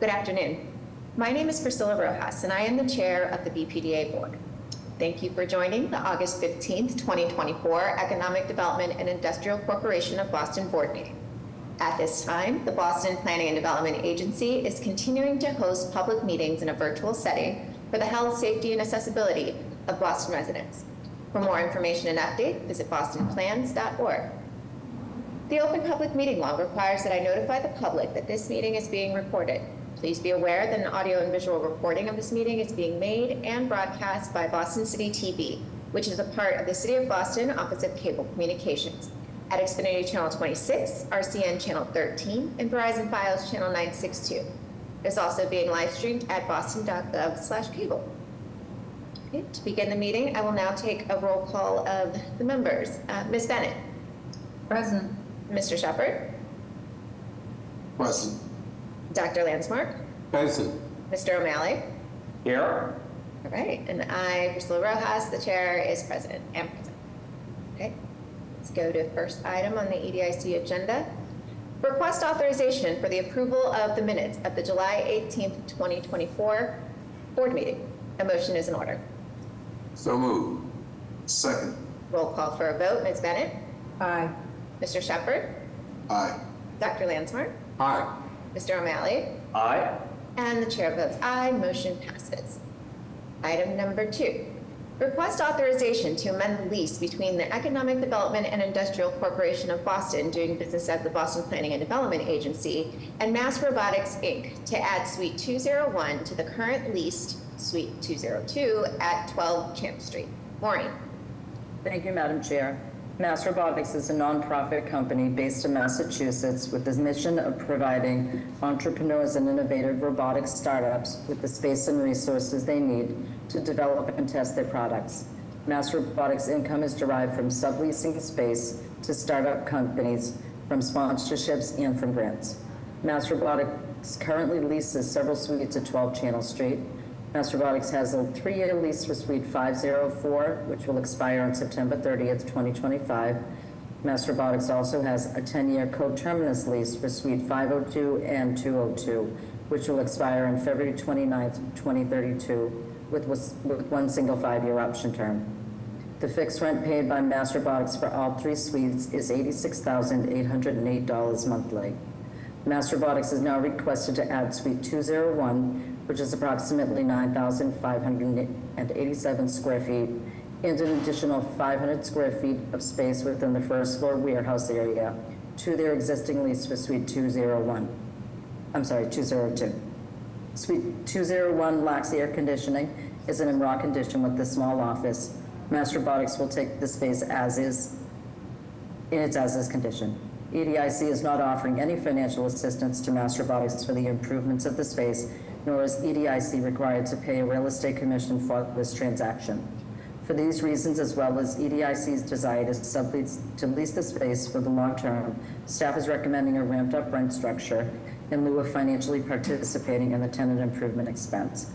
Good afternoon. My name is Priscilla Rojas, and I am the chair of the BPDA board. Thank you for joining the August 15th, 2024 Economic Development and Industrial Corporation of Boston board meeting. At this time, the Boston Planning and Development Agency is continuing to host public meetings in a virtual setting for the health, safety, and accessibility of Boston residents. For more information and update, visit bostonplans.org. The open public meeting law requires that I notify the public that this meeting is being recorded. Please be aware that an audio and visual recording of this meeting is being made and broadcast by Boston City TV, which is a part of the City of Boston Office of Cable Communications, at Xfinity Channel 26, RCN Channel 13, and Verizon Fios Channel 962. It is also being live streamed at boston.gov/cable. Okay, to begin the meeting, I will now take a roll call of the members. Ms. Bennett. Present. Mr. Shepherd. Present. Dr. Landsmark. Present. Mr. O'Malley. Here. All right, and I, Priscilla Rojas, the chair, is present. Okay, let's go to the first item on the EDIC agenda. Request authorization for the approval of the minutes of the July 18th, 2024 board meeting. A motion is in order. So moved. Second. Roll call for a vote. Ms. Bennett. Aye. Mr. Shepherd. Aye. Dr. Landsmark. Aye. Mr. O'Malley. Aye. And the chair votes aye. Motion passes. Item number 2. Request authorization to amend the lease between the Economic Development and Industrial Corporation of Boston, doing business as the Boston Planning and Development Agency, and Mass Robotics, Inc., to add Suite 201 to the current leased Suite 202 at 12 Champ Street. Maureen. Thank you, Madam Chair. Mass Robotics is a nonprofit company based in Massachusetts with the mission of providing entrepreneurs and innovative robotic startups with the space and resources they need to develop and test their products. Mass Robotics' income is derived from subleasing space to startup companies, from sponsorships, and from grants. Mass Robotics currently leases several suites at 12 Channel Street. Mass Robotics has a 3-year lease for Suite 504, which will expire on September 30th, 2025. Mass Robotics also has a 10-year co-terminus lease for Suite 502 and 202, which will expire on February 29th, 2032, with one single 5-year option term. The fixed rent paid by Mass Robotics for all 3 suites is $86,808 monthly. Mass Robotics is now requested to add Suite 201, which is approximately 9,587 square feet, and an additional 500 square feet of space within the first floor warehouse area to their existing lease for Suite 202. Suite 201 lacks air conditioning, is in raw condition with the small office. Mass Robotics will take the space as is, in its as-is condition. EDIC is not offering any financial assistance to Mass Robotics for the improvements of the space, nor is EDIC required to pay a real estate commission for this transaction. For these reasons, as well as EDIC's desire to lease the space for the long term, staff is recommending a ramped-up rent structure in lieu of financially participating in the tenant improvement expense.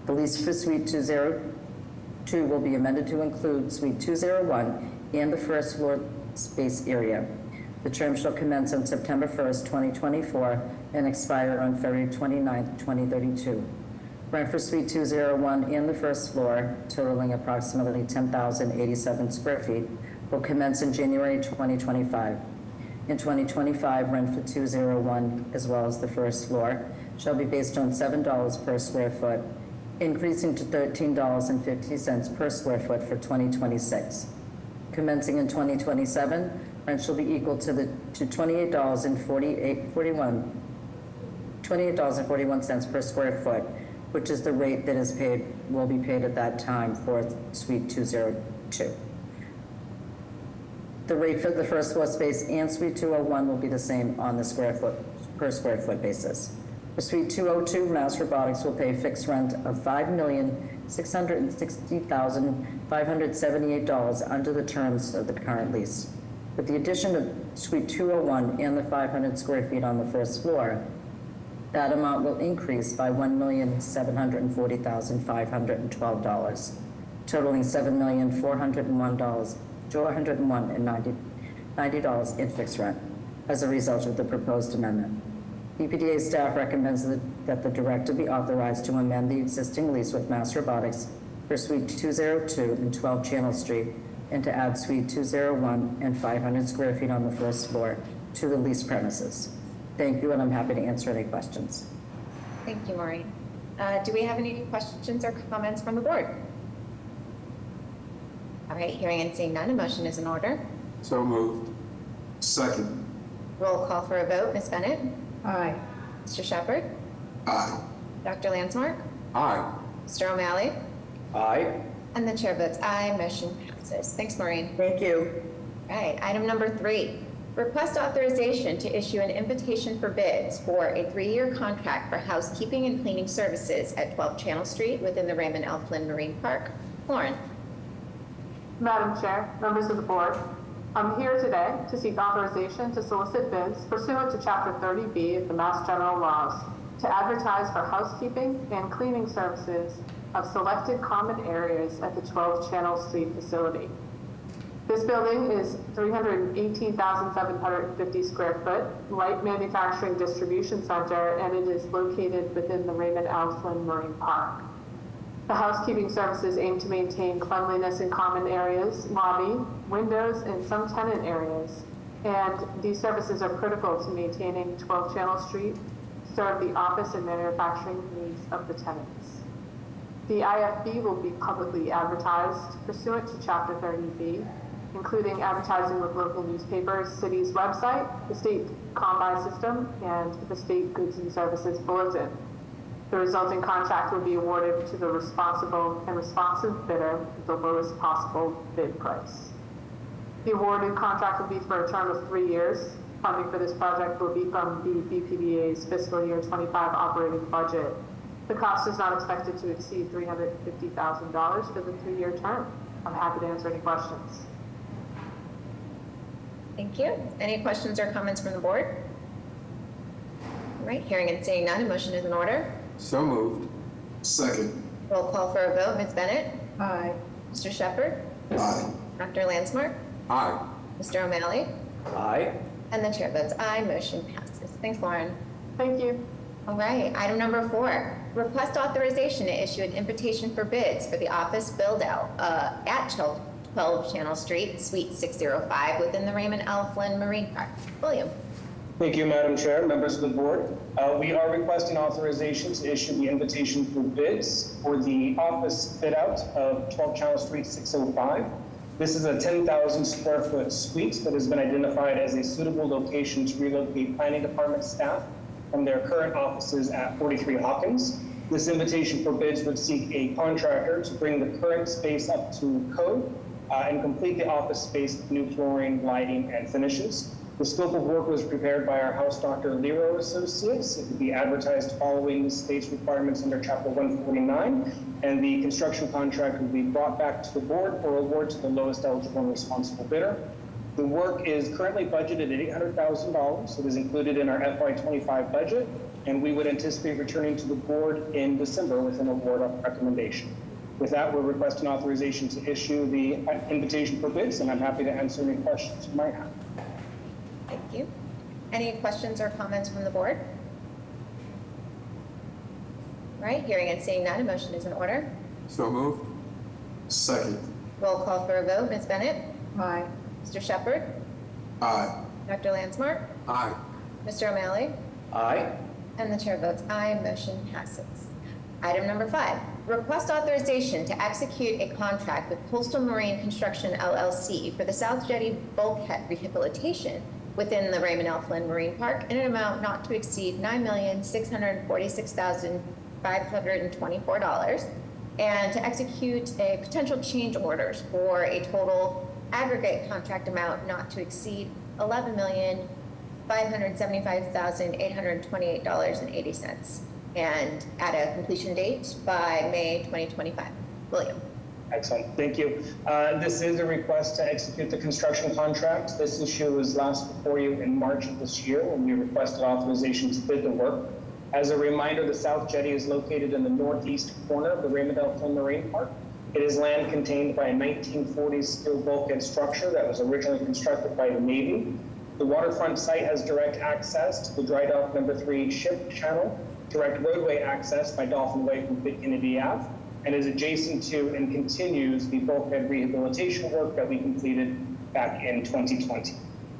The lease for Suite 202 will be amended to include Suite 201 and the first floor space area. The term shall commence on September 1st, 2024, and expire on February 29th, 2032. Rent for Suite 201 and the first floor, totaling approximately 10,087 square feet, will commence in January 2025. In 2025, rent for 201, as well as the first floor, shall be based on $7 per square foot, increasing to $13.50 per square foot for 2026. Commencing in 2027, rent shall be equal to $28.41 per square foot, which is the rate that will be paid at that time for Suite 202. The rate for the first floor space and Suite 201 will be the same on the per square foot basis. For Suite 202, Mass Robotics will pay fixed rent of $5,660,578 under the terms of the current lease. With the addition of Suite 201 and the 500 square feet on the first floor, that amount will increase by $1,740,512, totaling $7,401,401.90 in fixed rent as a result of the proposed amendment. BPDA staff recommends that the director be authorized to amend the existing lease with Mass Robotics for Suite 202 and 12 Channel Street and to add Suite 201 and 500 square feet on the first floor to the lease premises. Thank you, and I'm happy to answer any questions. Thank you, Maureen. Do we have any questions or comments from the board? All right, hearing and seeing none, a motion is in order. So moved. Second. Roll call for a vote. Ms. Bennett? Aye. Mr. Shepherd? Aye. Dr. Lansmark? Aye. Mr. O'Malley? Aye. And the chair votes aye, motion passes. Thanks, Maureen. Thank you. All right, item number 3, request authorization to issue an invitation for bids for a 3-year contract for housekeeping and cleaning services at 12 Channel Street within the Raymond L. Flynn Marine Park. Lauren? Madam Chair, members of the board, I'm here today to seek authorization to solicit bids pursuant to Chapter 30B of the Mass General Laws to advertise for housekeeping and cleaning services of selected common areas at the 12 Channel Street facility. This building is 318,750 square foot, light manufacturing distribution center, and it is located within the Raymond L. Flynn Marine Park. The housekeeping services aim to maintain cleanliness in common areas, lobby, windows, and some tenant areas. And these services are critical to maintaining 12 Channel Street, serve the office and manufacturing needs of the tenants. The IFB will be publicly advertised pursuant to Chapter 30B, including advertising with local newspapers, city's website, the state combine system, and the state goods and services bulletin. The resulting contract will be awarded to the responsible and responsive bidder at the lowest possible bid price. The awarded contract will be for a term of 3 years. Funding for this project will be from the BPDA's fiscal year 25 operating budget. The cost is not expected to exceed $350,000 for the 3-year term. I'm happy to answer any questions. Thank you. Any questions or comments from the board? All right, hearing and seeing none, a motion is in order. So moved. Second. Roll call for a vote. Ms. Bennett? Aye. Mr. Shepherd? Aye. Dr. Lansmark? Aye. Mr. O'Malley? Aye. And the chair votes aye, motion passes. Thanks, Lauren. Thank you. All right, item number 4, request authorization to issue an invitation for bids for the office build-out at 12 Channel Street, Suite 605, within the Raymond L. Flynn Marine Park. William? Thank you, Madam Chair, members of the board. We are requesting authorization to issue the invitation for bids for the office fit-out of 12 Channel Street 605. This is a 10,000 square foot suite that has been identified as a suitable location to relocate planning department staff from their current offices at 43 Hawkins. This invitation for bids would seek a contractor to bring the current space up to code and complete the office space with new flooring, lighting, and finishes. The scope of work was prepared by our house doctor, Lero Associates. It would be advertised following the state's requirements under Chapter 149, and the construction contract would be brought back to the board for award to the lowest eligible and responsible bidder. The work is currently budgeted at $800,000. It is included in our FY25 budget, and we would anticipate returning to the board in December with an award recommendation. With that, we're requesting authorization to issue the invitation for bids, and I'm happy to answer any questions you might have. Thank you. Any questions or comments from the board? All right, hearing and seeing none, a motion is in order. So moved. Second. Roll call for a vote. Ms. Bennett? Aye. Mr. Shepherd? Aye. Dr. Lansmark? Aye. Mr. O'Malley? Aye. And the chair votes aye, motion passes. Item number 5, request authorization to execute a contract with Coastal Marine Construction LLC for the South Jetty bulkhead rehabilitation within the Raymond L. Flynn Marine Park in an amount not to exceed $9,646,524, and to execute a potential change orders for a total aggregate contract amount not to exceed $11,575,828.80, and at a completion date by May 2025. William. Excellent, thank you. This is a request to execute the construction contract. This issue was last before you in March of this year when we requested authorization to bid the work. As a reminder, the South Jetty is located in the northeast corner of the Raymond L. Flynn Marine Park. It is land contained by a 1940s steel bulkhead structure that was originally constructed by the Navy. The waterfront site has direct access to the dry dock number 3 ship channel, direct roadway access by Dolphin Way from Pitt Kennedy Ave, and is adjacent to and continues the bulkhead rehabilitation work that we completed back in 2020.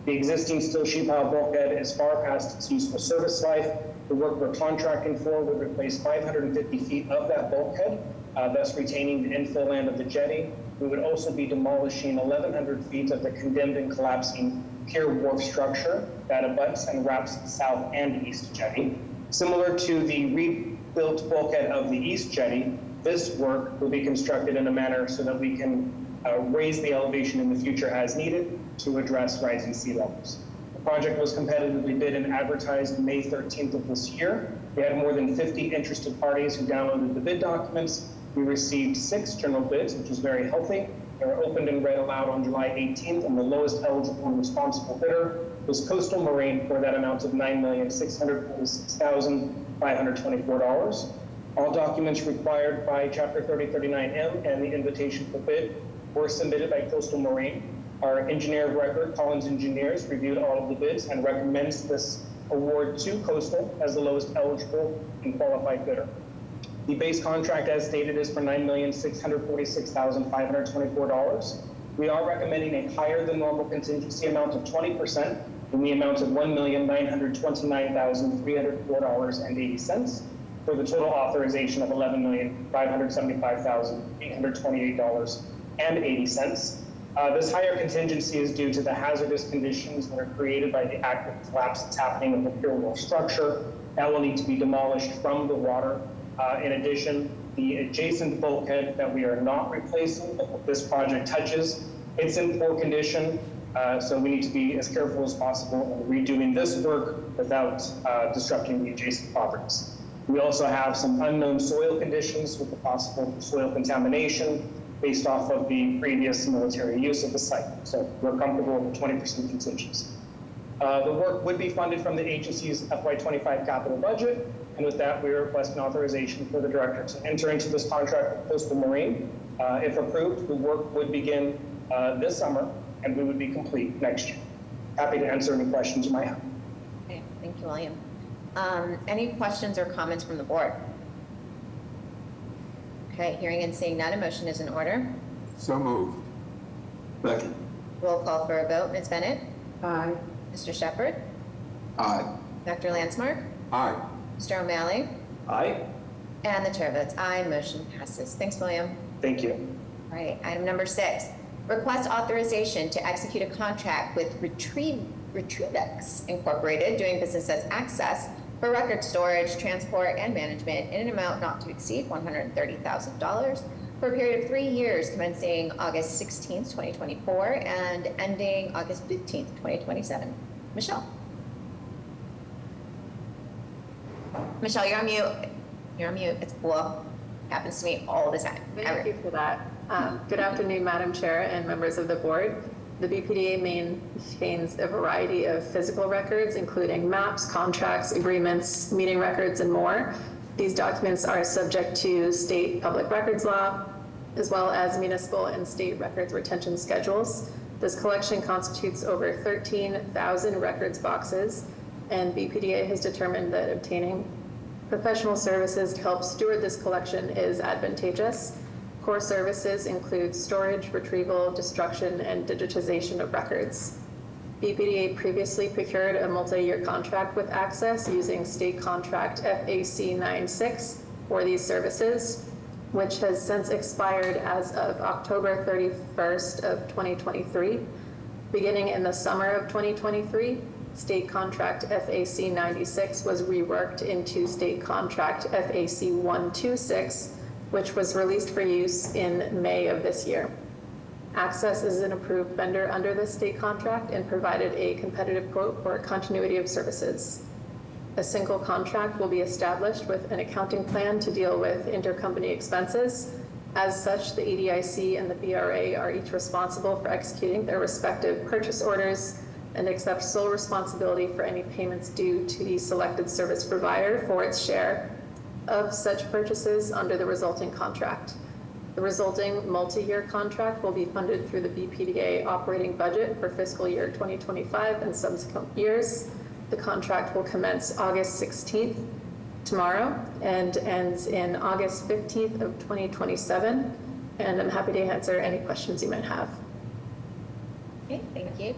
The existing steel sheet pile bulkhead is far past its useful service life. The work we're contracting for would replace 550 feet of that bulkhead, thus retaining the infill land of the jetty. We would also be demolishing 1,100 feet of the condemned and collapsing pier wharf structure that abuts and wraps the south and east jetty. Similar to the rebuilt bulkhead of the east jetty, this work will be constructed in a manner so that we can raise the elevation in the future as needed to address rising sea levels. The project was competitively bid and advertised May 13th of this year. We had more than 50 interested parties who downloaded the bid documents. We received 6 general bids, which was very healthy. They were opened and read aloud on July 18th, and the lowest eligible and responsible bidder was Coastal Marine for that amount of $9,646,524. All documents required by Chapter 3039M and the invitation for bid were submitted by Coastal Marine. Our engineer of record, Collins Engineers, reviewed all of the bids and recommends this award to Coastal as the lowest eligible and qualified bidder. The base contract, as stated, is for $9,646,524. We are recommending a higher than normal contingency amount of 20% in the amount of $1,929,304.80 for the total authorization of $11,575,828.80. This higher contingency is due to the hazardous conditions that are created by the active collapse that's happening of the pier wall structure that will need to be demolished from the water. In addition, the adjacent bulkhead that we are not replacing, that this project touches, it's in poor condition, so we need to be as careful as possible in redoing this work without disrupting the adjacent properties. We also have some unknown soil conditions with the possible soil contamination based off of the previous military use of the site. So we're comfortable with the 20% contingency. The work would be funded from the agency's FY25 capital budget. And with that, we request an authorization for the director to enter into this contract with Coastal Marine. If approved, the work would begin this summer and we would be complete next year. Happy to answer any questions you might have. Okay, thank you, William. Any questions or comments from the board? Okay, hearing and seeing none, a motion is in order. So moved. Second. Roll call for a vote. Ms. Bennett? Aye. Mr. Shepherd? Aye. Dr. Landsmark? Aye. Mr. O'Malley? Aye. And the chair votes aye, motion passes. Thanks, William. Thank you. All right, item number 6, request authorization to execute a contract with Retrievex Incorporated, doing business as Access, for record storage, transport, and management in an amount not to exceed $130,000 for a period of 3 years, commencing August 16th, 2024, and ending August 15th, 2027. Michelle? Michelle, you're on mute. You're on mute. It's cool. Happens to me all the time. Thank you for that. Good afternoon, Madam Chair and members of the board. The BPDA maintains a variety of physical records, including maps, contracts, agreements, meeting records, and more. These documents are subject to state public records law, as well as municipal and state records retention schedules. This collection constitutes over 13,000 records boxes, and BPDA has determined that obtaining professional services to help steward this collection is advantageous. Core services include storage, retrieval, destruction, and digitization of records. BPDA previously procured a multi-year contract with Access using state contract FAC 96 for these services, which has since expired as of October 31st of 2023. Beginning in the summer of 2023, state contract FAC 96 was reworked into state contract FAC 126, which was released for use in May of this year. Access is an approved vendor under this state contract and provided a competitive quote for continuity of services. A single contract will be established with an accounting plan to deal with intercompany expenses. As such, the EDIC and the BRA are each responsible for executing their respective purchase orders and accept sole responsibility for any payments due to the selected service provider for its share of such purchases under the resulting contract. The resulting multi-year contract will be funded through the BPDA operating budget for fiscal year 2025 and subsequent years. The contract will commence August 16th, tomorrow, and ends in August 15th of 2027. And I'm happy to answer any questions you might have. Okay, thank you.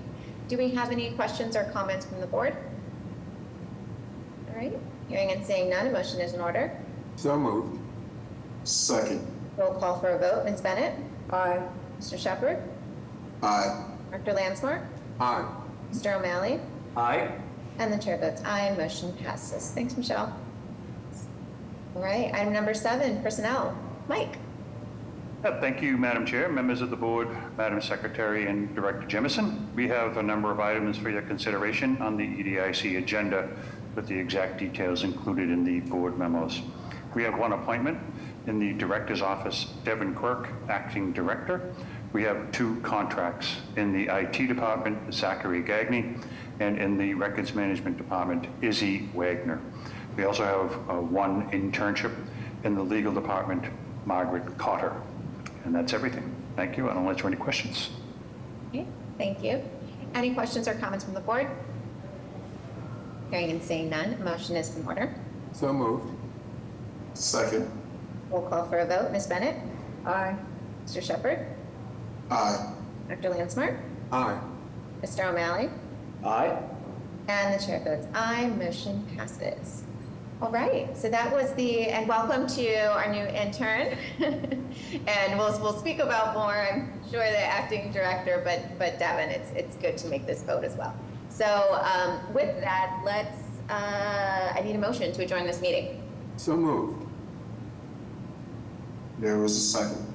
Do we have any questions or comments from the board? All right, hearing and seeing none, a motion is in order. So moved. Second. Roll call for a vote. Ms. Bennett? Aye. Mr. Shepherd? Aye. Dr. Lansmore? Aye. Mr. O'Malley? Aye. And the chair votes aye, motion passes. Thanks, Michelle. All right, item number 7, personnel. Mike? Thank you, Madam Chair, members of the board, Madam Secretary, and Director Jemison. We have a number of items for your consideration on the EDIC agenda with the exact details included in the board memos. We have one appointment in the Director's Office, Devin Quirk, Acting Director. We have 2 contracts in the IT Department, Zachary Gagney, and in the Records Management Department, Izzy Wagner. We also have 1 internship in the Legal Department, Margaret Cotter. And that's everything. Thank you. I don't know if there are any questions. Okay, thank you. Any questions or comments from the board? Hearing and seeing none, a motion is in order. So moved. Second. Roll call for a vote. Ms. Bennett? Aye. Mr. Shepherd? Aye. Dr. Lansmore? Aye. Mr. O'Malley? Aye. And the chair votes aye, motion passes. All right, so that was and welcome to our new intern. And we'll speak about more, I'm sure, the acting director, but Devin, it's good to make this vote as well. So with that, I need a motion to adjourn this meeting. So moved. There was a second.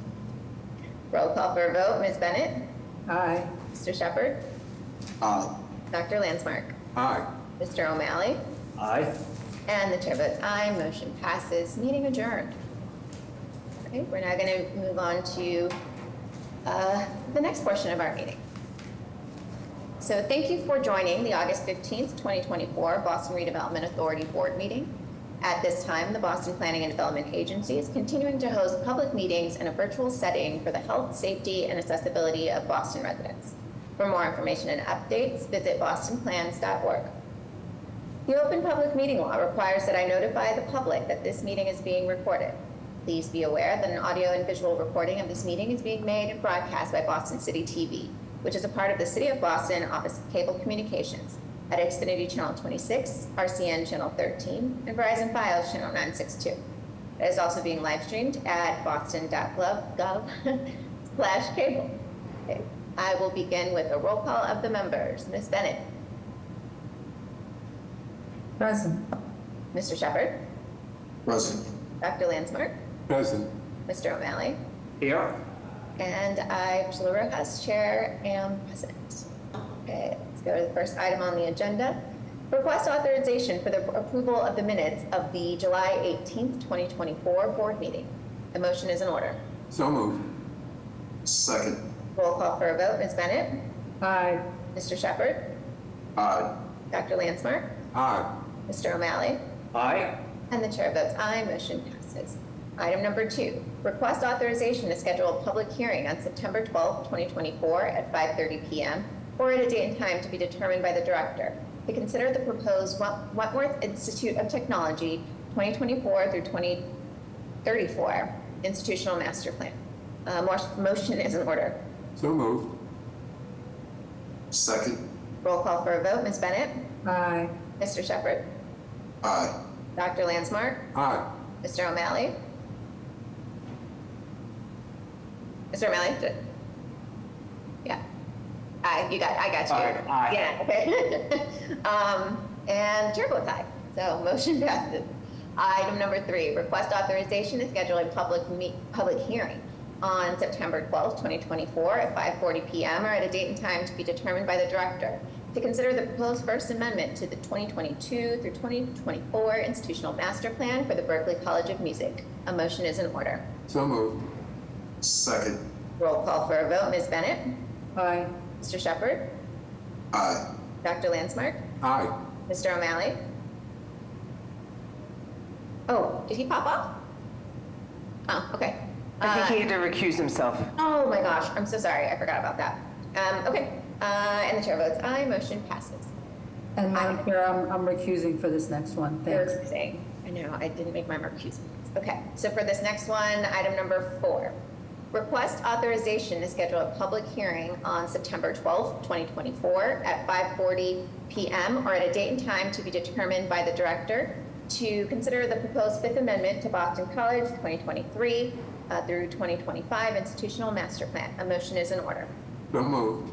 Roll call for a vote. Ms. Bennett? Aye. Mr. Shepherd? Aye. Dr. Lansmark? Aye. Mr. O'Malley? Aye. And the chair votes aye, motion passes, meeting adjourned. Okay, we're now going to move on to the next portion of our meeting. So thank you for joining the August 15th, 2024 Boston Redevelopment Authority Board meeting. At this time, the Boston Planning and Development Agency is continuing to host public meetings in a virtual setting for the health, safety, and accessibility of Boston residents. For more information and updates, visit bostonplans.org. The Open Public Meeting Law requires that I notify the public that this meeting is being recorded. Please be aware that an audio and visual recording of this meeting is being made and broadcast by Boston City TV, which is a part of the City of Boston Office of Cable Communications, at Xfinity Channel 26, RCN Channel 13, and Verizon Fios Channel 962. It is also being live streamed at boston.gov/cable. Okay. I will begin with a roll call of the members. Ms. Bennett? Present. Mr. Shepherd? Present. Dr. Lansmark? Present. Mr. O'Malley? Here. And I, Priscilla Rojas, Chair, am present. Okay, let's go to the first item on the agenda. Request authorization for the approval of the minutes of the July 18th, 2024 board meeting. The motion is in order. So moved. Second. Roll call for a vote. Ms. Bennett? Aye. Mr. Shepherd? Aye. Dr. Lansmark? Aye. Mr. O'Malley? Aye. And the chair votes aye, motion passes. Item number 2, request authorization to schedule a public hearing on September 12th, 2024 at 5:30 p.m. or at a date and time to be determined by the director to consider the proposed Wentworth Institute of Technology 2024 through 2034 institutional master plan. Motion is in order. So moved. Second. Roll call for a vote. Ms. Bennett? Aye. Mr. Shepherd? Aye. Dr. Lansmark? Aye. Mr. O'Malley? Mr. O'Malley? Yeah. I got you. Aye. Aye. Yeah, okay. And chair votes aye. So motion passes. Item number 3, request authorization to schedule a public hearing on September 12th, 2024 at 5:40 p.m. or at a date and time to be determined by the director to consider the proposed First Amendment to the 2022 through 2024 institutional master plan for the Berklee College of Music. A motion is in order. So moved. Second. Roll call for a vote. Ms. Bennett? Aye. Mr. Shepherd? Aye. Dr. Lansmark? Aye. Mr. O'Malley? Oh, did he pop off? Oh, okay. I think he had to recuse himself. Oh my gosh, I'm so sorry, I forgot about that. Okay, and the chair votes aye, motion passes. And Madam Chair, I'm recusing for this next one. Thanks. Saying, I know, I didn't make my recusal. Okay, so for this next one, item number 4. Request authorization to schedule a public hearing on September 12th, 2024 at 5:40 p.m. or at a date and time to be determined by the director to consider the proposed Fifth Amendment to Boston College 2023 through 2025 institutional master plan. A motion is in order. So moved.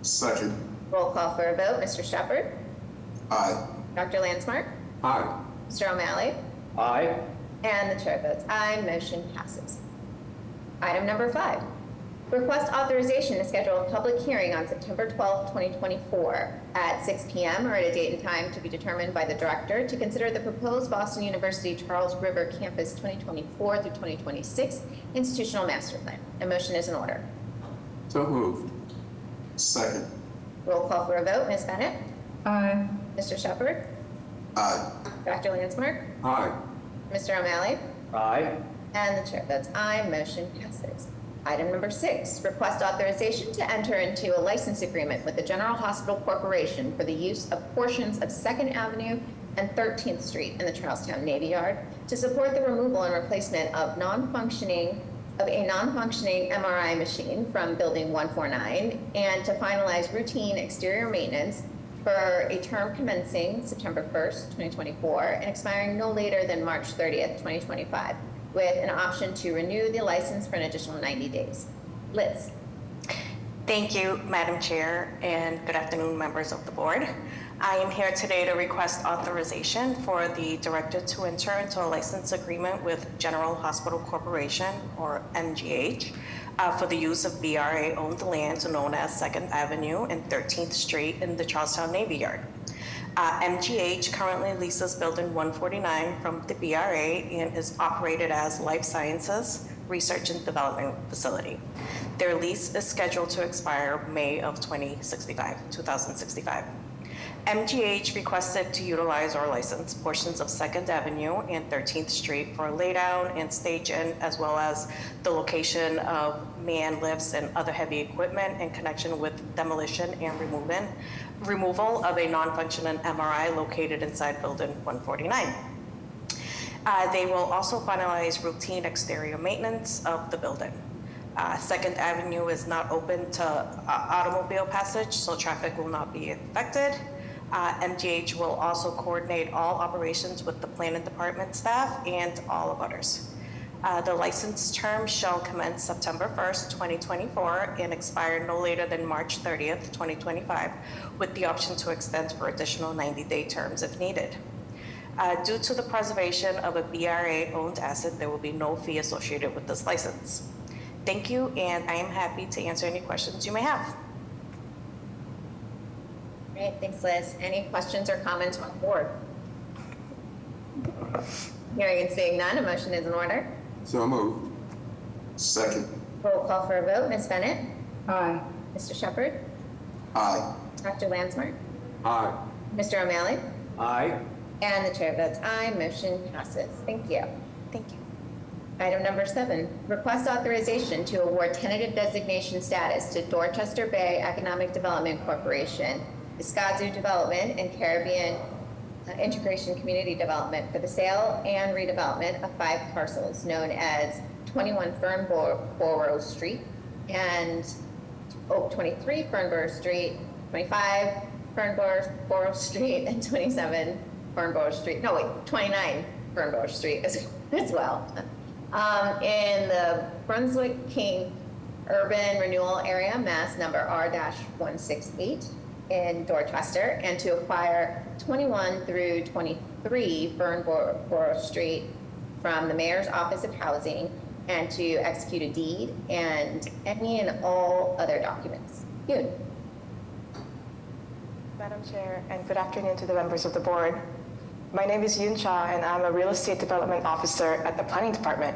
Second. Roll call for a vote. Mr. Shepherd? Aye. Dr. Landsmark? Aye. Mr. O'Malley? Aye. And the chair votes aye, motion passes. Item number 5, request authorization to schedule a public hearing on September 12th, 2024 at 6 p.m. or at a date and time to be determined by the director to consider the proposed Boston University Charles River Campus 2024 through 2026 institutional master plan. A motion is in order. So moved. Second. Roll call for a vote. Ms. Bennett? Aye. Mr. Shepherd? Aye. Dr. Landsmark? Aye. Mr. O'Malley? Aye. And the chair votes aye, motion passes. Item number 6, request authorization to enter into a license agreement with the General Hospital Corporation for the use of portions of 2nd Avenue and 13th Street in the Charlestown Navy Yard to support the removal and replacement of a non-functioning MRI machine from Building 149 and to finalize routine exterior maintenance for a term commencing September 1st, 2024 and expiring no later than March 30th, 2025. With an option to renew the license for an additional 90 days. Liz. Thank you, Madam Chair, and good afternoon, members of the board. I am here today to request authorization for the director to enter into a license agreement with General Hospital Corporation, or MGH, for the use of BRA-owned land known as 2nd Avenue and 13th Street in the Charlestown Navy Yard. MGH currently leases Building 149 from the BRA and is operated as Life Sciences Research and Development Facility. Their lease is scheduled to expire May of 2065. MGH requested to utilize or license portions of 2nd Avenue and 13th Street for laydown and stage-in, as well as the location of man lifts and other heavy equipment in connection with demolition and removal of a non-functioning MRI located inside Building 149. They will also finalize routine exterior maintenance of the building. 2nd Avenue is not open to automobile passage, so traffic will not be affected. MGH will also coordinate all operations with the planning department staff and all abutters. The license term shall commence September 1st, 2024 and expire no later than March 30th, 2025, with the option to extend for additional 90-day terms if needed. Due to the preservation of a BRA-owned asset, there will be no fee associated with this license. Thank you, and I am happy to answer any questions you may have. Great, thanks, Liz. Any questions or comments on the board? Hearing and seeing none, a motion is in order. So moved. Second. Roll call for a vote. Ms. Bennett? Aye. Mr. Shepherd? Aye. Dr. Landsmark? Aye. Mr. O'Malley? Aye. And the chair votes aye, motion passes. Thank you. Thank you. Item number 7, request authorization to award tentative designation status to Dorchester Bay Economic Development Corporation, Iskazu Development, and Caribbean Integration Community Development for the sale and redevelopment of 5 parcels known as 21 Fernborough Street and 23 Fernborough Street, 25 Fernborough Street, and 27 Fernborough Street. No, wait, 29 Fernborough Street as well. In the Brunswick King Urban Renewal Area, Mass number R-168 in Dorchester, and to acquire 21 through 23 Fernborough Street from the Mayor's Office of Housing and to execute a deed and any and all other documents. Yoon. Madam Chair, and good afternoon to the members of the board. My name is Yoon Cha, and I'm a Real Estate Development Officer at the Planning Department.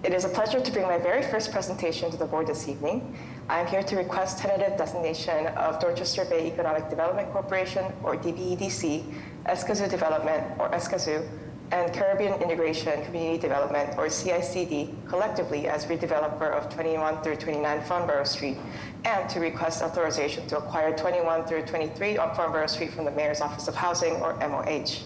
It is a pleasure to bring my very first presentation to the board this evening. I'm here to request tentative designation of Dorchester Bay Economic Development Corporation, or DBEDC, Iskazu Development, or Iskazu, and Caribbean Integration Community Development, or CICD, collectively as redeveloper of 21 through 29 Farnborough Street, and to request authorization to acquire 21 through 23 on Farnborough Street from the Mayor's Office of Housing, or MOH.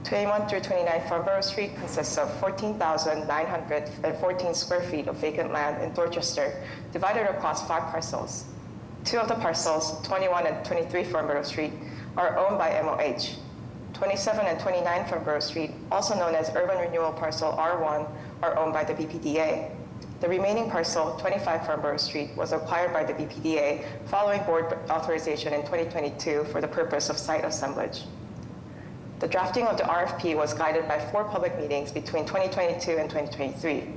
21 through 29 Farnborough Street consists of 14,914 square feet of vacant land in Dorchester, divided across 5 parcels. 2 of the parcels, 21 and 23 Farnborough Street, are owned by MOH. 27 and 29 Farnborough Street, also known as Urban Renewal Parcel R1, are owned by the BPDA. The remaining parcel, 25 Farnborough Street, was acquired by the BPDA following board authorization in 2022 for the purpose of site assemblage. The drafting of the RFP was guided by 4 public meetings between 2022 and 2023.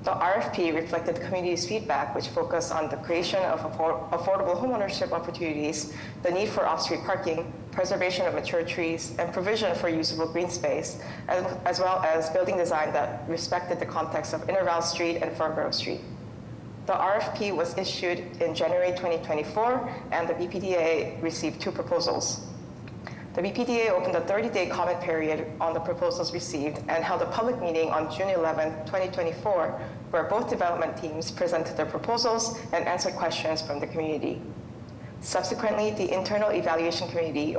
The RFP reflected the community's feedback, which focused on the creation of affordable homeownership opportunities, the need for off-street parking, preservation of mature trees, and provision for usable green space, as well as building design that respected the context of Inner Street and Farnborough Street. The RFP was issued in January 2024, and the BPDA received 2 proposals. The BPDA opened a 30-day comment period on the proposals received and held a public meeting on June 11, 2024, where both development teams presented their proposals and answered questions from the community. Subsequently, the Internal Evaluation Committee,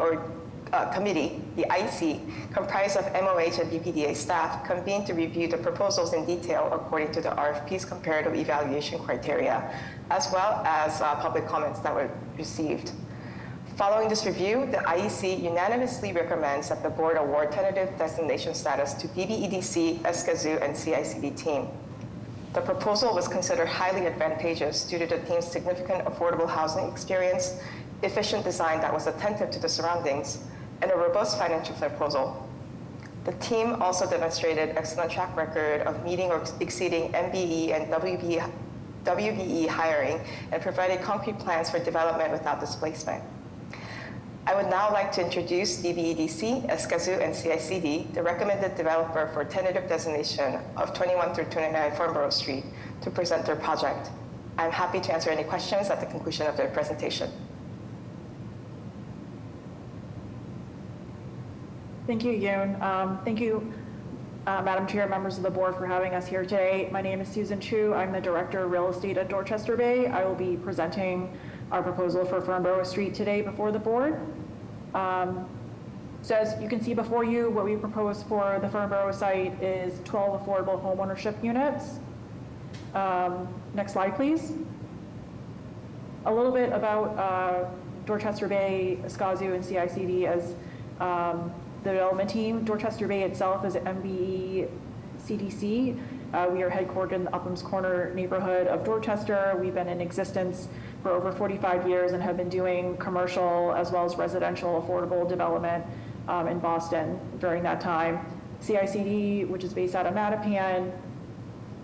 the IEC, comprised of MOH and BPDA staff, convened to review the proposals in detail according to the RFP's comparative evaluation criteria, as well as public comments that were received. Following this review, the IEC unanimously recommends that the board award tentative designation status to BBEDC, Escazú, and CICD team. The proposal was considered highly advantageous due to the team's significant affordable housing experience, efficient design that was attentive to the surroundings, and a robust financial proposal. The team also demonstrated excellent track record of meeting or exceeding MBE and WBE hiring and provided concrete plans for development without displacement. I would now like to introduce BBEDC, Escazú, and CICD, the recommended developer for tentative designation of 21 through 29 Farnborough Street, to present their project. I'm happy to answer any questions at the conclusion of their presentation. Thank you, Yoon. Thank you, Madam Chair, members of the board, for having us here today. My name is Susan Chu. I'm the Director of Real Estate at Dorchester Bay. I will be presenting our proposal for Farnborough Street today before the board. So as you can see before you, what we propose for the Farnborough site is 12 affordable homeownership units. Next slide, please. A little bit about Dorchester Bay, Escazú, and CICD as the development team. Dorchester Bay itself is MBE CDC. We are headquartered in the Uplands Corner neighborhood of Dorchester. We've been in existence for over 45 years and have been doing commercial as well as residential affordable development in Boston during that time. CICD, which is based out of Mattapan,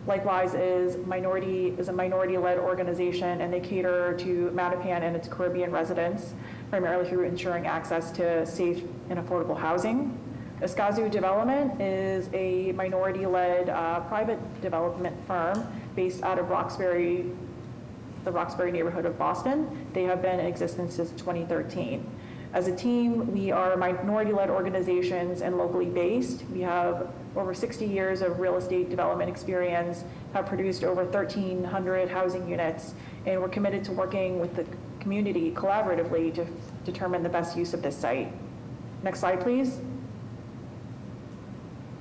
likewise is a minority-led organization, and they cater to Mattapan and its Caribbean residents, primarily through ensuring access to safe and affordable housing. Escazú Development is a minority-led private development firm based out of the Roxbury neighborhood of Boston. They have been in existence since 2013. As a team, we are minority-led organizations and locally based. We have over 60 years of real estate development experience, have produced over 1,300 housing units, and we're committed to working with the community collaboratively to determine the best use of this site. Next slide, please.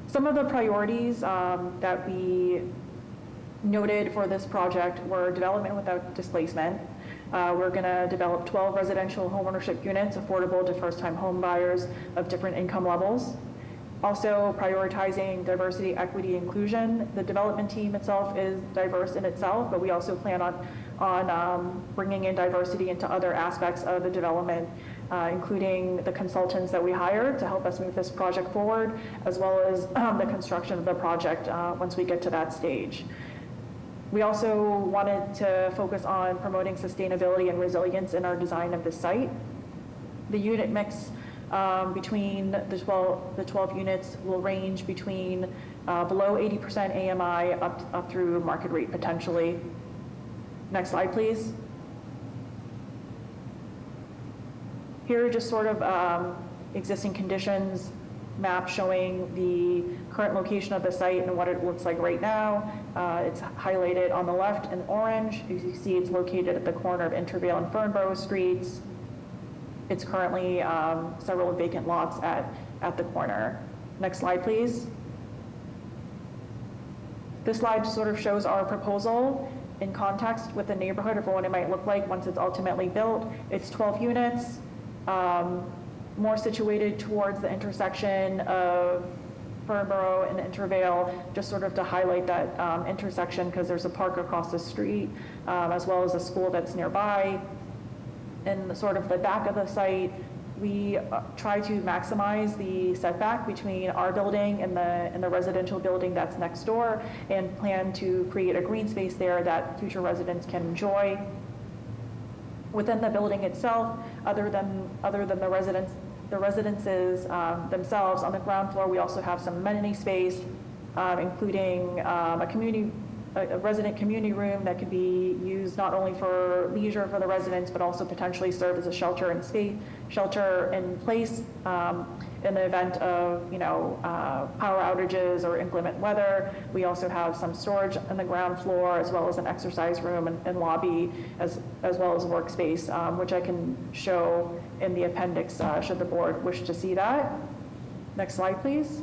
Some of the priorities that we noted for this project were development without displacement. We're going to develop 12 residential homeownership units affordable to first-time home buyers of different income levels. Also prioritizing diversity, equity, inclusion. The development team itself is diverse in itself, but we also plan on bringing in diversity into other aspects of the development, including the consultants that we hired to help us move this project forward, as well as the construction of the project once we get to that stage. We also wanted to focus on promoting sustainability and resilience in our design of the site. The unit mix between the 12 units will range between below 80% AMI up through market rate potentially. Next slide, please. Here are just sort of existing conditions map showing the current location of the site and what it looks like right now. It's highlighted on the left in orange. As you see, it's located at the corner of Intervale and Fernborough Streets. It's currently several vacant lots at the corner. Next slide, please. This slide sort of shows our proposal in context with the neighborhood of what it might look like once it's ultimately built. It's 12 units, more situated towards the intersection of Fernborough and Intervale, just sort of to highlight that intersection because there's a park across the street, as well as a school that's nearby. In the sort of the back of the site, we try to maximize the setback between our building and the residential building that's next door, and plan to create a green space there that future residents can enjoy. Within the building itself, other than the residences themselves, on the ground floor, we also have some amenity space, including a resident community room that could be used not only for leisure for the residents, but also potentially serve as a shelter in place in the event of power outages or inclement weather. We also have some storage on the ground floor, as well as an exercise room and lobby, as well as workspace, which I can show in the appendix should the board wish to see that. Next slide, please.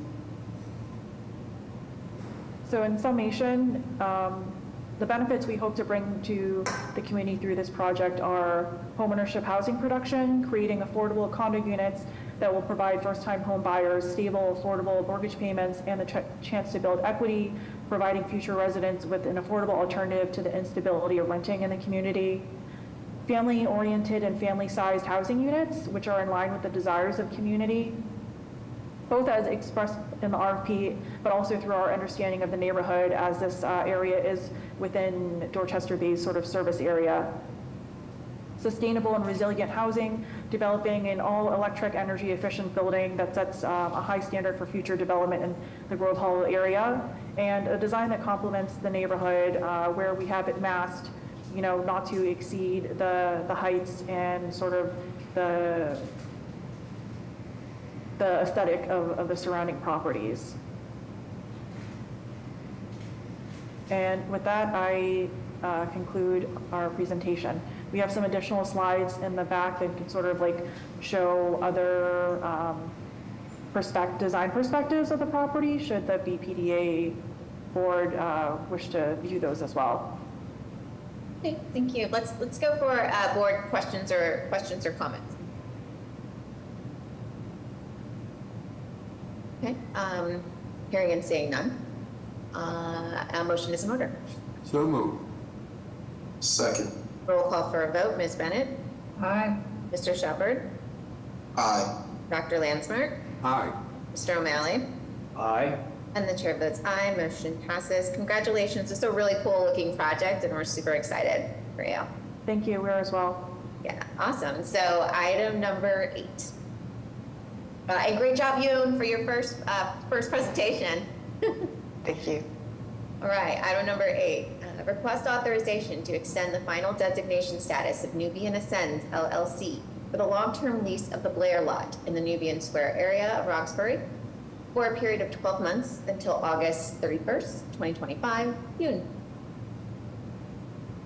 So in summation, the benefits we hope to bring to the community through this project are homeownership housing production, creating affordable condo units that will provide first-time home buyers stable, affordable mortgage payments and the chance to build equity, providing future residents with an affordable alternative to the instability of renting in the community. Family-oriented and family-sized housing units, which are in line with the desires of community, both as expressed in the RFP, but also through our understanding of the neighborhood, as this area is within Dorchester Bay's sort of service area. Sustainable and resilient housing, developing an all-electric, energy-efficient building that sets a high standard for future development in the Grove Hollow area, and a design that complements the neighborhood where we have it massed, not to exceed the heights and sort of the aesthetic of the surrounding properties. And with that, I conclude our presentation. We have some additional slides in the back that can sort of show other design perspectives of the property, should the BPDA board wish to view those as well. Okay, thank you. Let's go for board questions or comments. Okay, hearing and seeing none. A motion is in order. So moved. Second. Roll call for a vote. Ms. Bennett? Aye. Mr. Shepherd? Aye. Dr. Landsmark? Aye. Mr. O'Malley? Aye. And the chair votes aye. Motion passes. Congratulations. It's a really cool looking project and we're super excited for you. Thank you, we're as well. Yeah, awesome. So item number 8. And great job, Yoon, for your first presentation. Thank you. All right, item number 8, request authorization to extend the final designation status of Nubian Ascends LLC for the long-term lease of the Blair lot in the Nubian Square area of Roxbury for a period of 12 months until August 31st, 2025. Yoon.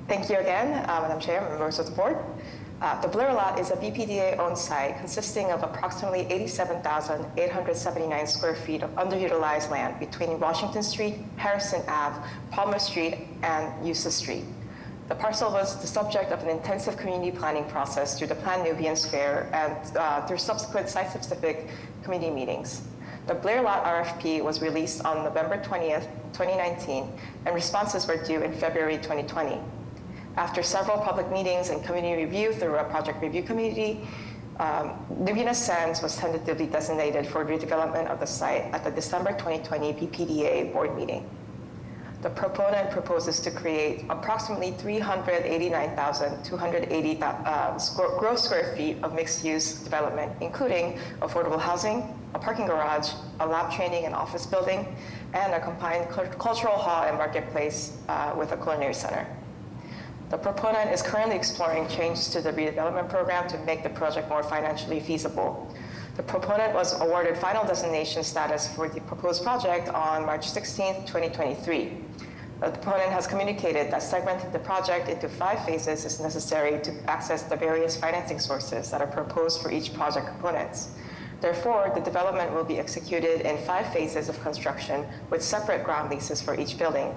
Thank you again, Madam Chair, members of the board. The Blair lot is a BPDA-owned site consisting of approximately 87,879 square feet of underutilized land between Washington Street, Harrison Ave, Palmer Street, and Eustis Street. The parcel was the subject of an intensive community planning process through the Plan Nubian Square and through subsequent site-specific community meetings. The Blair lot RFP was released on November 20th, 2019, and responses were due in February 2020. After several public meetings and community review through a project review committee, Nubian Ascends was tentatively designated for redevelopment of the site at the December 2020 BPDA board meeting. The proponent proposes to create approximately 389,280 gross square feet of mixed-use development, including affordable housing, a parking garage, a lab training and office building, and a combined cultural hall and marketplace with a culinary center. The proponent is currently exploring changes to the redevelopment program to make the project more financially feasible. The proponent was awarded final designation status for the proposed project on March 16, 2023. The proponent has communicated that segmenting the project into 5 phases is necessary to access the various financing sources that are proposed for each project components. Therefore, the development will be executed in 5 phases of construction with separate ground leases for each building.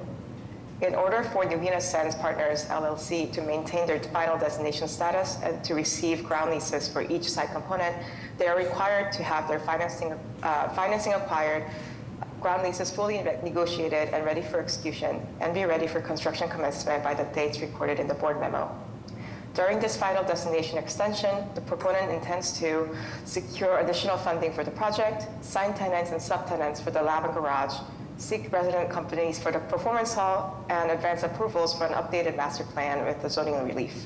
In order for Nuvina Sands Partners LLC to maintain their final designation status and to receive ground leases for each site component, they are required to have their financing acquired, ground leases fully negotiated and ready for execution, and be ready for construction commencement by the dates recorded in the board memo. During this final destination extension, the proponent intends to secure additional funding for the project, sign tenants and subtenants for the lab and garage, seek resident companies for the performance hall, and advance approvals for an updated master plan with the zoning relief.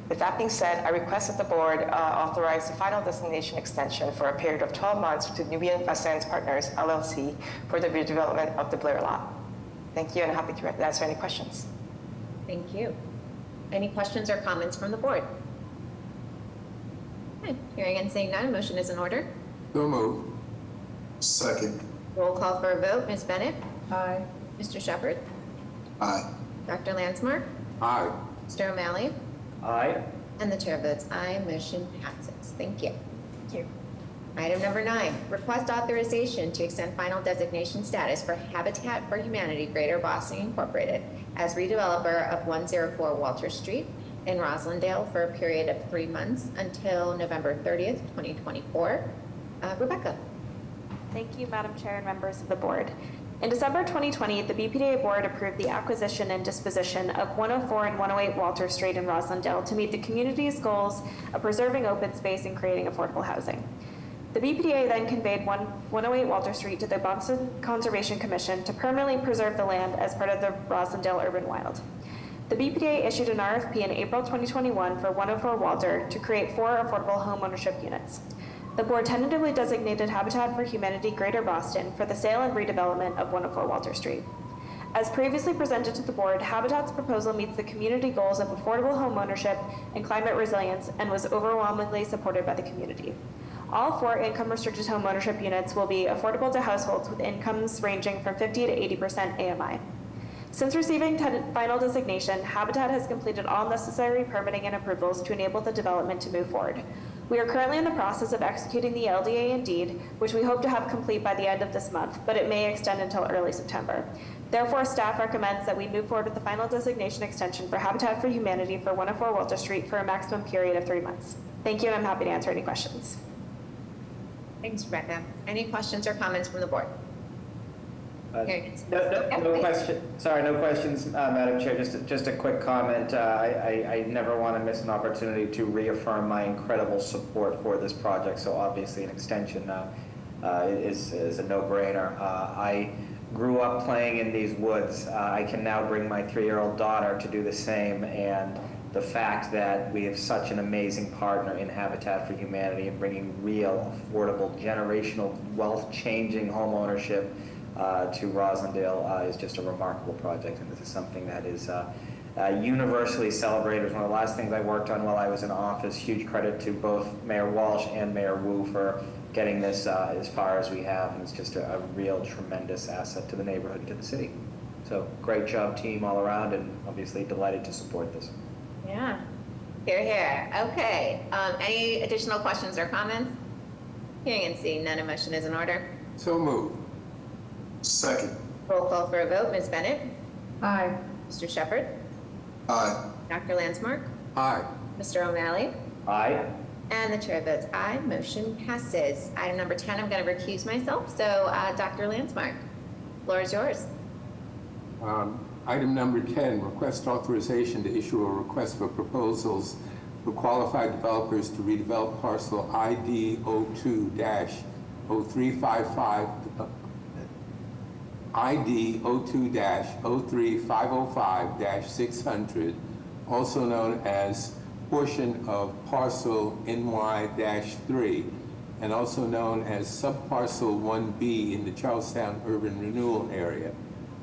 With that being said, I request that the board authorize the final destination extension for a period of 12 months to Nuvina Sands Partners LLC for the redevelopment of the Blair lot. Thank you, and I'm happy to answer any questions. Thank you. Any questions or comments from the board? Okay, hearing and seeing none, a motion is in order. So moved. Second. Roll call for a vote. Ms. Bennett? Aye. Mr. Shepherd? Aye. Dr. Lansmark? Aye. Mr. O'Malley? Aye. And the chair votes aye. Motion passes. Thank you. Thank you. Item number 9, request authorization to extend final designation status for Habitat for Humanity Greater Boston Incorporated as redeveloper of 104 Walter Street in Roslindale for a period of 3 months until November 30th, 2024. Rebecca. Thank you, Madam Chair and members of the board. In December 2020, the BPDA board approved the acquisition and disposition of 104 and 108 Walter Street in Roslindale to meet the community's goals of preserving open space and creating affordable housing. The BPDA then conveyed 108 Walter Street to the Boston Conservation Commission to permanently preserve the land as part of the Roslindale Urban Wild. The BPDA issued an RFP in April 2021 for 104 Walter to create 4 affordable home ownership units. The board tentatively designated Habitat for Humanity Greater Boston for the sale and redevelopment of 104 Walter Street. As previously presented to the board, Habitat's proposal meets the community goals of affordable home ownership and climate resilience and was overwhelmingly supported by the community. All 4 income-restricted home ownership units will be affordable to households with incomes ranging from 50 to 80% AMI. Since receiving final designation, Habitat has completed all necessary permitting and approvals to enable the development to move forward. We are currently in the process of executing the LDA and deed, which we hope to have complete by the end of this month, but it may extend until early September. Therefore, staff recommends that we move forward with the final designation extension for Habitat for Humanity for 104 Walter Street for a maximum period of 3 months. Thank you, and I'm happy to answer any questions. Thanks, Rebecca. Any questions or comments from the board? No questions, Madam Chair. Just a quick comment. I never want to miss an opportunity to reaffirm my incredible support for this project. So obviously, an extension is a no-brainer. I grew up playing in these woods. I can now bring my 3-year-old daughter to do the same, and the fact that we have such an amazing partner in Habitat for Humanity and bringing real, affordable, generational, wealth-changing home ownership to Roslindale is just a remarkable project, and this is something that is universally celebrated. It was one of the last things I worked on while I was in office. Huge credit to both Mayor Walsh and Mayor Wu for getting this as far as we have, and it's just a real tremendous asset to the neighborhood and to the city. So great job, team, all around, and obviously delighted to support this. Yeah. Hear, hear. Okay. Any additional questions or comments? Hearing and seeing none, a motion is in order. So moved. Second. Roll call for a vote. Ms. Bennett? Aye. Mr. Shepherd? Aye. Dr. Lansmark? Aye. Mr. O'Malley? Aye. And the chair votes aye. Motion passes. Item number 10, I'm going to recuse myself. So Dr. Lansmark, floor is yours. Item number 10, request authorization to issue a request for proposals for qualified developers to redevelop parcel ID 02-0355, ID 02-03-505-600, also known as portion of parcel NY-3, and also known as subparcel 1B in the Charlestown Urban Renewal Area.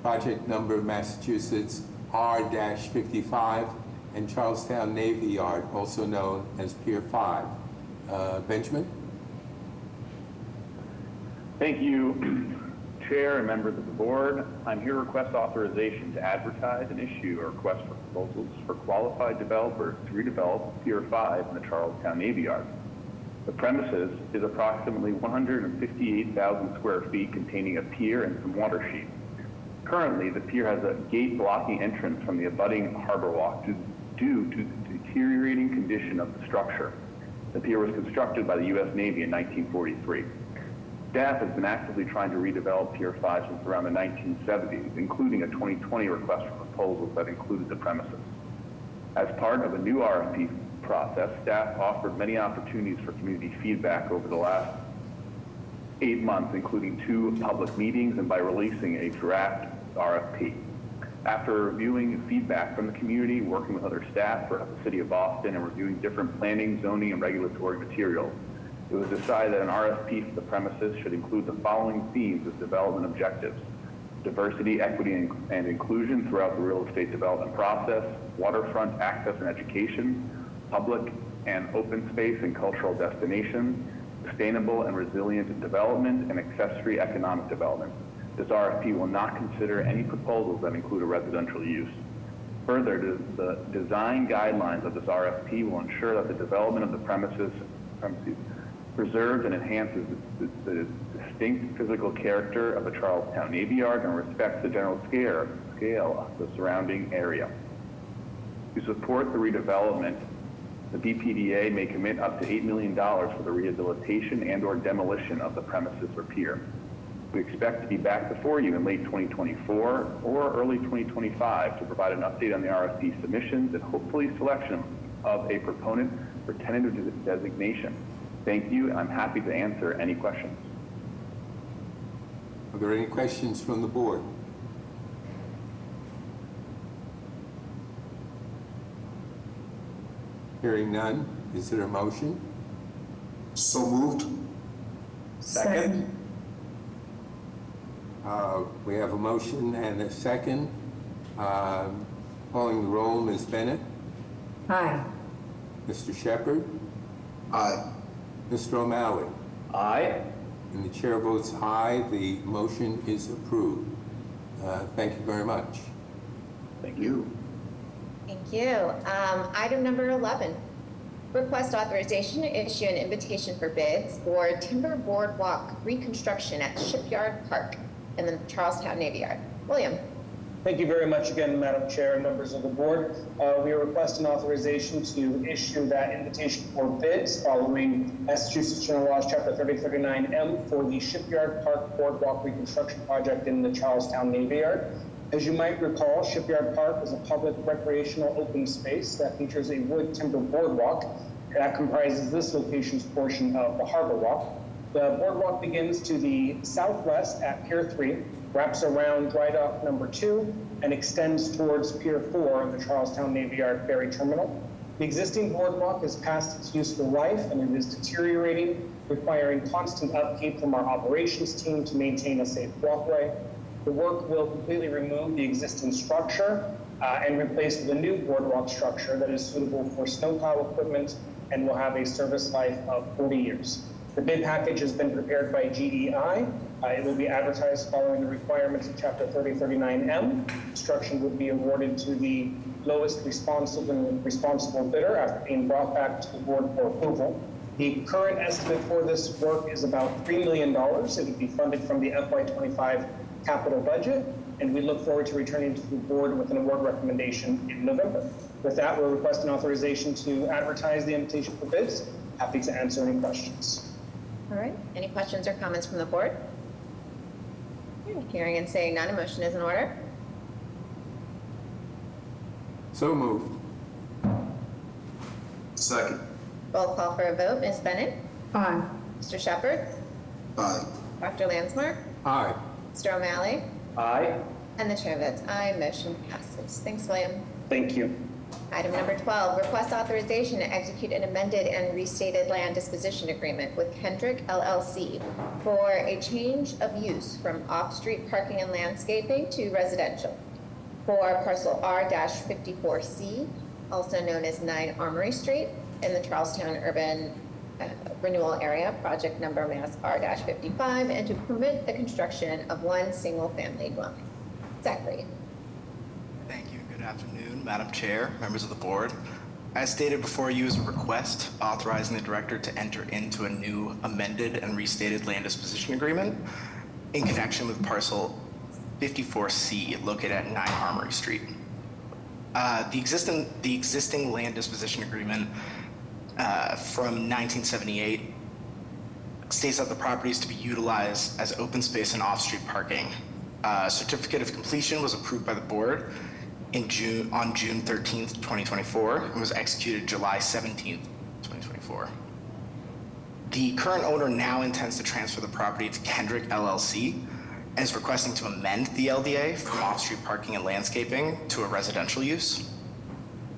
Project number Massachusetts R-55 and Charlestown Navy Yard, also known as Pier 5. Benjamin? Thank you, Chair and members of the board. I'm here to request authorization to advertise and issue a request for proposals for qualified developers to redevelop Pier 5 in the Charlestown Navy Yard. The premises is approximately 158,000 square feet containing a pier and some water sheet. Currently, the pier has a gate blocking entrance from the abutting harbor walk due to the deteriorating condition of the structure. The pier was constructed by the U.S. Navy in 1943. Staff has been actively trying to redevelop Pier 5 since around the 1970s, including a 2020 request for proposals that included the premises. As part of a new RFP process, staff offered many opportunities for community feedback over the last 8 months, including 2 public meetings and by releasing a draft RFP. After reviewing feedback from the community, working with other staff throughout the city of Boston, and reviewing different planning, zoning, and regulatory materials, it was decided that an RFP for the premises should include the following themes as development objectives: diversity, equity, and inclusion throughout the real estate development process, waterfront access and education, public and open space and cultural destinations, sustainable and resilient development, and accessory economic development. This RFP will not consider any proposals that include a residential use. Further, the design guidelines of this RFP will ensure that the development of the premises preserves and enhances the distinct physical character of the Charlestown Navy Yard and respects the general scale of the surrounding area. To support the redevelopment, the BPDA may commit up to $8 million for the rehabilitation and/or demolition of the premises or pier. We expect to be back before you in late 2024 or early 2025 to provide an update on the RFP submissions and hopefully selection of a proponent for tentative designation. Thank you, and I'm happy to answer any questions. Are there any questions from the board? Hearing none, is there a motion? So moved. Second? We have a motion and a second. Calling the roll, Ms. Bennett, Aye. Mr. Shepherd, Aye. Mr. O'Malley. Aye. And the chair votes aye. The motion is approved. Thank you very much. Thank you. Thank you. Item number 11, request authorization to issue an invitation for bids for timber boardwalk reconstruction at Shipyard Park in the Charlestown Navy Yard. William. Thank you very much again, Madam Chair and members of the board. We are requesting authorization to issue that invitation for bids following Massachusetts General Laws, Chapter 3039M, for the Shipyard Park Boardwalk Reconstruction Project in the Charlestown Navy Yard. As you might recall, Shipyard Park is a public recreational open space that features a wood timber boardwalk that comprises this location's portion of the harbor walk. The boardwalk begins to the southwest at Pier 3, wraps around dry dock number 2, and extends towards Pier 4 of the Charlestown Navy Yard Ferry Terminal. The existing boardwalk is past its useful life and it is deteriorating, requiring constant upkeep from our operations team to maintain a safe walkway. The work will completely remove the existing structure and replace with a new boardwalk structure that is suitable for snowplow equipment and will have a service life of 40 years. The bid package has been prepared by GEI. It will be advertised following the requirements of Chapter 3039M. Construction would be awarded to the lowest responsible bidder after being brought back to the board for approval. The current estimate for this work is about $3 million. It would be funded from the FY25 capital budget, and we look forward to returning to the board with an award recommendation in November. With that, we're requesting authorization to advertise the invitation for bids. Happy to answer any questions. All right. Any questions or comments from the board? Hearing and saying none, a motion is in order. So moved. Second. Roll call for a vote. Ms. Bennett? Aye. Mr. Shepherd? Aye. Dr. Lansmark? Aye. Mr. O'Malley? Aye. And the chair votes aye. Motion passes. Thanks, William. Thank you. Item number 12, request authorization to execute an amended and restated land disposition agreement with Kendrick LLC for a change of use from off-street parking and landscaping to residential for parcel R-54C, also known as 9 Armory Street in the Charlestown Urban renewal area, project number Mass R-55, and to permit the construction of one single-family dwelling. Zachary. Thank you. Good afternoon, Madam Chair, members of the board. As stated before you is a request authorizing the director to enter into a new amended and restated land disposition agreement in connection with parcel 54C located at 9 Armory Street. The existing land disposition agreement from 1978 states that the property is to be utilized as open space and off-street parking. Certificate of completion was approved by the board on June 13th, 2024, and was executed July 17th, 2024. The current owner now intends to transfer the property to Kendrick LLC and is requesting to amend the LDA from off-street parking and landscaping to a residential use.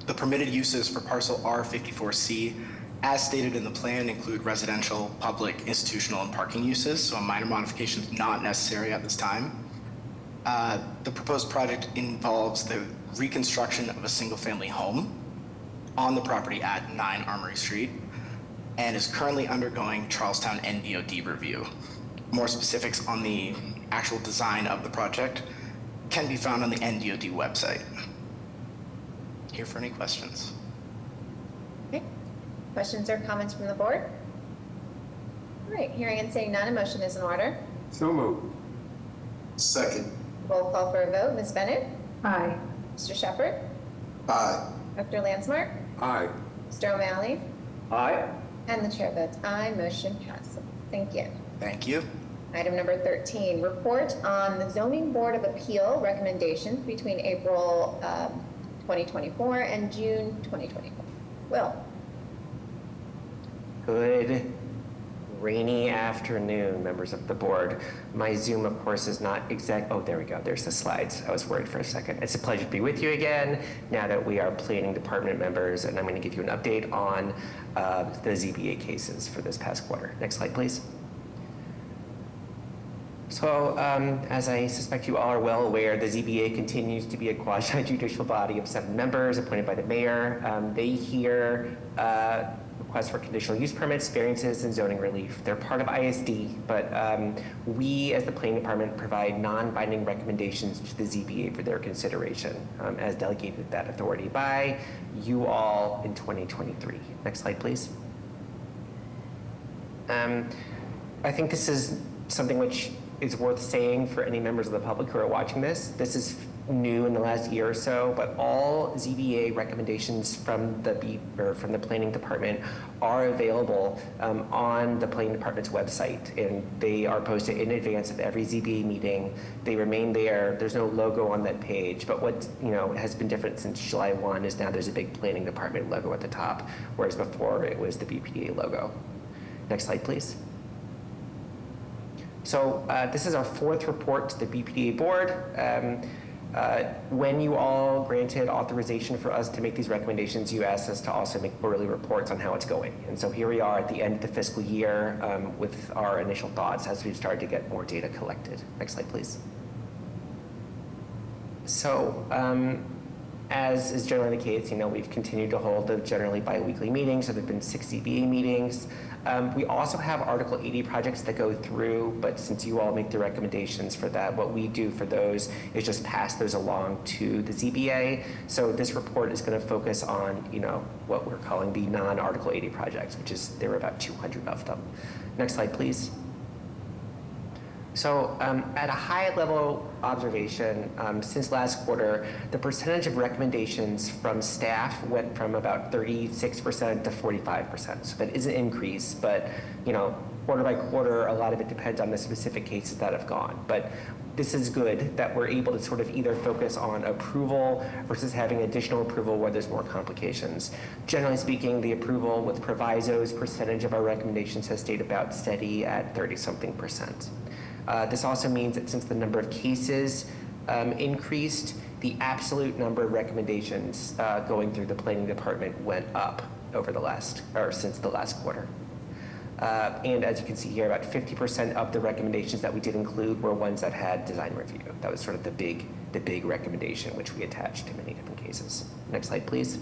The permitted uses for parcel R54C, as stated in the plan, include residential, public, institutional, and parking uses, so a minor modification is not necessary at this time. The proposed project involves the reconstruction of a single-family home on the property at 9 Armory Street and is currently undergoing Charlestown NDOD review. More specifics on the actual design of the project can be found on the NDOD website. Here for any questions. Okay. Questions or comments from the board? All right, hearing and seeing none, a motion is in order. So moved. Second. Roll call for a vote. Ms. Bennett? Aye. Mr. Shepherd? Aye. Dr. Lansmark? Aye. Mr. O'Malley? Aye. And the chair votes aye, motion passes. Thank you. Thank you. Item number 13, report on the Zoning Board of Appeal recommendations between April 2024 and June 2024. Will? Good rainy afternoon, members of the board. My Zoom, of course, is not oh, there we go. There's the slides. I was worried for a second. It's a pleasure to be with you again now that we are planning department members, and I'm going to give you an update on the ZBA cases for this past quarter. Next slide, please. So, as I suspect you all are well aware, the ZBA continues to be a quasi-judicial body of 7 members appointed by the mayor. They hear requests for conditional use permits, variances, and zoning relief. They're part of ISD, but we, as the planning department, provide non-binding recommendations to the ZBA for their consideration, as delegated that authority by you all in 2023. Next slide, please. I think this is something which is worth saying for any members of the public who are watching this. This is new in the last year or so, but all ZBA recommendations from the planning department are available on the planning department's website, and they are posted in advance of every ZBA meeting. They remain there. There's no logo on that page, but what has been different since July 1 is now there's a big planning department logo at the top, whereas before it was the BPDA logo. Next slide, please. So this is our 4th report to the BPDA board. When you all granted authorization for us to make these recommendations, you asked us to also make quarterly reports on how it's going. And so here we are at the end of the fiscal year with our initial thoughts as we've started to get more data collected. Next slide, please. So as is generally the case, we've continued to hold the generally bi-weekly meetings, so there have been 6 ZBA meetings. We also have Article 80 projects that go through, but since you all make the recommendations for that, what we do for those is just pass those along to the ZBA. So this report is going to focus on, what we're calling the non-Article 80 projects, which is, there were about 200 of them. Next slide, please. So at a high level observation, since last quarter, the percentage of recommendations from staff went from about 36% to 45%. So that is an increase, but quarter by quarter, a lot of it depends on the specific cases that have gone. But this is good that we're able to sort of either focus on approval versus having additional approval where there's more complications. Generally speaking, the approval with provisos percentage of our recommendations has stayed about steady at 30-something%. This also means that since the number of cases increased, the absolute number of recommendations going through the planning department went up since the last quarter. And as you can see here, about 50% of the recommendations that we did include were ones that had design review. That was sort of the big recommendation, which we attached to many different cases. Next slide, please.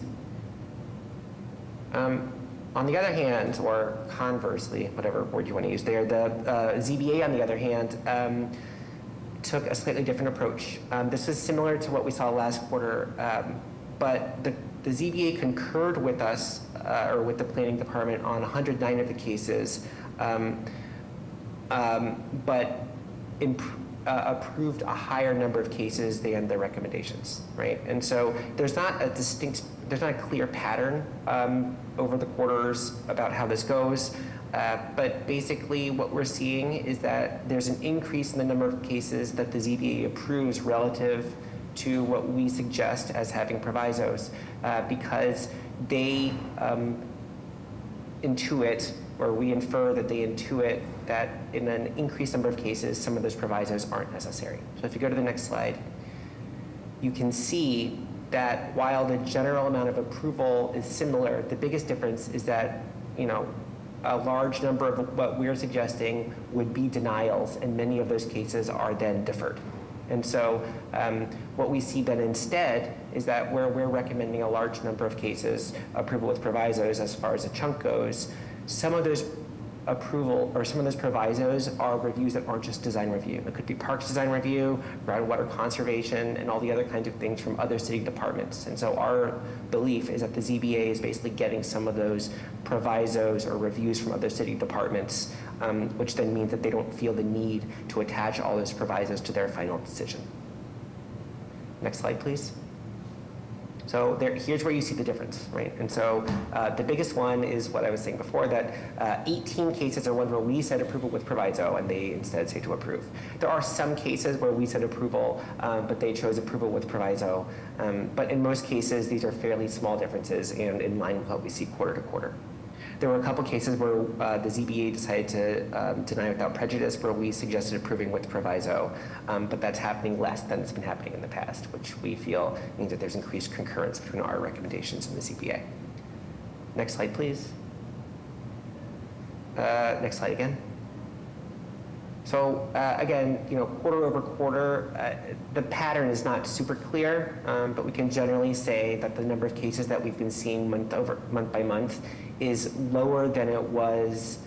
On the other hand, or conversely, whatever word you want to use there, the ZBA, on the other hand, took a slightly different approach. This was similar to what we saw last quarter, but the ZBA concurred with us, or with the planning department, on 109 of the cases, but approved a higher number of cases than the recommendations, right? And so there's not a clear pattern over the quarters about how this goes. But basically what we're seeing is that there's an increase in the number of cases that the ZBA approves relative to what we suggest as having provisos, because they intuit, or we infer that they intuit, that in an increased number of cases, some of those provisos aren't necessary. So if you go to the next slide, you can see that while the general amount of approval is similar, the biggest difference is that, a large number of what we're suggesting would be denials, and many of those cases are then deferred. And so what we see then instead is that where we're recommending a large number of cases, approval with provisos as far as a chunk goes, some of those provisos are reviews that aren't just design review. It could be parks design review, groundwater conservation, and all the other kinds of things from other city departments. And so our belief is that the ZBA is basically getting some of those provisos or reviews from other city departments, which then means that they don't feel the need to attach all those provisos to their final decision. Next slide, please. So here's where you see the difference, right? And so the biggest one is what I was saying before, that 18 cases are ones where we said approval with proviso, and they instead say to approve. There are some cases where we said approval, but they chose approval with proviso. But in most cases, these are fairly small differences and in line with what we see quarter to quarter. There were a couple cases where the ZBA decided to deny without prejudice, where we suggested approving with proviso, but that's happening less than it's been happening in the past, which we feel means that there's increased concurrence between our recommendations and the ZBA. Next slide, please. Next slide again. So again, quarter over quarter, the pattern is not super clear, but we can generally say that the number of cases that we've been seeing month by month is lower than it was,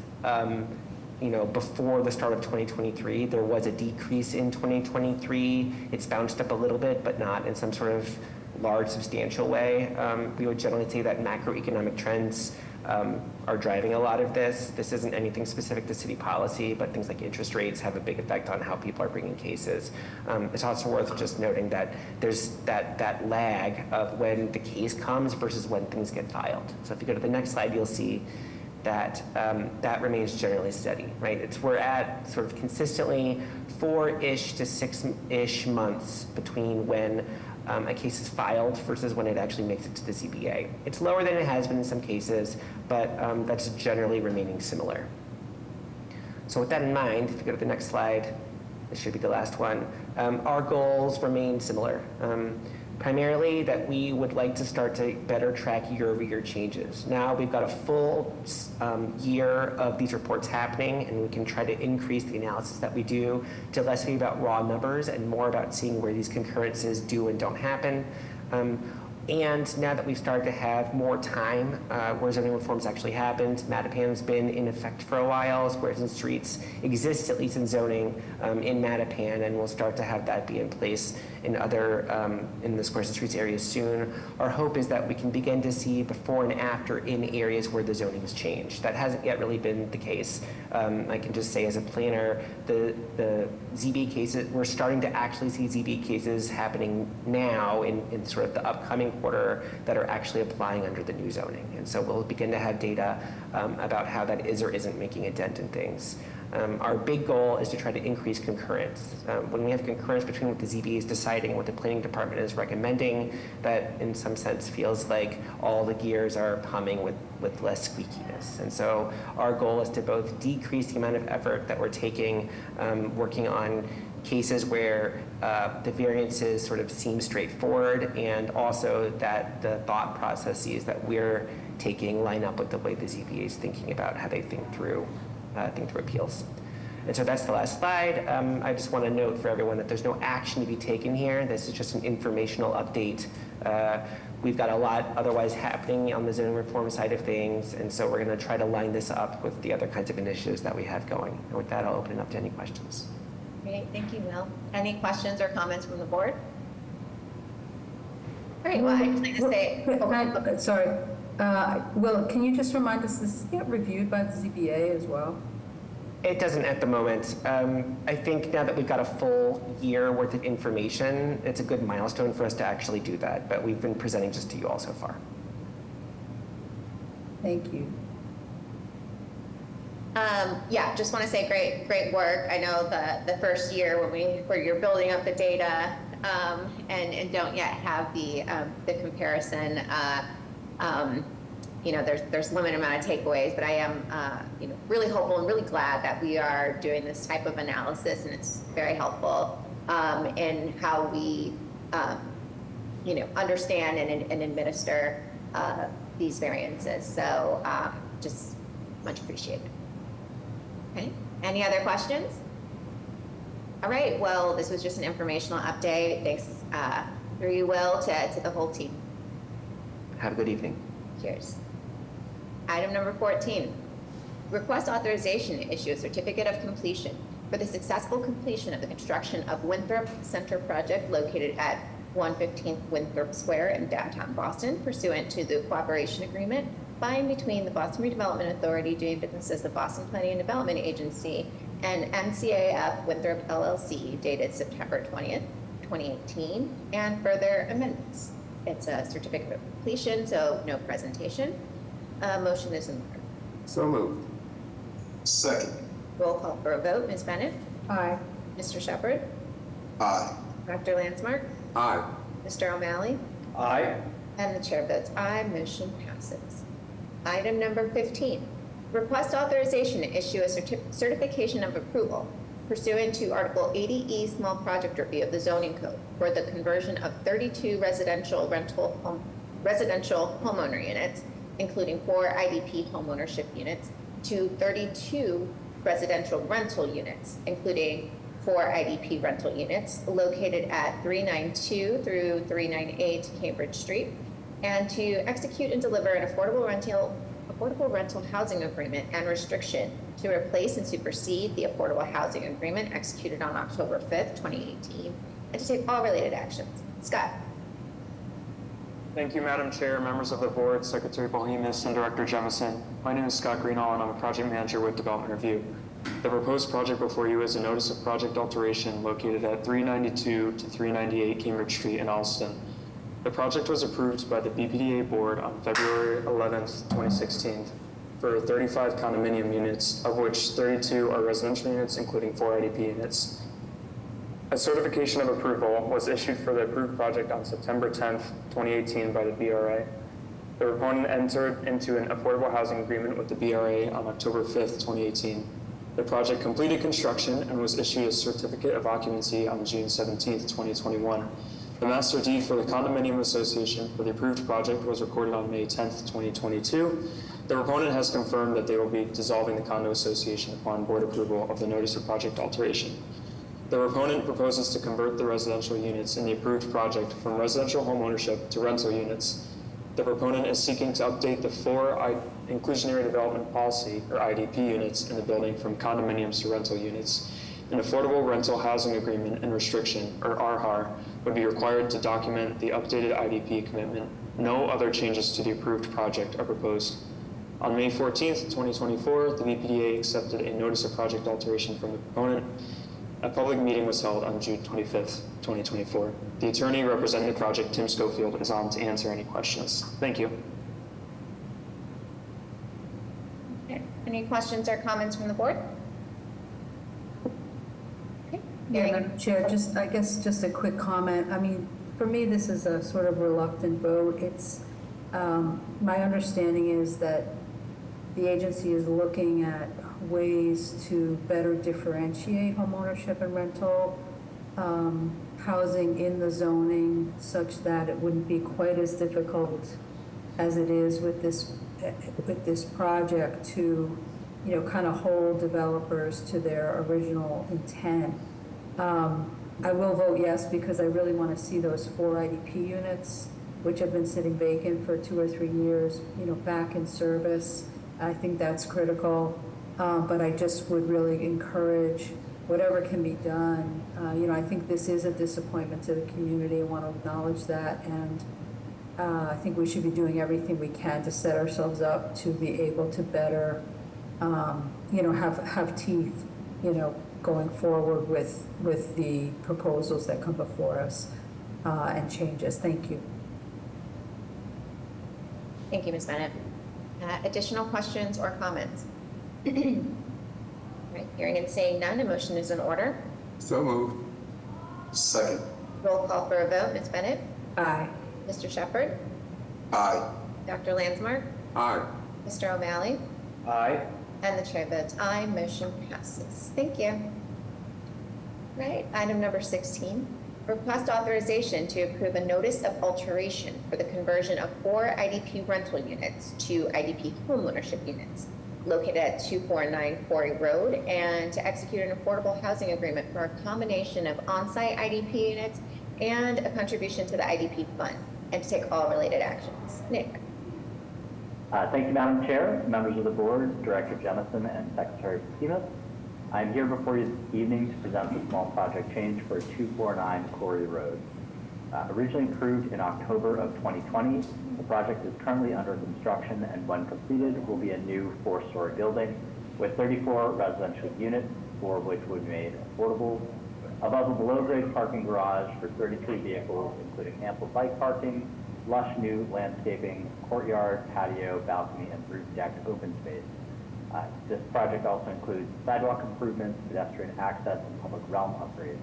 before the start of 2023. There was a decrease in 2023. It's bounced up a little bit, but not in some sort of large, substantial way. We would generally say that macroeconomic trends are driving a lot of this. This isn't anything specific to city policy, but things like interest rates have a big effect on how people are bringing cases. It's also worth just noting that there's that lag of when the case comes versus when things get filed. So if you go to the next slide, you'll see that that remains generally steady, right? We're at sort of consistently 4-ish to 6-ish months between when a case is filed versus when it actually makes it to the ZBA. It's lower than it has been in some cases, but that's generally remaining similar. So with that in mind, if you go to the next slide, this should be the last one, our goals remain similar. Primarily that we would like to start to better track year-over-year changes. Now we've got a full year of these reports happening, and we can try to increase the analysis that we do to less be about raw numbers and more about seeing where these concurrences do and don't happen. And now that we've started to have more time where zoning reforms actually happened, Mattapan's been in effect for a while, Squares and Streets exists at least in zoning in Mattapan, and we'll start to have that be in place in other, in the Squares and Streets areas soon. Our hope is that we can begin to see before and after in areas where the zoning has changed. That hasn't yet really been the case. I can just say as a planner, the ZB cases, we're starting to actually see ZB cases happening now in sort of the upcoming quarter that are actually applying under the new zoning. And so we'll begin to have data about how that is or isn't making a dent in things. Our big goal is to try to increase concurrence. When we have concurrence between what the ZB is deciding, what the planning department is recommending, that in some sense feels like all the gears are humming with less squeakiness. And so our goal is to both decrease the amount of effort that we're taking working on cases where the variances sort of seem straightforward, and also that the thought processes that we're taking line up with the way the ZBA is thinking about how they think through appeals. And so that's the last slide. I just want to note for everyone that there's no action to be taken here. This is just an informational update. We've got a lot otherwise happening on the zoning reform side of things, and so we're going to try to line this up with the other kinds of initiatives that we have going. And with that, I'll open it up to any questions. Great, thank you, Will. Any questions or comments from the board? All right, well, I'd like to say, Sorry, Will, can you just remind us, does this get reviewed by the ZBA as well? It doesn't at the moment. I think now that we've got a full year worth of information, it's a good milestone for us to actually do that, but we've been presenting just to you all so far. Thank you. yeah, just want to say great work. I know the first year where you're building up the data and don't yet have the comparison, you know, there's limited amount of takeaways, but I am, you know, really hopeful and really glad that we are doing this type of analysis, and it's very helpful in how we, you know, understand and administer these variances. So just much appreciated. Okay, any other questions? All right, well, this was just an informational update. Thanks through you, Will, to the whole team. Have a good evening. Cheers. Item number 14, request authorization to issue a certificate of completion for the successful completion of the construction of Winthrop Center project located at 115th Winthrop Square in downtown Boston, pursuant to the cooperation agreement by and between the Boston Redevelopment Authority doing business as the Boston Planning and Development Agency and MCAF Winthrop LLC dated September 20th, 2018, and further amendments. It's a certificate of completion, so no presentation. Motion is in order. So moved. Second. Roll call for a vote. Ms. Bennett? Aye. Mr. Shepherd? Aye. Dr. Landsmark? Aye. Mr. O'Malley? Aye. And the chair votes aye. Motion passes. Item number 15, request authorization to issue a certification of approval pursuant to Article 80E Small Project Review of the Zoning Code for the conversion of 32 residential homeowner units, including 4 IDP homeownership units, to 32 residential rental units, including 4 IDP rental units located at 392 through 398 Cambridge Street, and to execute and deliver an affordable rental housing agreement and restriction to replace and supersede the affordable housing agreement executed on October 5th, 2018, and to take all related actions. Scott. Thank you, Madam Chair, members of the board, Secretary Bohemus, and Director Jemison. My name is Scott Greenall, and I'm a project manager with Development Review. The proposed project before you is a notice of project alteration located at 392 to 398 Cambridge Street in Allston. The project was approved by the BPDA board on February 11th, 2016 for 35 condominium units, of which 32 are residential units, including 4 IDP units. A certification of approval was issued for the approved project on September 10th, 2018 by the BRA. The proponent entered into an affordable housing agreement with the BRA on October 5th, 2018. The project completed construction and was issued a certificate of occupancy on June 17th, 2021. The master deed for the condominium association for the approved project was recorded on May 10th, 2022. The proponent has confirmed that they will be dissolving the condo association upon board approval of the notice of project alteration. The proponent proposes to convert the residential units in the approved project from residential homeownership to rental units. The proponent is seeking to update the 4 inclusionary development policy, or IDP units, in the building from condominiums to rental units. An affordable rental housing agreement and restriction, or RHAR, would be required to document the updated IDP commitment. No other changes to the approved project are proposed. On May 14th, 2024, the BPDA accepted a notice of project alteration from the proponent. A public meeting was held on June 25th, 2024. The attorney representing the project, Tim Schofield, is on to answer any questions. Thank you. Okay. Any questions or comments from the board? Okay. Yeah, Madam Chair, I guess just a quick comment. I mean, for me, this is a sort of reluctant vote. It's, my understanding is that the agency is looking at ways to better differentiate homeownership and rental housing in the zoning such that it wouldn't be quite as difficult as it is with this project to, you know, kind of hold developers to their original intent. I will vote yes because I really want to see those 4 IDP units which have been sitting vacant for 2 or 3 years, back in service. I think that's critical. But I just would really encourage whatever can be done. I think this is a disappointment to the community. I want to acknowledge that. And I think we should be doing everything we can to set ourselves up to be able to better, have teeth, going forward with the proposals that come before us and changes. Thank you. Thank you, Ms. Bennett. Additional questions or comments? All right, hearing and seeing none, a motion is in order. So moved. Second. Roll call for a vote. Ms. Bennett? Aye. Mr. Shepherd? Aye. Dr. Landsmark? Aye. Mr. O'Malley? Aye. And the chair votes aye, motion passes. Thank you. Right, item number 16, request authorization to approve a notice of alteration for the conversion of 4 IDP rental units to IDP homeownership units located at 249 Quarry Road, and to execute an affordable housing agreement for a combination of on-site IDP units and a contribution to the IDP fund, and to take all related actions. Nick. Thank you, Madam Chair, members of the board, Director Jemison, and Secretary Simas. I'm here before you this evening to present the small project change for 249 Quarry Road. Originally approved in October of 2020, the project is currently under construction, and when completed will be a new 4-story building with 34 residential units, 4 of which would be made affordable, above a below-grade parking garage for 33 vehicles, including ample bike parking, lush new landscaping, courtyard, patio, balcony, and roof deck open space. This project also includes sidewalk improvements, pedestrian access, and public realm upgrades.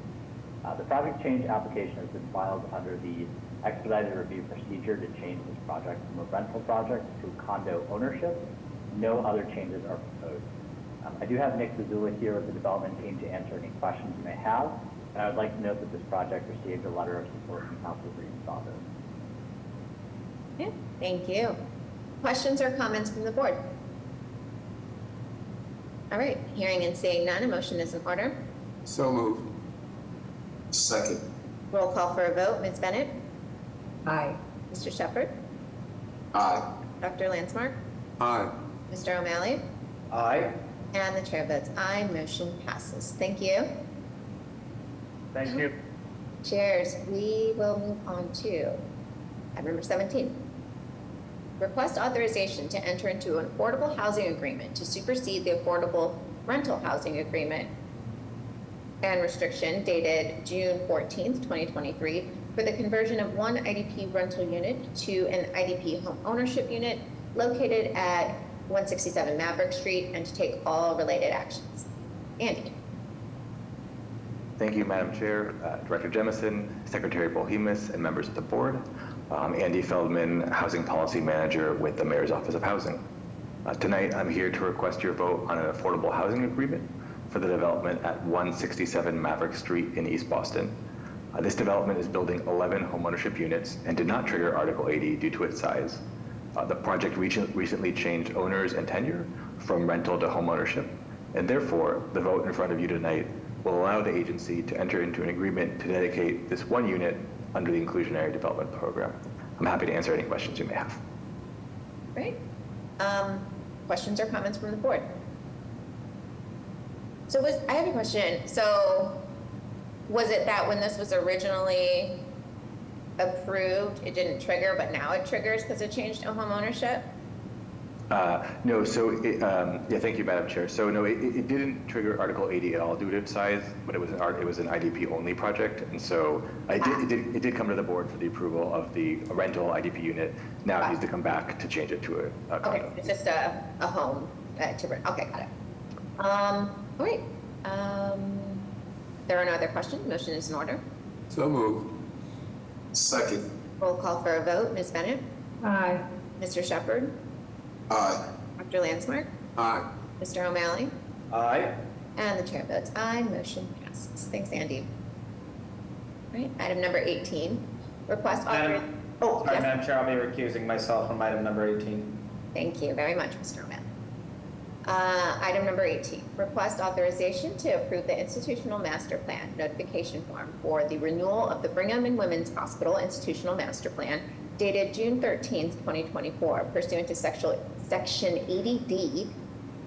The project change application has been filed under the expedited review procedure to change this project from a rental project to condo ownership. No other changes are proposed. I do have Nick Zazula here with the development team to answer any questions you may have, and I would like to note that this project received a letter of support from Council Reed's office. Yeah, thank you. Questions or comments from the board? All right, hearing and seeing none, a motion is in order. So moved. Second. Roll call for a vote. Ms. Bennett? Aye. Mr. Shepherd? Aye. Dr. Landsmark? Aye. Mr. O'Malley? Aye. And the chair votes aye, motion passes. Thank you. Thank you. Chairs, we will move on to item number 17. Request authorization to enter into an affordable housing agreement to supersede the affordable rental housing agreement and restriction dated June 14th, 2023 for the conversion of 1 IDP rental unit to an IDP home ownership unit located at 167 Maverick Street, and to take all related actions. Andy. Thank you, Madam Chair, Director Jemison, Secretary Bohemus, and members of the board. I'm Andy Feldman, Housing Policy Manager with the Mayor's Office of Housing. Tonight, I'm here to request your vote on an affordable housing agreement for the development at 167 Maverick Street in East Boston. This development is building 11 homeownership units and did not trigger Article 80 due to its size. The project recently changed owners and tenure from rental to homeownership, and therefore, the vote in front of you tonight will allow the agency to enter into an agreement to dedicate this 1 unit under the Inclusionary Development Program. I'm happy to answer any questions you may have. Great. Questions or comments from the board? So I have a question. So was it that when this was originally approved, it didn't trigger, but now it triggers because it changed to home ownership? No, so, yeah, thank you, Madam Chair. So no, it didn't trigger Article 80 at all due to its size, but it was an IDP only project. And so it did come to the board for the approval of the rental IDP unit. Now it needs to come back to change it to a condo. Okay, it's just a home to rent. Okay, got it. All right. There are no other questions. Motion is in order. So moved. Second. Roll call for a vote. Ms. Bennett? Aye. Mr. Shepherd? Aye. Dr. Landsmark? Aye. Mr. O'Malley? Aye. And the chair votes aye. Motion passes. Thanks, Andy. All right, item number 18. Request authorization. Oh, Sorry, yes. Madam Chair, I'll be recusing myself from item number 18. Thank you very much, Mr. O'Malley. Item number 18, request authorization to approve the institutional master plan notification form for the renewal of the Brigham and Women's Hospital Institutional Master Plan dated June 13th, 2024, pursuant to Section 80D,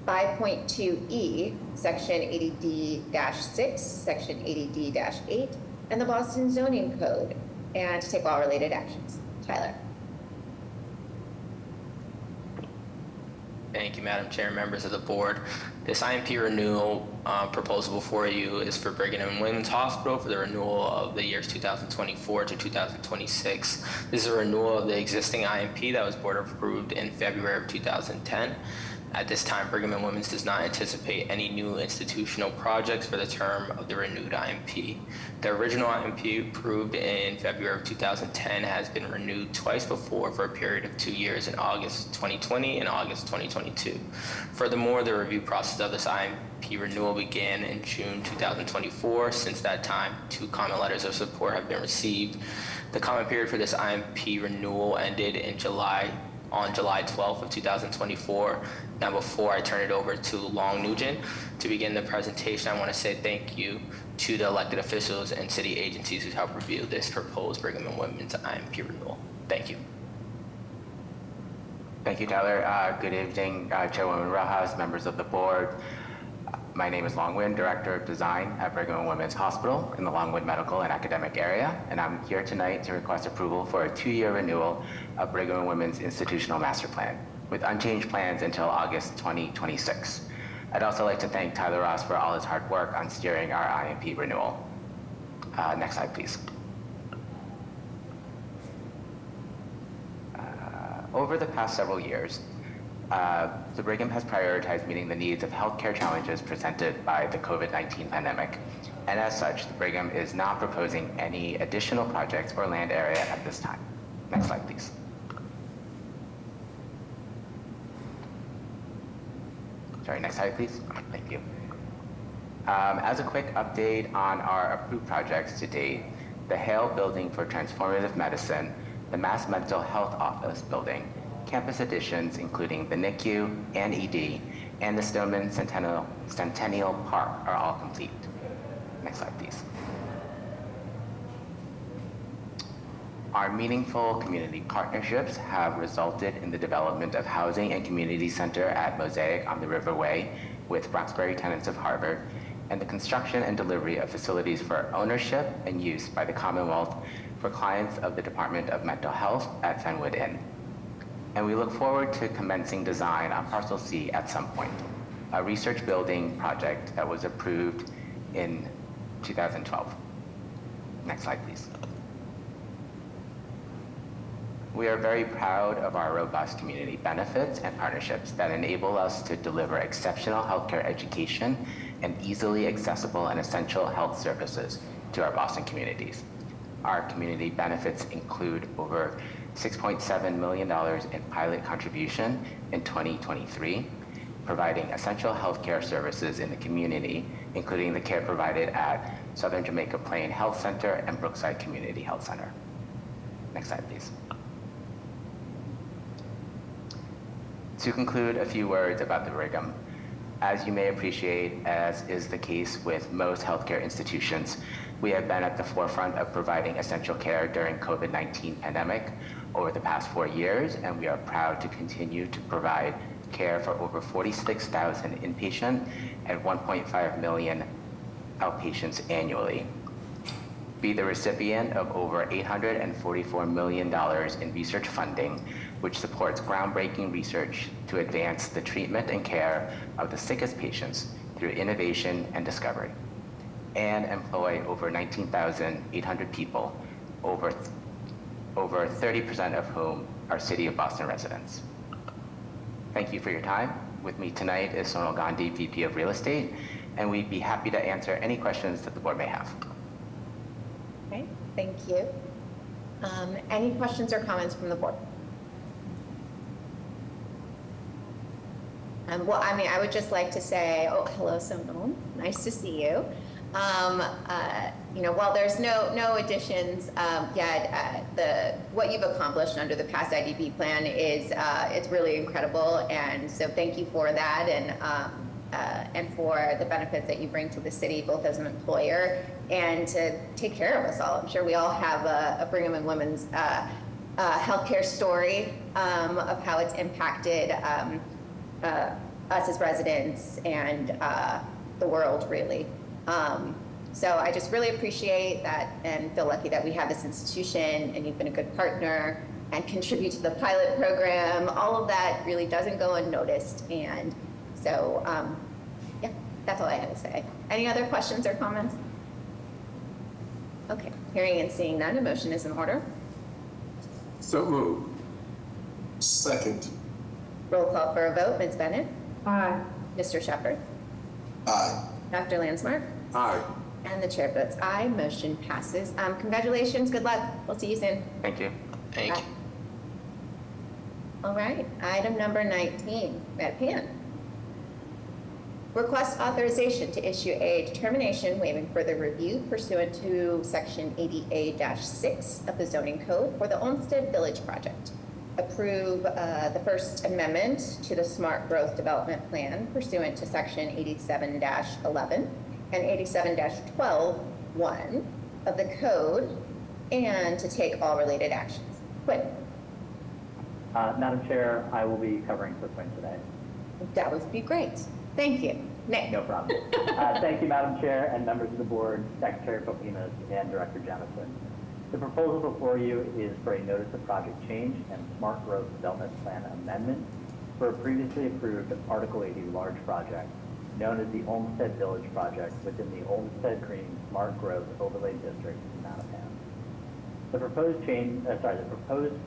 5.2E, Section 80D-6, Section 80D-8, and the Boston Zoning Code, and to take all related actions. Tyler. Thank you, Madam Chair, members of the board. This IMP renewal proposal before you is for Brigham and Women's Hospital for the renewal of the years 2024 to 2026. This is a renewal of the existing IMP that was board approved in February of 2010. At this time, Brigham and Women's does not anticipate any new institutional projects for the term of the renewed IMP. The original IMP approved in February of 2010 has been renewed twice before for a period of 2 years in August 2020 and August 2022. Furthermore, the review process of this IMP renewal began in June 2024. Since that time, 2 comment letters of support have been received. The comment period for this IMP renewal ended in on July 12th of 2024. Now, before I turn it over to Long Nugent to begin the presentation, I want to say thank you to the elected officials and city agencies who helped review this proposed Brigham and Women's IMP renewal. Thank you. Thank you, Tyler. Good evening, Chairwoman Rojas, members of the board. My name is Long Nguyen, Director of Design at Brigham and Women's Hospital in the Longwood Medical and Academic Area, and I'm here tonight to request approval for a 2-year renewal of Brigham and Women's Institutional Master Plan, with unchanged plans until August 2026. I'd also like to thank Tyler Ross for all his hard work on steering our IMP renewal. Next slide, please. Over the past several years, the Brigham has prioritized meeting the needs of healthcare challenges presented by the COVID-19 pandemic. And as such, the Brigham is not proposing any additional projects or land area at this time. Next slide, please. Sorry, next slide, please. Thank you. As a quick update on our approved projects to date, the Hale Building for Transformative Medicine, the Mass Mental Health Office Building, campus additions including the NICU and ED, and the Stoneman Centennial Park are all complete. Next slide, please. Our meaningful community partnerships have resulted in the development of housing and community center at Mosaic on the Riverway with Roxbury Tenants of Harvard, and the construction and delivery of facilities for ownership and use by the Commonwealth for clients of the Department of Mental Health at Fenwood Inn. And we look forward to commencing design on Parcel C at some point, a research building project that was approved in 2012. Next slide, please. We are very proud of our robust community benefits and partnerships that enable us to deliver exceptional healthcare education and easily accessible and essential health services to our Boston communities. Our community benefits include over $6.7 million in pilot contribution in 2023, providing essential healthcare services in the community, including the care provided at Southern Jamaica Plain Health Center and Brookside Community Health Center. Next slide, please. To conclude, a few words about the Brigham. As you may appreciate, as is the case with most healthcare institutions, we have been at the forefront of providing essential care during COVID-19 pandemic over the past 4 years, and we are proud to continue to provide care for over 46,000 inpatient and 1.5 million outpatients annually. Be the recipient of over $844 million in research funding, which supports groundbreaking research to advance the treatment and care of the sickest patients through innovation and discovery, and employ over 19,800 people, over 30% of whom are City of Boston residents. Thank you for your time. With me tonight is Sonal Gandhi, VP of Real Estate, and we'd be happy to answer any questions that the board may have. Okay, thank you. Any questions or comments from the board? Well, I mean, I would just like to say, oh, hello, Sonal. Nice to see you. You know, while there's no additions yet, what you've accomplished under the past IDP plan is it's really incredible, and so thank you for that, and for the benefits that you bring to the city, both as an employer and to take care of us all. I'm sure we all have a Brigham and Women's healthcare story of how it's impacted us as residents and the world, really. So I just really appreciate that and feel lucky that we have this institution, and you've been a good partner and contribute to the pilot program. All of that really doesn't go unnoticed. And so, yeah, that's all I had to say. Any other questions or comments? Okay, hearing and seeing none, a motion is in order. So moved. Second. Roll call for a vote. Ms. Bennett? Aye. Mr. Shepherd? Aye. Dr. Landsmark? Aye. And the chair votes aye. Motion passes. Congratulations. Good luck. We'll see you soon. Thank you. Thank Bye. you. All right, item number 19, Mattapan. Request authorization to issue a determination waiving further review pursuant to section 80A-6 of the zoning code for the Olmsted Village project. Approve the first amendment to the smart growth development plan pursuant to section 87-11 and 87-12(1) of the code, and to take all related actions. Quinn. Madam Chair, I will be covering for Quinn today. That would be great. Thank you. Nick. No problem. Thank you, Madam Chair and members of the board, Secretary Bohimas, and Director Jemison. The proposal before you is for a notice of project change and smart growth development plan amendment for a previously approved Article 80 large project known as the Olmsted Village project within the Olmsted Green Smart Growth Overlay District in Mattapan. The proposed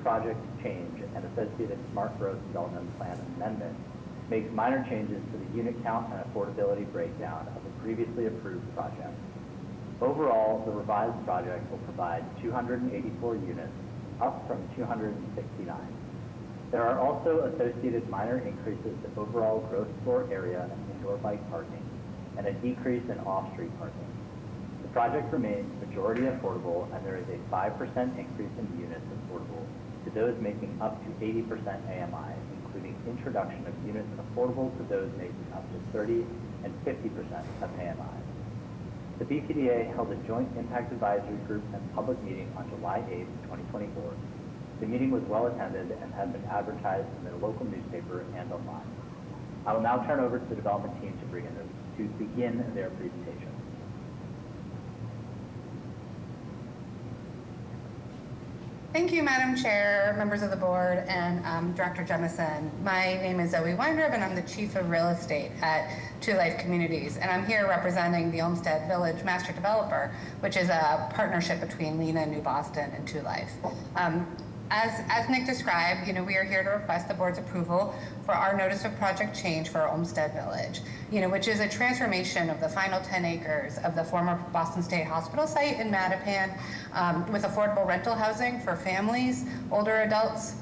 project change and associated smart growth development plan amendment makes minor changes to the unit count and affordability breakdown of the previously approved project. Overall, the revised project will provide 284 units, up from 269. There are also associated minor increases to overall gross floor area and indoor bike parking, and a decrease in off-street parking. The project remains majority affordable, and there is a 5% increase in units affordable to those making up to 80% AMI, including introduction of units affordable to those making up to 30 and 50% of AMI. The BPDA held a joint impact advisory group and public meeting on July 8, 2024. The meeting was well attended and has been advertised in the local newspaper and online. I will now turn over to the development team to begin their presentation. Thank you, Madam Chair, members of the board, and Director Jemison. My name is Zoe Weinrib, and I'm the Chief of Real Estate at Two Life Communities, and I'm here representing the Olmsted Village Master Developer, which is a partnership between Lena New Boston and Two Life. As Nick described, we are here to request the board's approval for our notice of project change for Olmsted Village, which is a transformation of the final 10 acres of the former Boston State Hospital site in Mattapan with affordable rental housing for families, older adults,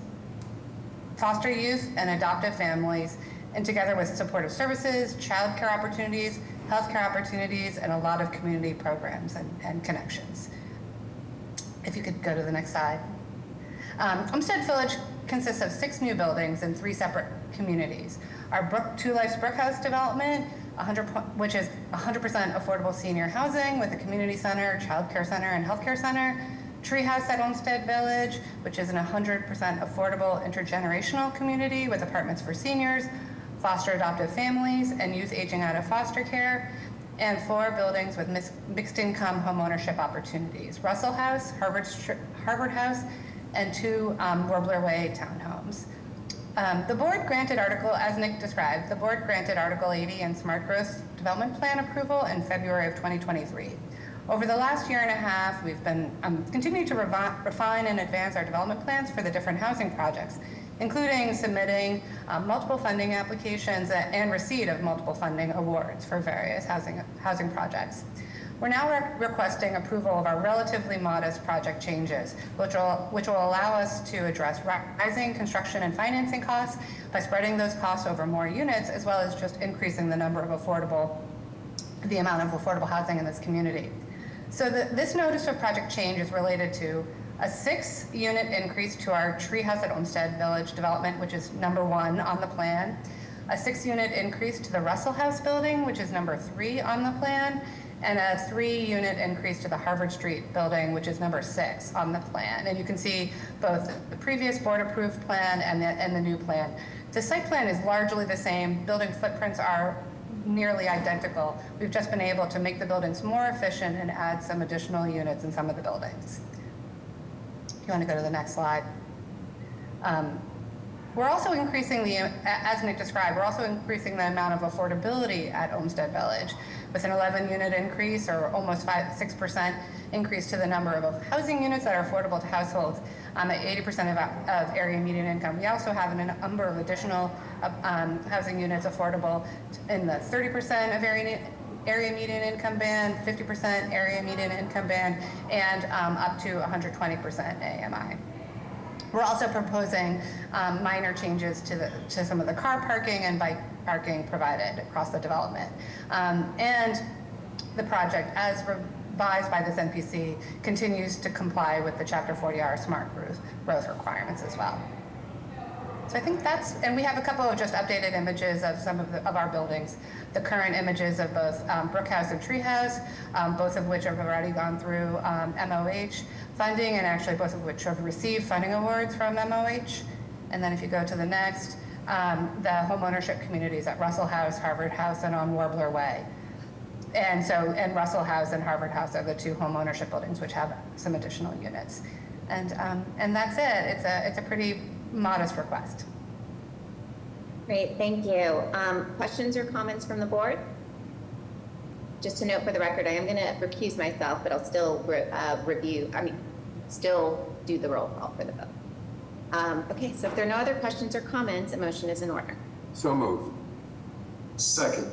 foster youth, and adoptive families, and together with supportive services, childcare opportunities, healthcare opportunities, and a lot of community programs and connections. If you could go to the next slide. Olmsted Village consists of 6 new buildings in 3 separate communities. Our Two Life's Brookhouse development, which is 100% affordable senior housing with a community center, childcare center, and healthcare center. Treehouse at Olmsted Village, which is an 100% affordable intergenerational community with apartments for seniors, foster adoptive families, and youth aging out of foster care. And 4 buildings with mixed income homeownership opportunities. Russell House, Harvard House, and 2 Warbler Way townhomes. The board granted as Nick described, the board granted Article 80 and Smart Growth Development Plan approval in February of 2023. Over the last year and a half, we've been continuing to refine and advance our development plans for the different housing projects, including submitting multiple funding applications and receipt of multiple funding awards for various housing projects. We're now requesting approval of our relatively modest project changes, which will allow us to address rising construction and financing costs by spreading those costs over more units, as well as just increasing the amount of affordable housing in this community. So this notice of project change is related to a 6-unit increase to our Treehouse at Olmsted Village development, which is number 1 on the plan, a 6-unit increase to the Russell House building, which is number 3 on the plan, and a 3-unit increase to the Harvard Street building, which is number 6 on the plan. And you can see both the previous board-approved plan and the new plan. The site plan is largely the same. Building footprints are nearly identical. We've just been able to make the buildings more efficient and add some additional units in some of the buildings. If you want to go to the next slide. We're also increasing as Nick described, we're also increasing the amount of affordability at Olmsted Village with an 11-unit increase or almost 6% increase to the number of housing units that are affordable to households at 80% of area median income. We also have a number of additional housing units affordable in the 30% of area median income band, 50% area median income band, and up to 120% AMI. We're also proposing minor changes to some of the car parking and bike parking provided across the development. And the project, as revised by this NPC, continues to comply with the Chapter 40R smart growth requirements as well. So I think and we have a couple of just updated images of some of our buildings. The current images of both Brook House and Tree House, both of which have already gone through MOH funding, and actually both of which have received funding awards from MOH. And then if you go to the next, the homeownership communities at Russell House, Harvard House, and on Warbler Way. And Russell House and Harvard House are the 2 homeownership buildings which have some additional units. And that's it. It's a pretty modest request. Great, thank you. Questions or comments from the board? Just to note for the record, I am going to recuse myself, but I'll still still do the roll call for the vote. Okay, so if there are no other questions or comments, a motion is in order. So moved. Second.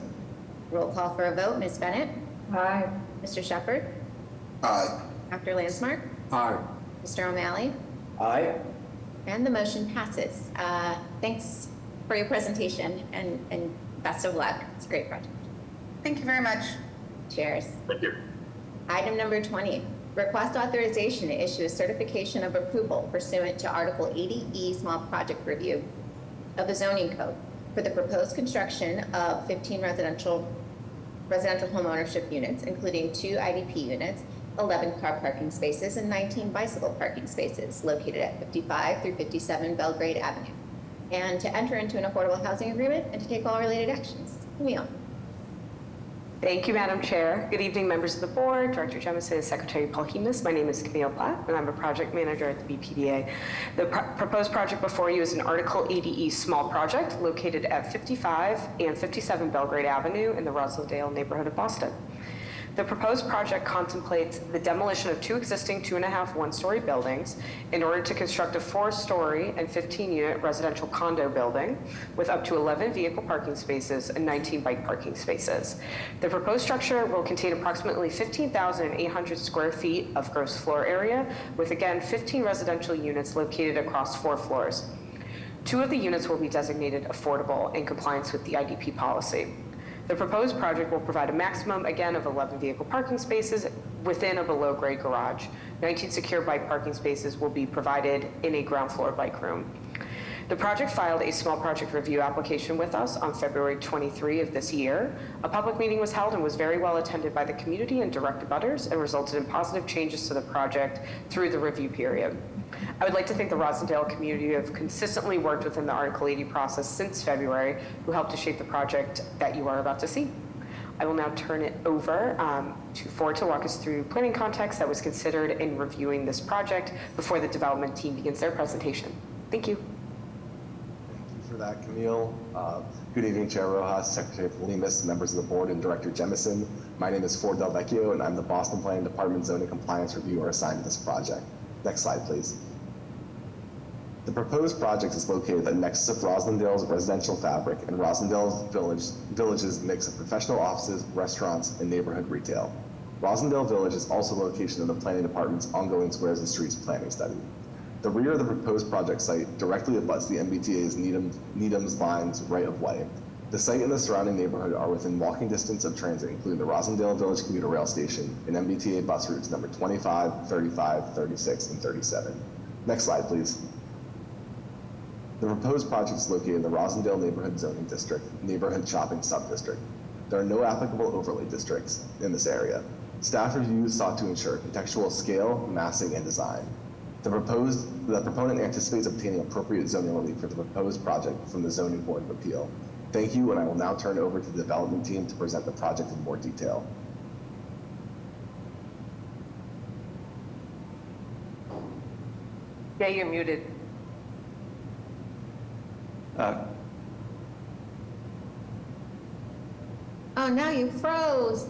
Roll call for a vote. Ms. Bennett? Aye. Mr. Shepherd? Aye. Dr. Landsmark? Aye. Mr. O'Malley? Aye. And the motion passes. Thanks for your presentation and best of luck. It's a great project. Thank you very much. Cheers. Thank you. Item number 20, request authorization to issue a certification of approval pursuant to Article 80E Small Project Review of the Zoning Code for the proposed construction of 15 residential home ownership units, including 2 IDP units, 11 car parking spaces, and 19 bicycle parking spaces located at 55 through 57 Belgrade Avenue, and to enter into an affordable housing agreement and to take all related actions. Camille. Thank you, Madam Chair. Good evening, members of the board, Director Jemison, and Secretary Polhemus. My name is Camille Platt, and I'm a project manager at the BPDA. The proposed project before you is an Article 80E small project located at 55 and 57 Belgrade Avenue in the Roslindale neighborhood of Boston. The proposed project contemplates the demolition of 2 existing 2.5 one-story buildings in order to construct a 4-story and 15-unit residential condo building with up to 11 vehicle parking spaces and 19 bike parking spaces. The proposed structure will contain approximately 15,800 square feet of gross floor area, with again 15 residential units located across 4 floors. 2 of the units will be designated affordable in compliance with the IDP policy. The proposed project will provide a maximum, again, of 11 vehicle parking spaces within a below-grade garage. 19 secure bike parking spaces will be provided in a ground floor bike room. The project filed a small project review application with us on February 23 of this year. A public meeting was held and was very well attended by the community and direct abutters and resulted in positive changes to the project through the review period. I would like to thank the Roslindale community who have consistently worked within the Article 80 process since February, who helped to shape the project that you are about to see. I will now turn it over to Ford to walk us through planning context that was considered in reviewing this project before the development team begins their presentation. Thank you. Thank you for that, Camille. Good evening, Chair Rojas, Secretary Polhemus, members of the board, and Director Jemison. My name is Ford Del Vecchio, and I'm the Boston Planning Department Zoning Compliance Reviewer assigned to this project. Next slide, please. The proposed project is located at the nexus of Roslindale's residential fabric and Roslindale Village's mix of professional offices, restaurants, and neighborhood retail. Roslindale Village is also the location of the Planning Department's ongoing Squares and Streets planning study. The rear of the proposed project site directly abuts the MBTA's Needham's Lines right-of-way. The site and the surrounding neighborhood are within walking distance of transit, including the Roslindale Village Commuter Rail Station and MBTA bus routes number 25, 35, 36, and 37. Next slide, please. The proposed project is located in the Rosendale Neighborhood Zoning District, Neighborhood Shopping Subdistrict. There are no applicable overlay districts in this area. Staff reviews sought to ensure contextual scale, massing, and design. The proponent anticipates obtaining appropriate zoning relief for the proposed project from the Zoning Board of Appeal. Thank you, and I will now turn it over to the development team to present the project in more detail. Yeah, you're muted. Oh, now you froze.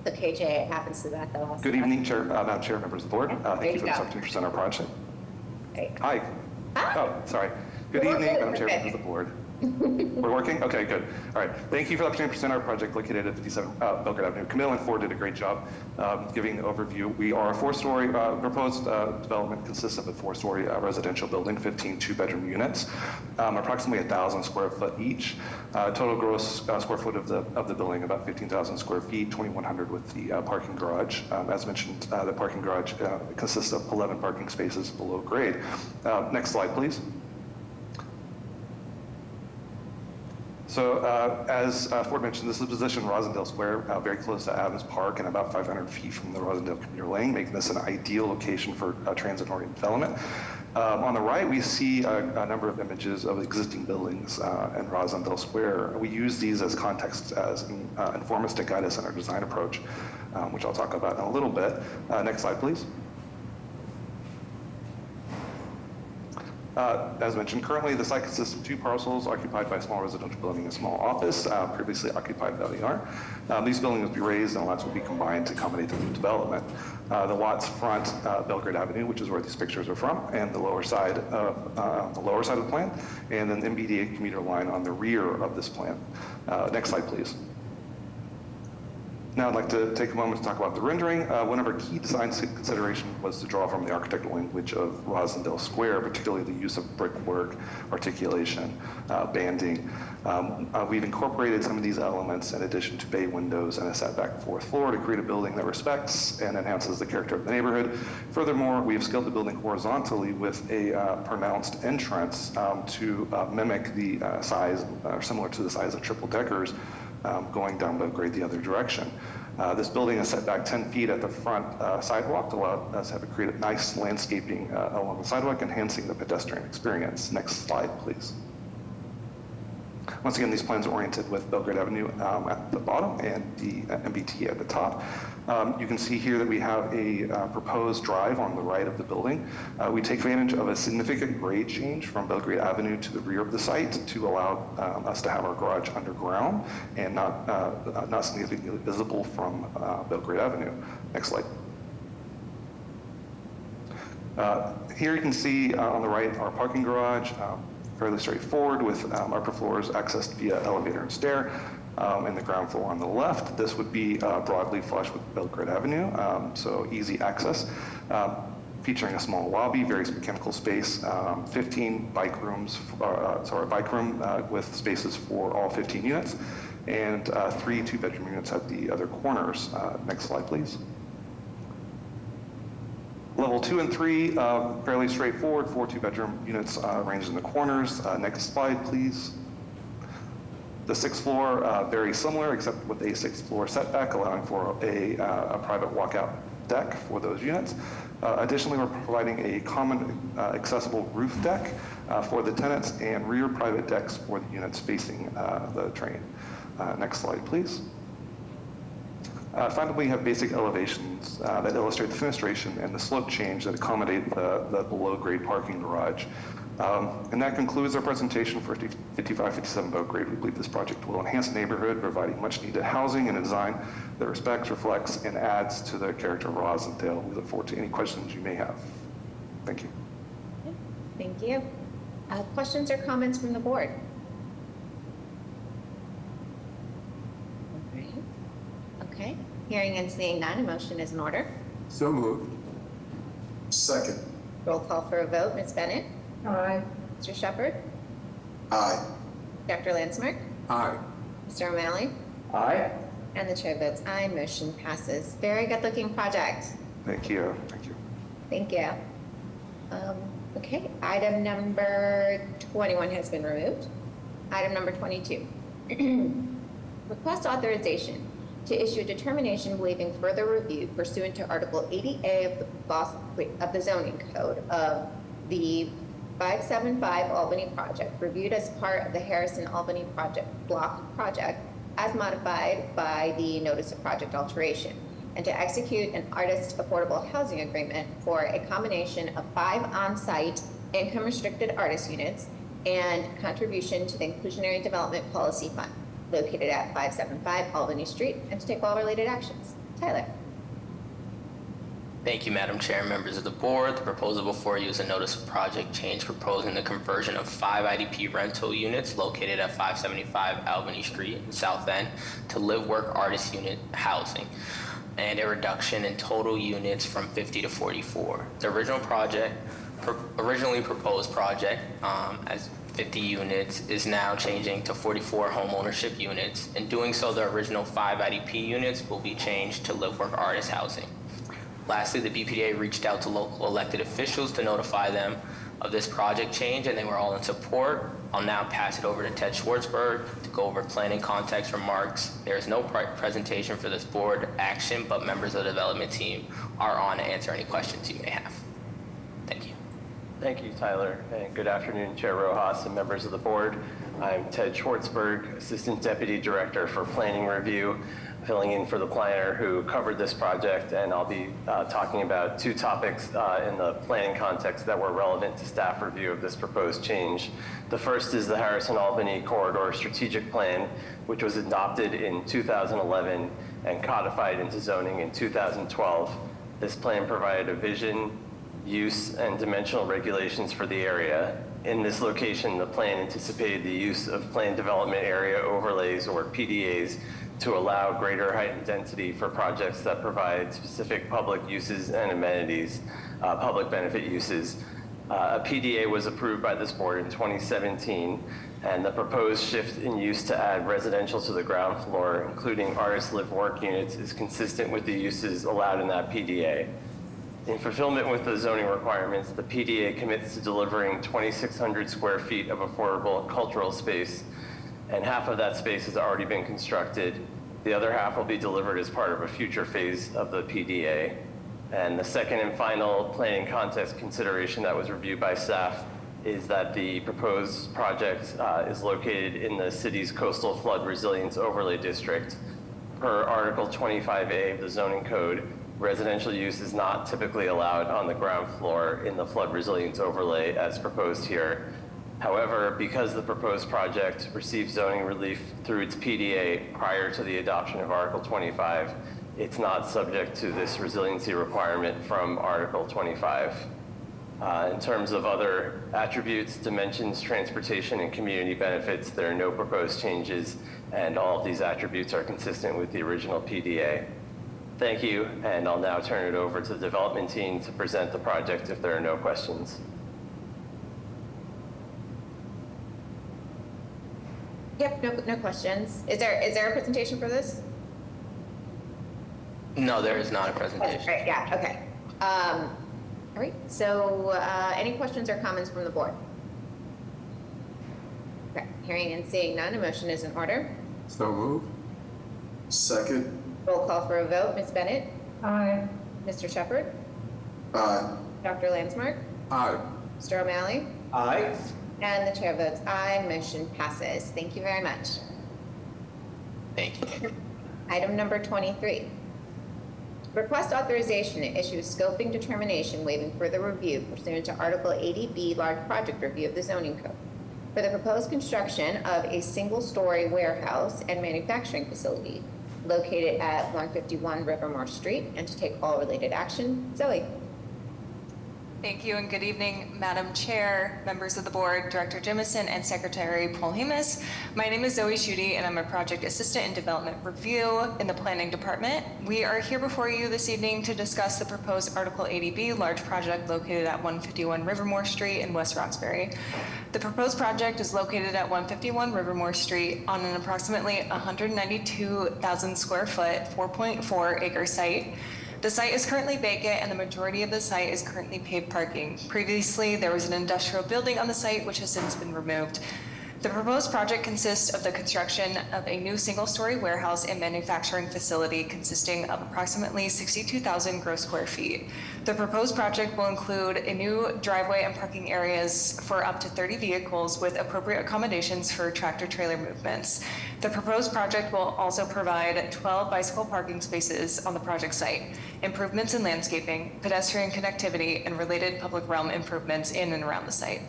Okay, Jay, it happens to that though. Good evening, Chair, Madam Chair, members of the board. There Thank you you for this go. opportunity to present our project. Hey. Hi. Oh, sorry. Good We're evening, good, Madam we're Chair, good. members of the board. We're working? Okay, good. All right. Thank you for the opportunity to present our project located at 57 Belgrade Avenue. Camille and Ford did a great job giving the overview. We are a four-story, proposed development consists of a four-story residential building, 15 two-bedroom units, approximately 1,000 square foot each. Total gross square foot of the building, about 15,000 square feet, 2,100 with the parking garage. As mentioned, the parking garage consists of 11 parking spaces below grade. Next slide, please. So as Ford mentioned, this is positioned in Rosendale Square, very close to Adams Park and about 500 feet from the Rosendale Commuter Lane, making this an ideal location for transit-oriented development. On the right, we see a number of images of existing buildings in Rosendale Square. We use these as context, as informants to guide us in our design approach, which I'll talk about in a little bit. Next slide, please. As mentioned, currently the site consists of two parcels occupied by a small residential building and a small office, previously occupied by the owner. These buildings will be raised and lots will be combined to accommodate the new development. The lots front Belgrade Avenue, which is where these pictures are from, and the lower side of the plan, and then the BPDA commuter line on the rear of this plan. Next slide, please. Now I'd like to take a moment to talk about the rendering. One of our key design considerations was to draw from the architectural language of Rosendale Square, particularly the use of brickwork, articulation, banding. We've incorporated some of these elements in addition to bay windows and a setback fourth floor to create a building that respects and enhances the character of the neighborhood. Furthermore, we have scaled the building horizontally with a pronounced entrance to mimic the size, or similar to the size of triple deckers, going down Belgrade the other direction. This building is set back 10 feet at the front sidewalk to allow us to create a nice landscaping along the sidewalk, enhancing the pedestrian experience. Next slide, please. Once again, these plans are oriented with Belgrade Avenue at the bottom and the MBT at the top. You can see here that we have a proposed drive on the right of the building. We take advantage of a significant grade change from Belgrade Avenue to the rear of the site to allow us to have our garage underground and not significantly visible from Belgrade Avenue. Next slide. Here you can see on the right our parking garage. Fairly straightforward with upper floors accessed via elevator and stair. And the ground floor on the left, this would be broadly flush with Belgrade Avenue, so easy access. Featuring a small lobby, various mechanical space, 15 bike rooms, bike room with spaces for all 15 units, and 3 two-bedroom units at the other corners. Next slide, please. Level 2 and 3, fairly straightforward, 4 two-bedroom units arranged in the corners. Next slide, please. The 6th floor, very similar, except with a 6th floor setback, allowing for a private walkout deck for those units. Additionally, we're providing a common accessible roof deck for the tenants and rear private decks for the units facing the train. Next slide, please. Finally, we have basic elevations that illustrate the fenestration and the slope change that accommodate the below-grade parking garage. And that concludes our presentation for 5557 Belgrade. We believe this project will enhance the neighborhood, providing much-needed housing and a design that respects, reflects, and adds to the character of Rosendale. We look forward to any questions you may have. Thank you. Thank you. Questions or comments from the board? Okay. Hearing and seeing none, a motion is in order. So moved. Second. Roll call for a vote. Ms. Bennett? Aye. Mr. Shepherd? Aye. Dr. Landsmark? Aye. Mr. O'Malley? Aye. And the chair votes aye. Motion passes. Very good looking project. Thank you. Thank you. Thank you. Okay, item number 21 has been removed. Item number 22. Request authorization to issue a determination waiving further review pursuant to Article 80A of the zoning code of the 575 Albany project, reviewed as part of the Harrison Albany block project as modified by the notice of project alteration, and to execute an artist affordable housing agreement for a combination of 5 on-site income restricted artist units and contribution to the Inclusionary Development Policy Fund located at 575 Albany Street, and to take all related actions. Tyler. Thank you, Madam Chair and members of the board. The proposal before you is a notice of project change proposing the conversion of 5 IDP rental units located at 575 Albany Street in South End to live work artist unit housing, and a reduction in total units from 50 to 44. The originally proposed project as 50 units is now changing to 44 home ownership units. In doing so, the original 5 IDP units will be changed to live work artist housing. Lastly, the BPDA reached out to local elected officials to notify them of this project change, and they were all in support. I'll now pass it over to Ted Schwartzberg to go over planning context remarks. There is no presentation for this board action, but members of the development team are on to answer any questions you may have. Thank you. Thank you, Tyler, and good afternoon, Chair Rojas and members of the board. I'm Ted Schwartzberg, Assistant Deputy Director for Planning Review, filling in for the planner who covered this project, and I'll be talking about 2 topics in the planning context that were relevant to staff review of this proposed change. The first is the Harrison-Albany Corridor Strategic Plan, which was adopted in 2011 and codified into zoning in 2012. This plan provided a vision, use, and dimensional regulations for the area. In this location, the plan anticipated the use of planned development area overlays, or PDAs, to allow greater height and density for projects that provide specific public uses and amenities, public benefit uses. A PDA was approved by this board in 2017, and the proposed shift in use to add residential to the ground floor, including artist live work units, is consistent with the uses allowed in that PDA. In fulfillment with the zoning requirements, the PDA commits to delivering 2,600 square feet of affordable cultural space, and half of that space has already been constructed. The other half will be delivered as part of a future phase of the PDA. And the second and final planning context consideration that was reviewed by staff is that the proposed project is located in the city's coastal flood resilience overlay district. Per Article 25A of the zoning code, residential use is not typically allowed on the ground floor in the flood resilience overlay as proposed here. However, because the proposed project received zoning relief through its PDA prior to the adoption of Article 25, it's not subject to this resiliency requirement from Article 25. In terms of other attributes, dimensions, transportation, and community benefits, there are no proposed changes, and all of these attributes are consistent with the original PDA. Thank you, and I'll now turn it over to the development team to present the project if there are no questions. Yep, no questions. Is there a presentation for this? No, there is not a presentation. Right, yeah, okay. All right, so any questions or comments from the board? Okay, hearing and seeing none, a motion is in order. So moved. Second. Roll call for a vote. Ms. Bennett? Aye. Mr. Shepherd? Aye. Dr. Landsmark? Aye. Mr. O'Malley? Aye. And the chair votes aye. Motion passes. Thank you very much. Thank you. Item number 23. Request authorization to issue a scoping determination waiving further review pursuant to Article 80B Large Project Review of the Zoning Code for the proposed construction of a single-story warehouse and manufacturing facility located at 151 Rivermore Street, and to take all related action. Zoe. Thank you and good evening, Madam Chair, members of the board, Director Jemison, and Secretary Paul Hemus. My name is Zoe Schutte, and I'm a project assistant in development review in the planning department. We are here before you this evening to discuss the proposed Article 80B large project located at 151 Rivermore Street in West Roxbury. The proposed project is located at 151 Rivermore Street on an approximately 192,000 square foot, 4.4 acre site. The site is currently vacant and the majority of the site is currently paved parking. Previously, there was an industrial building on the site which has since been removed. The proposed project consists of the construction of a new single-story warehouse and manufacturing facility consisting of approximately 62,000 gross square feet. The proposed project will include a new driveway and parking areas for up to 30 vehicles with appropriate accommodations for tractor-trailer movements. The proposed project will also provide 12 bicycle parking spaces on the project site, improvements in landscaping, pedestrian connectivity, and related public realm improvements in and around the site.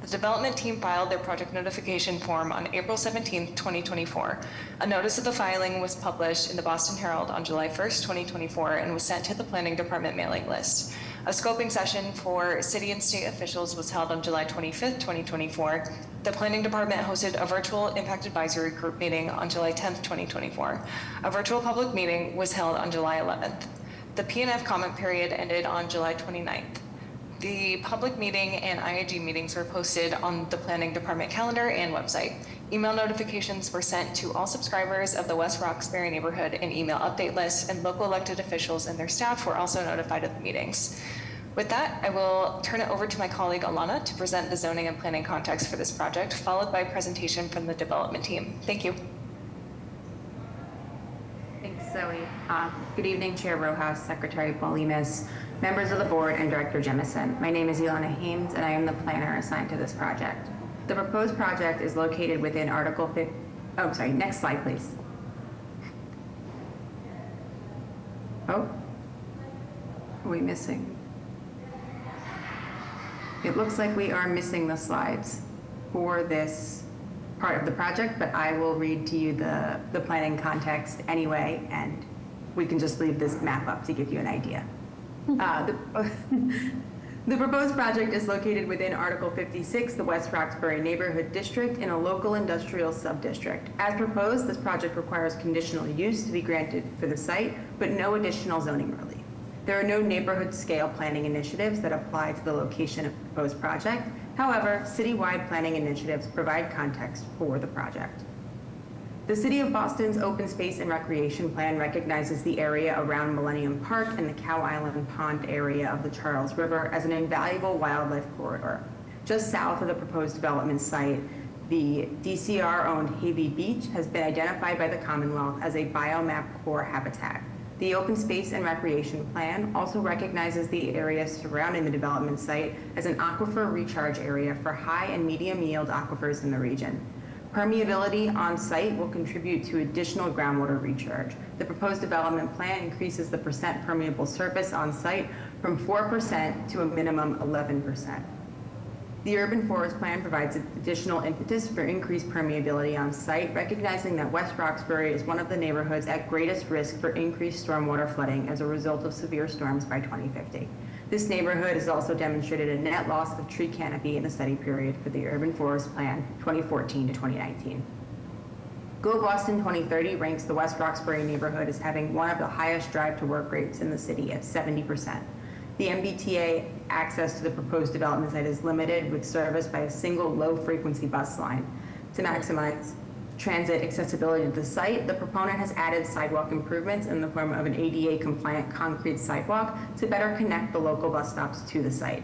The development team filed their project notification form on April 17, 2024. A notice of the filing was published in the Boston Herald on July 1, 2024, and was sent to the Planning Department mailing list. A scoping session for city and state officials was held on July 25, 2024. The Planning Department hosted a virtual Impact Advisory Group meeting on July 10, 2024. A virtual public meeting was held on July 11th. The P&F comment period ended on July 29th. The public meeting and IAG meetings were posted on the Planning Department calendar and website. Email notifications were sent to all subscribers of the West Roxbury neighborhood and email update lists, and local elected officials and their staff were also notified of the meetings. With that, I will turn it over to my colleague Alana to present the zoning and planning context for this project, followed by a presentation from the development team. Thank you. Thanks, Zoe. Good evening, Chair Rojas, Secretary Polimas, members of the board, and Director Jemison. My name is Ilana Hames, and I am the planner assigned to this project. The proposed project is located within Article 5. Oh, sorry, next slide, please. Oh, are we missing? It looks like we are missing the slides for this part of the project, but I will read to you the planning context anyway, and we can just leave this map up to give you an idea. The proposed project is located within Article 56, the West Roxbury Neighborhood District, in a local industrial subdistrict. As proposed, this project requires conditional use to be granted for the site, but no additional zoning relief. There are no neighborhood scale planning initiatives that apply to the location of the proposed project. However, citywide planning initiatives provide context for the project. The City of Boston's Open Space and Recreation Plan recognizes the area around Millennium Park and the Cow Island Pond area of the Charles River as an invaluable wildlife corridor. Just south of the proposed development site, the DCR-owned Havey Beach has been identified by the Commonwealth as a biomap core habitat. The Open Space and Recreation Plan also recognizes the area surrounding the development site as an aquifer recharge area for high and medium yield aquifers in the region. Permeability on site will contribute to additional groundwater recharge. The proposed development plan increases the percent permeable surface on site from 4% to a minimum 11%. The urban forest plan provides additional impetus for increased permeability on site, recognizing that West Roxbury is one of the neighborhoods at greatest risk for increased stormwater flooding as a result of severe storms by 2050. This neighborhood has also demonstrated a net loss of tree canopy in the study period for the Urban Forest Plan 2014 to 2019. Go Boston 2030 ranks the West Roxbury neighborhood as having one of the highest drive-to-work rates in the city at 70%. The MBTA access to the proposed development site is limited with service by a single low-frequency bus line. To maximize transit accessibility to the site, the proponent has added sidewalk improvements in the form of an ADA-compliant concrete sidewalk to better connect the local bus stops to the site.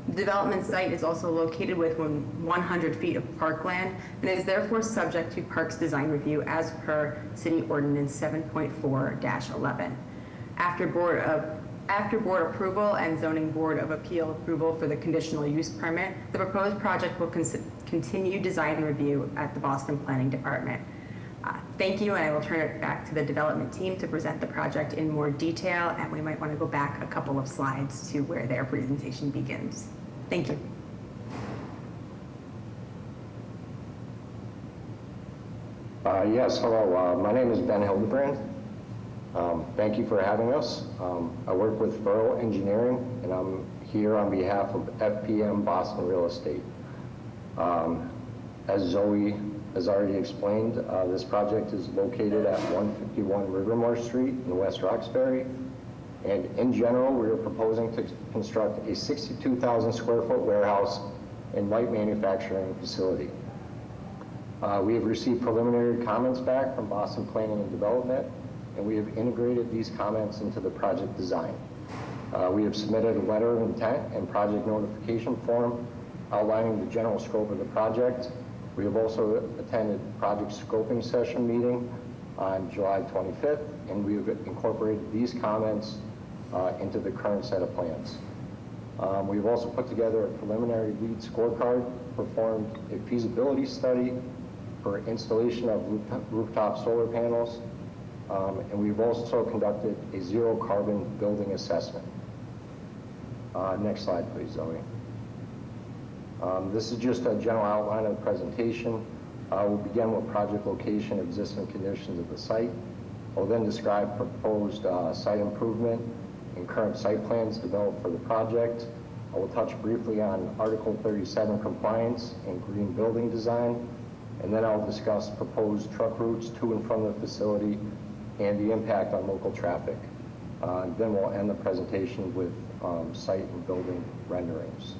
The development site is also located within 100 feet of parkland and is therefore subject to Parks Design Review as per City Ordinance 7.4-11. After board approval and Zoning Board of Appeal approval for the conditional use permit, the proposed project will continue design review at the Boston Planning Department. Thank you, and I will turn it back to the development team to present the project in more detail, and we might want to go back a couple of slides to where their presentation begins. Thank you. Yes, hello. My name is Ben Hildebrand. Thank you for having us. I work with Furrow Engineering, and I'm here on behalf of FPM Boston Real Estate. As Zoe has already explained, this project is located at 151 Rivermore Street in West Roxbury. And in general, we are proposing to construct a 62,000 square foot warehouse and light manufacturing facility. We have received preliminary comments back from Boston Planning and Development, and we have integrated these comments into the project design. We have submitted a letter of intent and project notification form outlining the general scope of the project. We have also attended project scoping session meeting on July 25th, and we have incorporated these comments into the current set of plans. We've also put together a preliminary lead scorecard, performed a feasibility study for installation of rooftop solar panels, and we've also conducted a zero carbon building assessment. Next slide, please, Zoe. This is just a general outline of the presentation. We'll begin with project location, existing conditions of the site. I'll then describe proposed site improvement and current site plans developed for the project. I will touch briefly on Article 37 compliance and green building design, and then I'll discuss proposed truck routes to and from the facility and the impact on local traffic. Then we'll end the presentation with site and building renderings.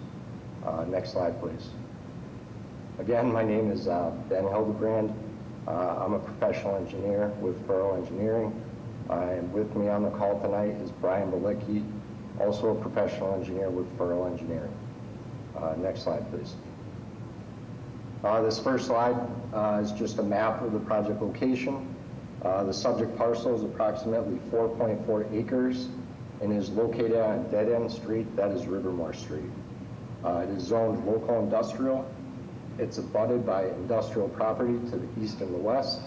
Next slide, please. Again, my name is Ben Hildebrand. I'm a professional engineer with Furrow Engineering. And with me on the call tonight is Brian Balicki, also a professional engineer with Furrow Engineering. Next slide, please. This first slide is just a map of the project location. The subject parcel is approximately 4.4 acres and is located on a dead-end street that is Rivermore Street. It is zoned local industrial. It's abutted by industrial property to the east and the west,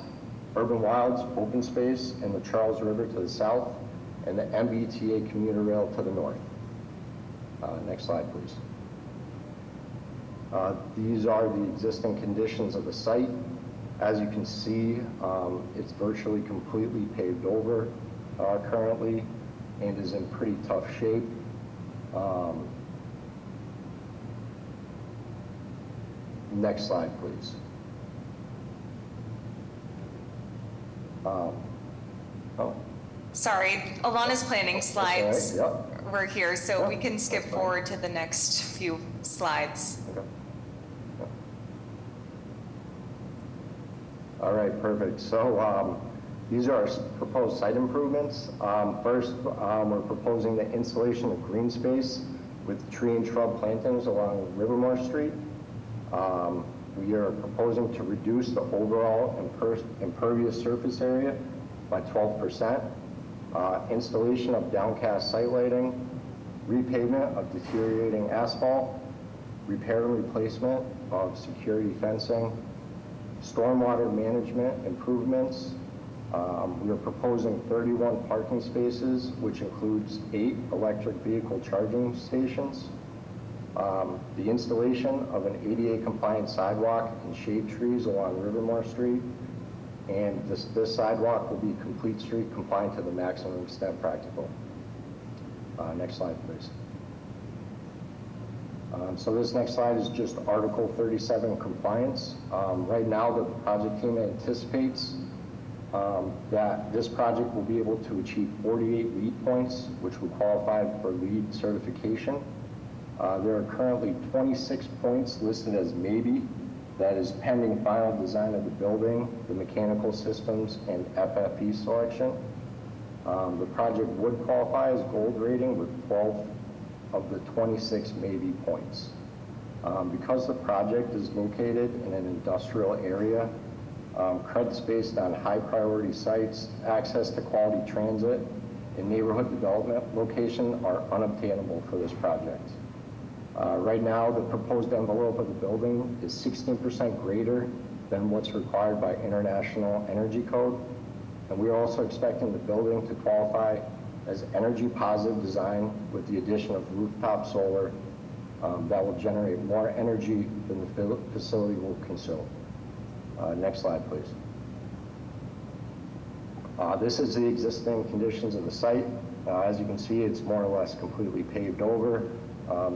urban wilds, open space, and the Charles River to the south, and the MBTA commuter rail to the north. Next slide, please. These are the existing conditions of the site. As you can see, it's virtually completely paved over currently and is in pretty tough shape. Next slide, please. Sorry, Alana's planning slides All right, yep. were here, so we can skip forward to the next few slides. Okay. Yep. All right, perfect. So these are our proposed site improvements. First, we're proposing the installation of green space with tree and shrub plantings along Rivermore Street. We are proposing to reduce the overall impervious surface area by 12%, installation of downcast site lighting, repavement of deteriorating asphalt, repair and replacement of security fencing, stormwater management improvements. We are proposing 31 parking spaces, which includes 8 electric vehicle charging stations. The installation of an ADA compliant sidewalk and shade trees along Rivermore Street, and this sidewalk will be complete street compliant to the maximum extent practical. Next slide, please. So this next slide is just Article 37 compliance. Right now, the project team anticipates that this project will be able to achieve 48 LEED points, which will qualify for LEED certification. There are currently 26 points listed as maybe. That is pending final design of the building, the mechanical systems, and FFE selection. The project would qualify as gold rating with 12 of the 26 maybe points. Because the project is located in an industrial area, credits based on high priority sites, access to quality transit, and neighborhood development location are unobtainable for this project. Right now, the proposed envelope of the building is 16% greater than what's required by International Energy Code. And we are also expecting the building to qualify as energy positive design with the addition of rooftop solar that will generate more energy than the facility will consume. Next slide, please. This is the existing conditions of the site. As you can see, it's more or less completely paved over.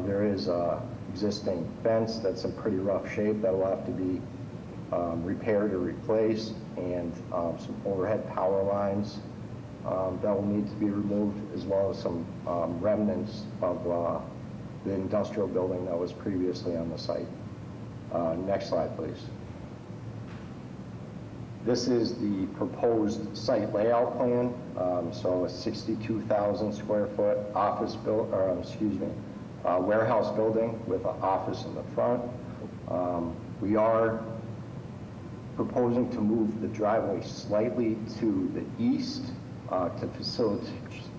There is an existing fence that's in pretty rough shape that will have to be repaired or replaced, and some overhead power lines that will need to be removed, as well as some remnants of the industrial building that was previously on the site. Next slide, please. This is the proposed site layout plan. So a 62,000 square foot warehouse building with an office in the front. We are proposing to move the driveway slightly to the east to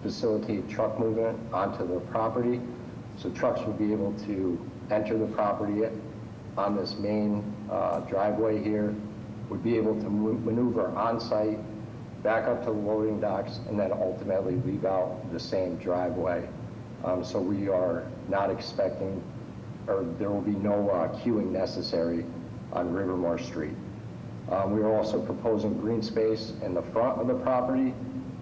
facilitate truck movement onto the property. So trucks will be able to enter the property on this main driveway here, would be able to maneuver on-site, back up to the loading docks, and then ultimately leave out the same driveway. So we are not expecting, or there will be no queuing necessary on Rivermore Street. We are also proposing green space in the front of the property,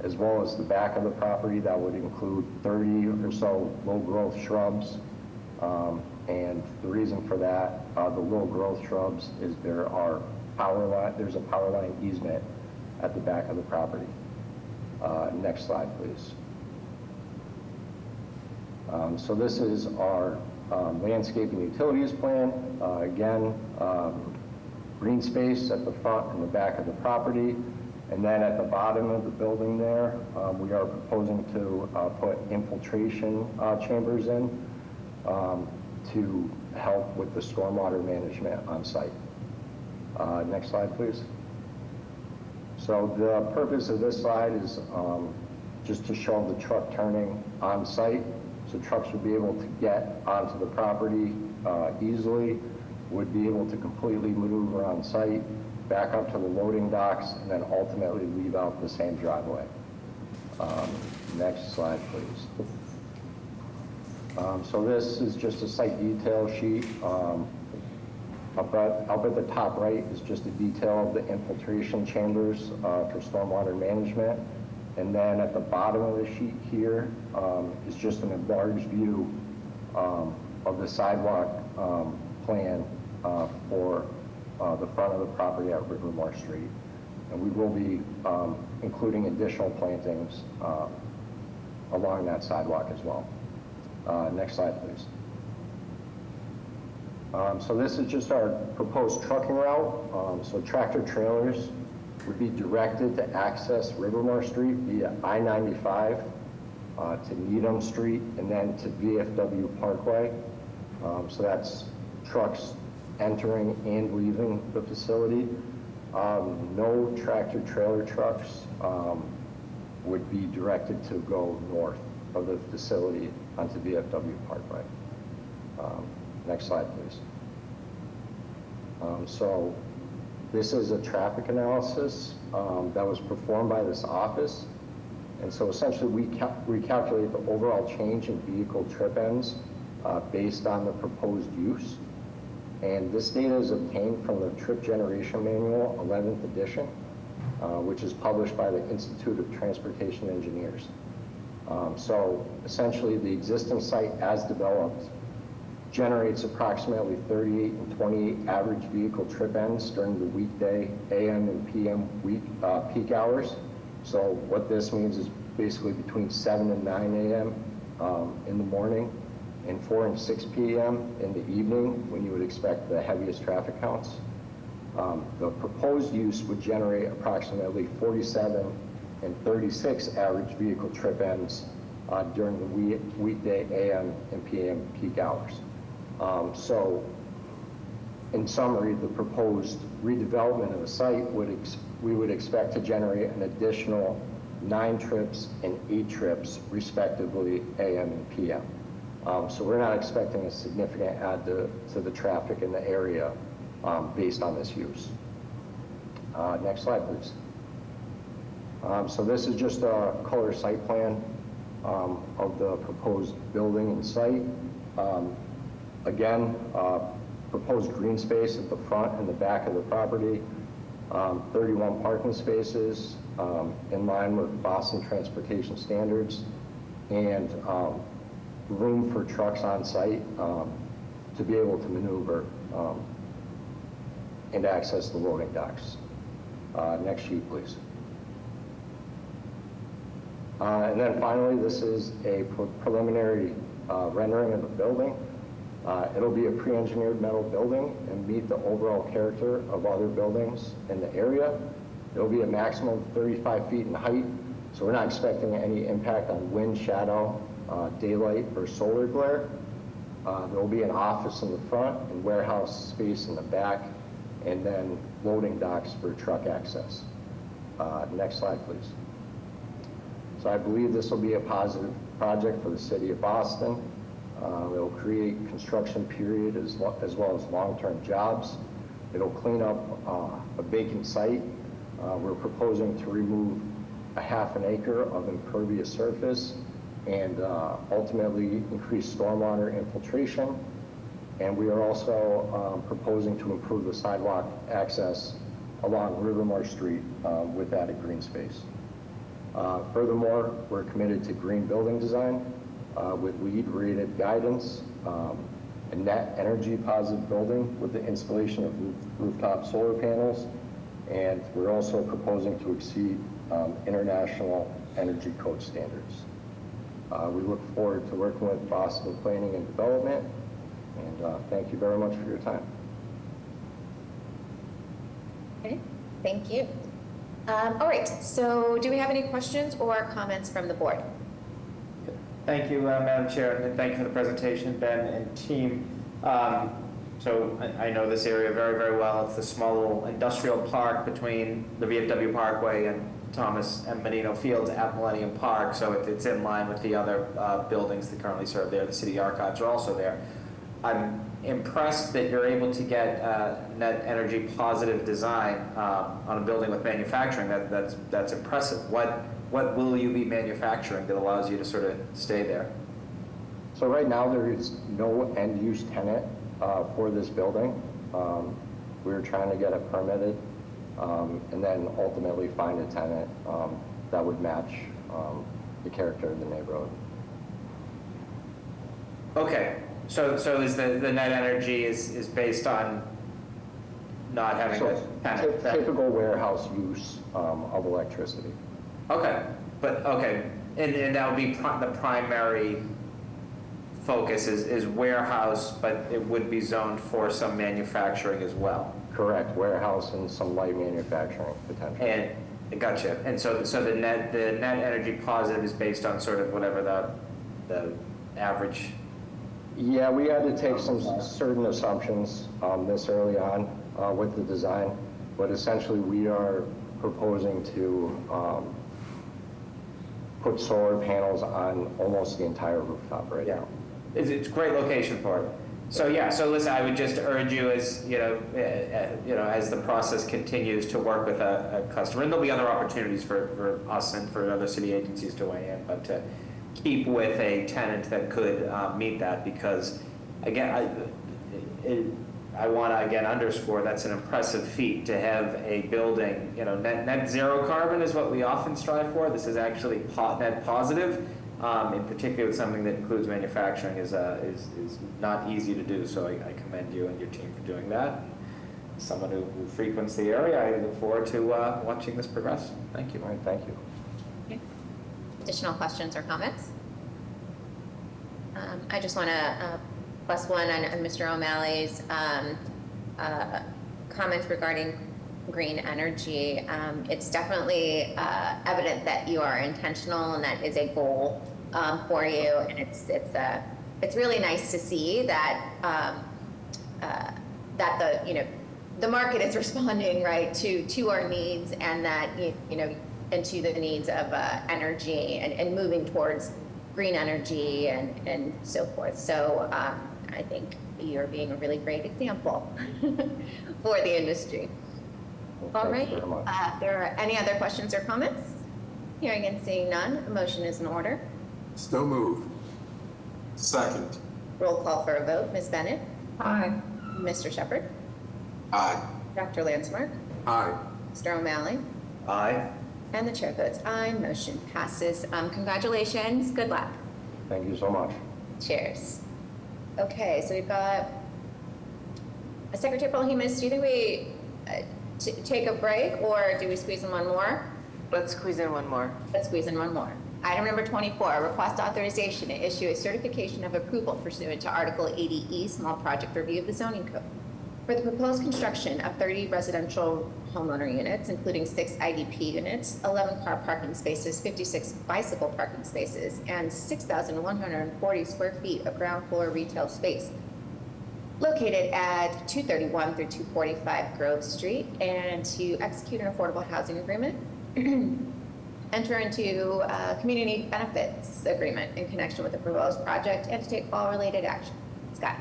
as well as the back of the property. That would include 30 or so low-growth shrubs. And the reason for that, the low-growth shrubs, is there's a power line easement at the back of the property. Next slide, please. So this is our landscaping utilities plan. Again, green space at the front and the back of the property. And then at the bottom of the building there, we are proposing to put infiltration chambers in to help with the stormwater management on site. Next slide, please. So the purpose of this slide is just to show the truck turning on site. So trucks would be able to get onto the property easily, would be able to completely maneuver on site, back up to the loading docks, and then ultimately leave out the same driveway. Next slide, please. So this is just a site detail sheet. Up at the top right is just a detail of the infiltration chambers for stormwater management. And then at the bottom of the sheet here is just an enlarged view of the sidewalk plan for the front of the property at Rivermore Street. And we will be including additional plantings along that sidewalk as well. Next slide, please. So this is just our proposed trucking route. So tractor trailers would be directed to access Rivermore Street via I-95 to Needham Street and then to VFW Parkway. So that's trucks entering and leaving the facility. No tractor trailer trucks would be directed to go north of the facility onto VFW Parkway. Next slide, please. So this is a traffic analysis that was performed by this office. And so essentially we recalculate the overall change in vehicle trip ends based on the proposed use. And this data is obtained from the Trip Generation Manual, 11th edition, which is published by the Institute of Transportation Engineers. So essentially the existing site as developed generates approximately 38 and 28 average vehicle trip ends during the weekday AM and PM peak hours. So what this means is basically between 7 and 9 AM in the morning and 4 and 6 PM in the evening when you would expect the heaviest traffic counts. The proposed use would generate approximately 47 and 36 average vehicle trip ends during the weekday AM and PM peak hours. So in summary, the proposed redevelopment of the site we would expect to generate an additional 9 trips and 8 trips respectively AM and PM. So we're not expecting a significant add to the traffic in the area based on this use. Next slide, please. So this is just a color site plan of the proposed building and site. Again, proposed green space at the front and the back of the property, 31 parking spaces in line with Boston transportation standards, and room for trucks on site to be able to maneuver and access the loading docks. Next sheet, please. And then finally, this is a preliminary rendering of the building. It'll be a pre-engineered metal building and meet the overall character of other buildings in the area. It'll be a maximum of 35 feet in height, so we're not expecting any impact on wind, shadow, daylight, or solar glare. There will be an office in the front and warehouse space in the back, and then loading docks for truck access. Next slide, please. So I believe this will be a positive project for the city of Boston. It'll create construction period as well as long-term jobs. It'll clean up a vacant site. We're proposing to remove a half an acre of impervious surface and ultimately increase stormwater infiltration. And we are also proposing to improve the sidewalk access along Rivermore Street with added green space. Furthermore, we're committed to green building design with LEED rated guidance, a net energy positive building with the installation of rooftop solar panels, and we're also proposing to exceed international energy code standards. We look forward to working with Boston Planning and Development, and thank you very much for your time. Okay, thank you. All right, so do we have any questions or comments from the board? Thank you, Madam Chair, and thank you for the presentation, Ben and team. So I know this area very, very well. It's the small little industrial park between the VFW Parkway and Thomas M. Menino Fields at Millennium Park, so it's in line with the other buildings that currently serve there. The city archives are also there. I'm impressed that you're able to get net energy positive design on a building with manufacturing. That's impressive. What will you be manufacturing that allows you to sort of stay there? So right now there is no end use tenant for this building. We're trying to get it permitted and then ultimately find a tenant that would match the character of the neighborhood. Okay, so is the net energy is based on not having a tenant? Typical warehouse use of electricity. Okay, and that would be the primary focus is warehouse, but it would be zoned for some manufacturing as well. Correct, warehouse and some light manufacturing potentially. And gotcha. And so the net energy positive is based on sort of whatever the average. Yeah, we had to take some certain assumptions this early on with the design, but essentially we are proposing to put solar panels on almost the entire rooftop right now. It's a great location for it. So yeah, so listen, I would just urge you as as the process continues to work with a customer, and there'll be other opportunities for us and for other city agencies to weigh in, but to keep with a tenant that could meet that, because again, I want to again underscore that's an impressive feat to have a building, net zero carbon is what we often strive for. This is actually net positive. In particular with something that includes manufacturing is not easy to do, so I commend you and your team for doing that. As someone who frequents the area, I look forward to watching this progress. Thank you. All right, thank you. Okay. Additional questions or comments? I just want to plus one on Mr. O'Malley's comments regarding green energy. It's definitely evident that you are intentional and that is a goal for you, and it's really nice to see that that the market is responding right to our needs, and that and to the needs of energy and moving towards green energy and so forth. So I think you're being a really great example for the industry. All right. If there are any other questions or comments? Hearing and seeing none, a motion is in order. So moved. Second. Roll call for a vote. Ms. Bennett? Aye. Mr. Shepherd? Aye. Dr. Landsmark? Aye. Mr. O'Malley? Aye. And the chair votes aye. Motion passes. Congratulations. Good luck. Thank you so much. Cheers. Okay, so we've got Secretary Polhemus. Do you think we take a break, or do we squeeze in one more? Let's squeeze in one more. Let's squeeze in one more. Item number 24, request authorization to issue a certification of approval pursuant to Article 80E, small project review of the zoning code. For the proposed construction of 30 residential homeowner units, including 6 IDP units, 11 car parking spaces, 56 bicycle parking spaces, and 6,140 square feet of ground floor retail space, located at 231 through 245 Grove Street, and to execute an affordable housing agreement, enter into a community benefits agreement in connection with the proposed project, and to take all related action. Scott.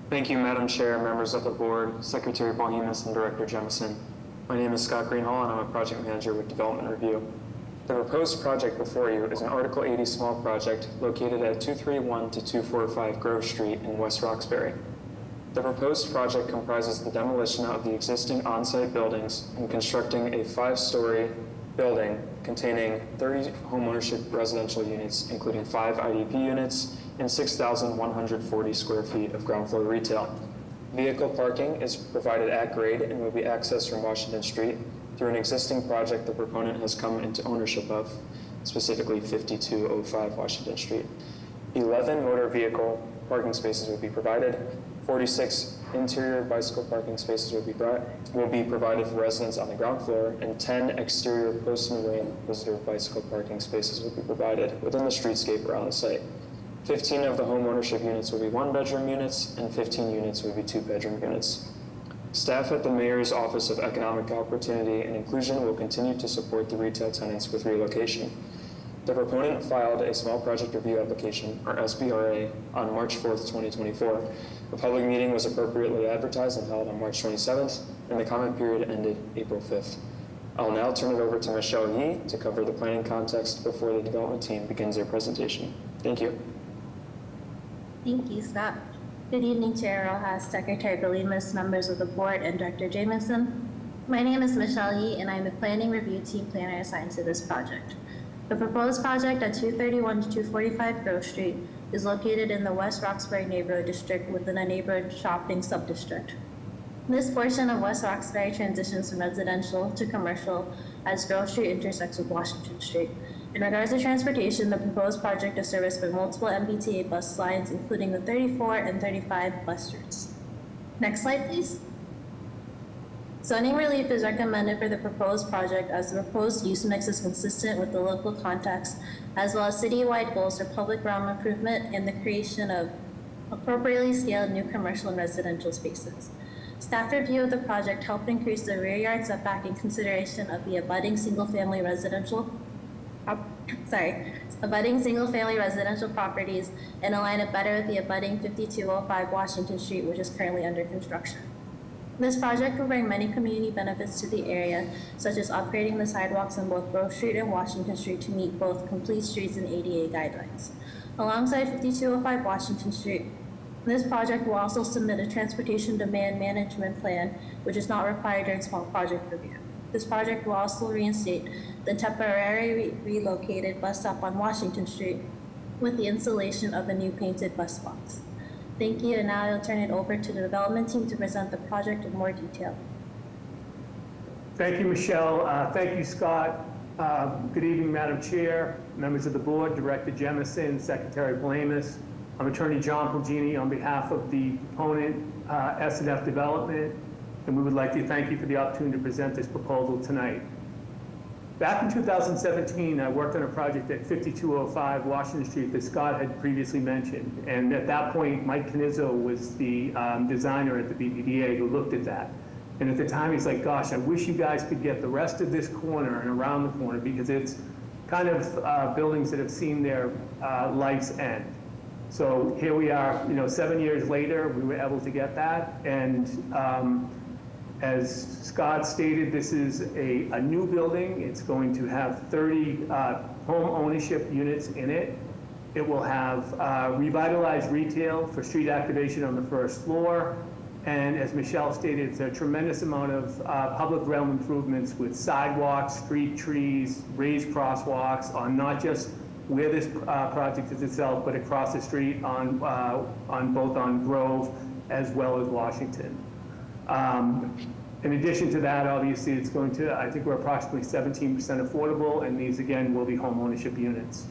Thank you, Madam Chair, members of the board, Secretary Polhemus, and Director Jemison. My name is Scott Greenhall, and I'm a project manager with Development Review. The proposed project before you is an Article 80 small project located at 231 to 245 Grove Street in West Roxbury. The proposed project comprises the demolition of the existing on-site buildings and constructing a 5-story building containing 30 homeownership residential units, including 5 IDP units and 6,140 square feet of ground floor retail. Vehicle parking is provided at grade and will be accessed from Washington Street through an existing project the proponent has come into ownership of, specifically 5205 Washington Street. 11 motor vehicle parking spaces will be provided. 46 interior bicycle parking spaces will be provided for residents on the ground floor, and 10 exterior post and rain visitor bicycle parking spaces will be provided within the streetscape around the site. 15 of the home ownership units will be 1-bedroom units, and 15 units will be 2-bedroom units. Staff at the Mayor's Office of Economic Opportunity and Inclusion will continue to support the retail tenants with relocation. The proponent filed a small project review application, or SBRA, on March 4th, 2024. A public meeting was appropriately advertised and held on March 27th, and the comment period ended April 5th. I'll now turn it over to Michelle Yee to cover the planning context before the development team begins their presentation. Thank you. Thank you, Scott. Good evening, Chair Rojas, Secretary Polhemus, members of the board, and Director Jamison. My name is Michelle Yee, and I'm the planning review team planner assigned to this project. The proposed project at 231 to 245 Grove Street is located in the West Roxbury neighborhood district within a neighborhood shopping subdistrict. This portion of West Roxbury transitions from residential to commercial as Grove Street intersects with Washington Street. In regards to transportation, the proposed project is serviced by multiple MBTA bus lines, including the 34 and 35 bus routes. Next slide, please. Zoning relief is recommended for the proposed project as the proposed use mix is consistent with the local context, as well as citywide goals for public realm improvement and the creation of appropriately scaled new commercial and residential spaces. Staff review of the project helped increase the rear yard setback in consideration of the abutting single-family residential properties and align it better with the abutting 5205 Washington Street, which is currently under construction. This project will bring many community benefits to the area, such as upgrading the sidewalks on both Grove Street and Washington Street to meet both complete streets and ADA guidelines. Alongside 5205 Washington Street, this project will also submit a transportation demand management plan, which is not required during small project review. This project will also reinstate the temporarily relocated bus stop on Washington Street with the installation of a new painted bus box. Thank you, and now I'll turn it over to the development team to present the project in more detail. Thank you, Michelle. Thank you, Scott. Good evening, Madam Chair, members of the board, Director Jemison, Secretary Polhemus. I'm Attorney John Pulgini on behalf of the proponent, S&F Development, and we would like to thank you for the opportunity to present this proposal tonight. Back in 2017, I worked on a project at 5205 Washington Street that Scott had previously mentioned. And at that point, Mike Canizzo was the designer at the BPDA who looked at that. And at the time, he's like, gosh, I wish you guys could get the rest of this corner and around the corner because it's kind of buildings that have seen their life's end. So here we are, 7 years later, we were able to get that. And as Scott stated, this is a new building. It's going to have 30 home ownership units in it. It will have revitalized retail for street activation on the first floor. And as Michelle stated, it's a tremendous amount of public realm improvements with sidewalks, street trees, raised crosswalks on not just where this project is itself, but across the street on both on Grove as well as Washington. In addition to that, obviously, it's going to, I think we're approximately 17% affordable, and these, again, will be home ownership units.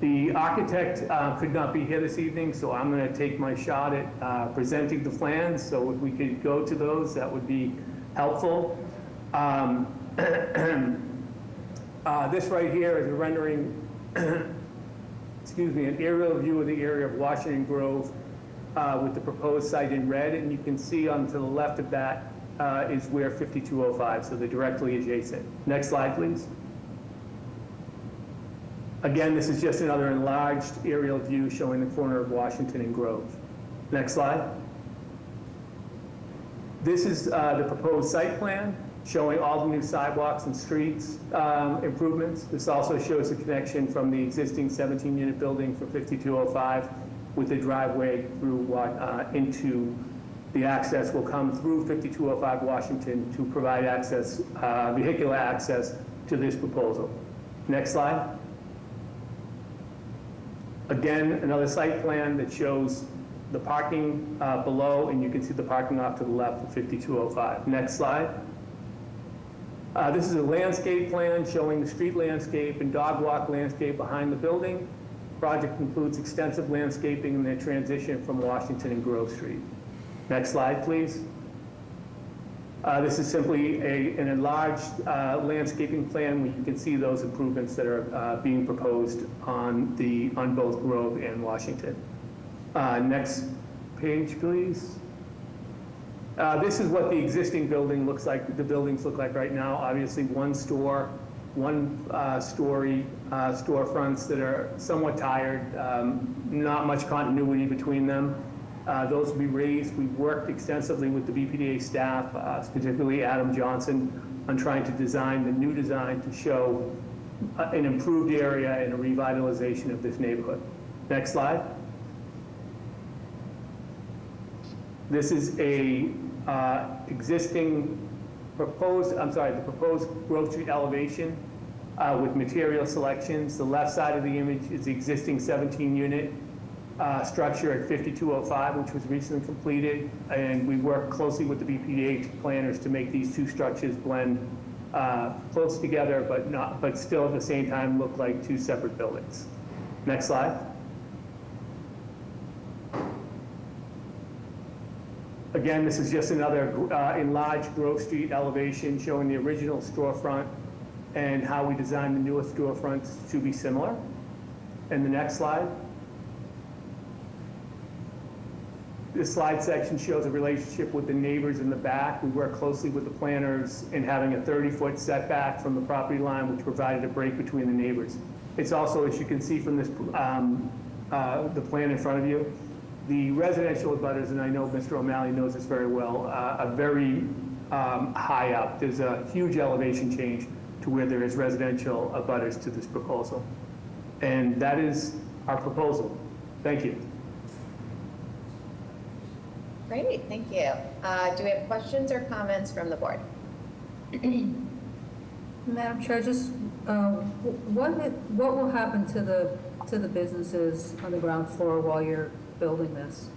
The architect could not be here this evening, so I'm going to take my shot at presenting the plans. So if we could go to those, that would be helpful. This right here is a rendering, excuse me, an aerial view of the area of Washington Grove with the proposed site in red, and you can see on to the left of that is where 5205, so they're directly adjacent. Next slide, please. Again, this is just another enlarged aerial view showing the corner of Washington and Grove. Next slide. This is the proposed site plan showing all the new sidewalks and streets improvements. This also shows the connection from the existing 17-unit building for 5205 with the driveway through into the access will come through 5205 Washington to provide access, vehicular access to this proposal. Next slide. Again, another site plan that shows the parking below, and you can see the parking off to the left of 5205. Next slide. This is a landscape plan showing the street landscape and dog walk landscape behind the building. Project includes extensive landscaping in their transition from Washington and Grove Street. Next slide, please. This is simply an enlarged landscaping plan where you can see those improvements that are being proposed on both Grove and Washington. Next page, please. This is what the existing building looks like. The buildings look like right now. Obviously, one store, one-story storefronts that are somewhat tired. Not much continuity between them. Those will be raised. We've worked extensively with the BPDA staff, particularly Adam Johnson, on trying to design the new design to show an improved area and a revitalization of this neighborhood. Next slide. This is the proposed Grove Street elevation with material selections. The left side of the image is the existing 17-unit structure at 5205, which was recently completed, and we worked closely with the BPDA planners to make these two structures blend close together, but still at the same time look like two separate buildings. Next slide. Again, this is just another enlarged Grove Street elevation showing the original storefront and how we designed the newest storefronts to be similar. And the next slide. This slide section shows a relationship with the neighbors in the back. We work closely with the planners in having a 30-foot setback from the property line, which provided a break between the neighbors. It's also, as you can see from this, the plan in front of you, the residential abutters, and I know Mr. O'Malley knows this very well, are very high up. There's a huge elevation change to where there is residential abutters to this proposal. And that is our proposal. Thank you. Great, thank you. Do we have questions or comments from the board? Madam Chair, just what will happen to the businesses on the ground floor while you're building this?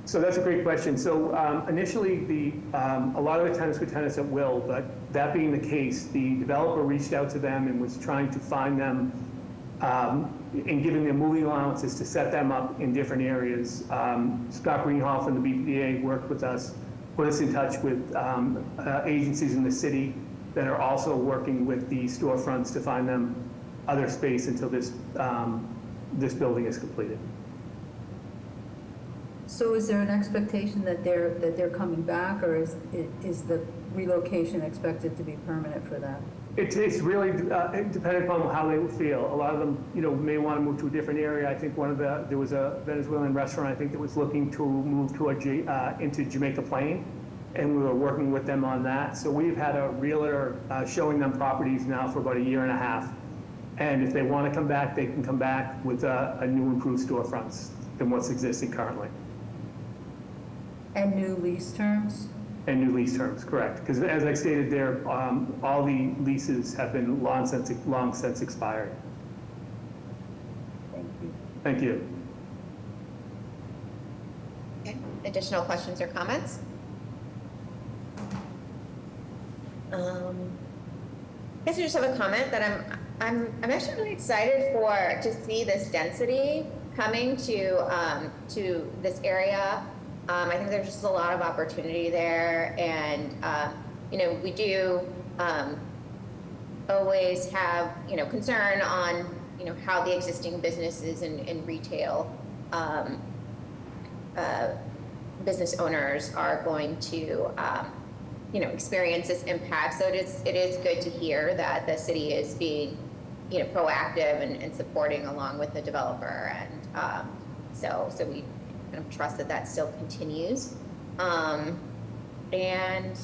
So that's a great question. So initially, a lot of the tenants were tenants at will, but that being the case, the developer reached out to them and was trying to find them and giving them moving allowances to set them up in different areas. Scott Greenhoff from the BPDA worked with us, put us in touch with agencies in the city that are also working with the storefronts to find them other space until this building is completed. So is there an expectation that they're coming back, or is the relocation expected to be permanent for them? It's really dependent upon how they feel. A lot of them, may want to move to a different area. I think there was a Venezuelan restaurant, I think, that was looking to move into Jamaica Plain, and we were working with them on that. So we've had a realtor showing them properties now for about a year and a half. And if they want to come back, they can come back with a new improved storefronts than what's existing currently. And new lease terms? And new lease terms, correct. Because as I stated there, all the leases have been long since expired. Thank you. Thank you. Okay. Additional questions or comments? I guess I just have a comment that I'm actually really excited to see this density coming to this area. I think there's just a lot of opportunity there, and we do always have concern on how the existing businesses and retail business owners are going to experience this impact. So it is good to hear that the city is being proactive and supporting along with the developer, and so we kind of trust that still continues. And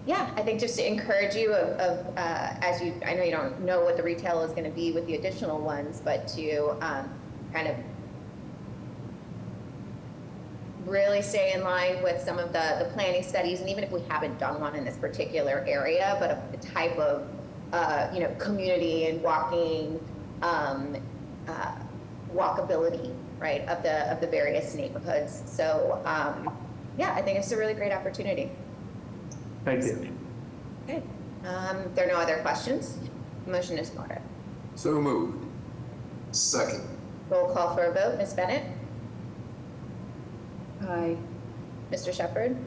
yeah, I think just to encourage you I know you don't know what the retail is going to be with the additional ones, but to kind of really stay in line with some of the planning studies, and even if we haven't done one in this particular area, but a type of community and walkability, right, of the various neighborhoods. So yeah, I think it's a really great opportunity. Thank you. Good. There are no other questions. Motion is in order. So moved. Second. Roll call for a vote. Ms. Bennett? Aye. Mr. Shepherd?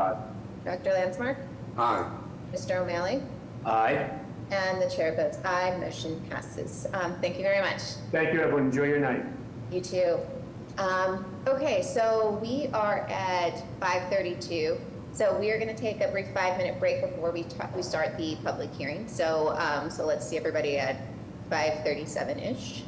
Aye. Dr. Landsmark? Aye. Mr. O'Malley? Aye. And the chair votes aye. Motion passes. Thank you very much. Thank you, everyone. Enjoy your night. You too. Okay, so we are at 5:32. So we are going to take a brief 5-minute break before we start the public hearing. So let's see everybody at 5:37-ish.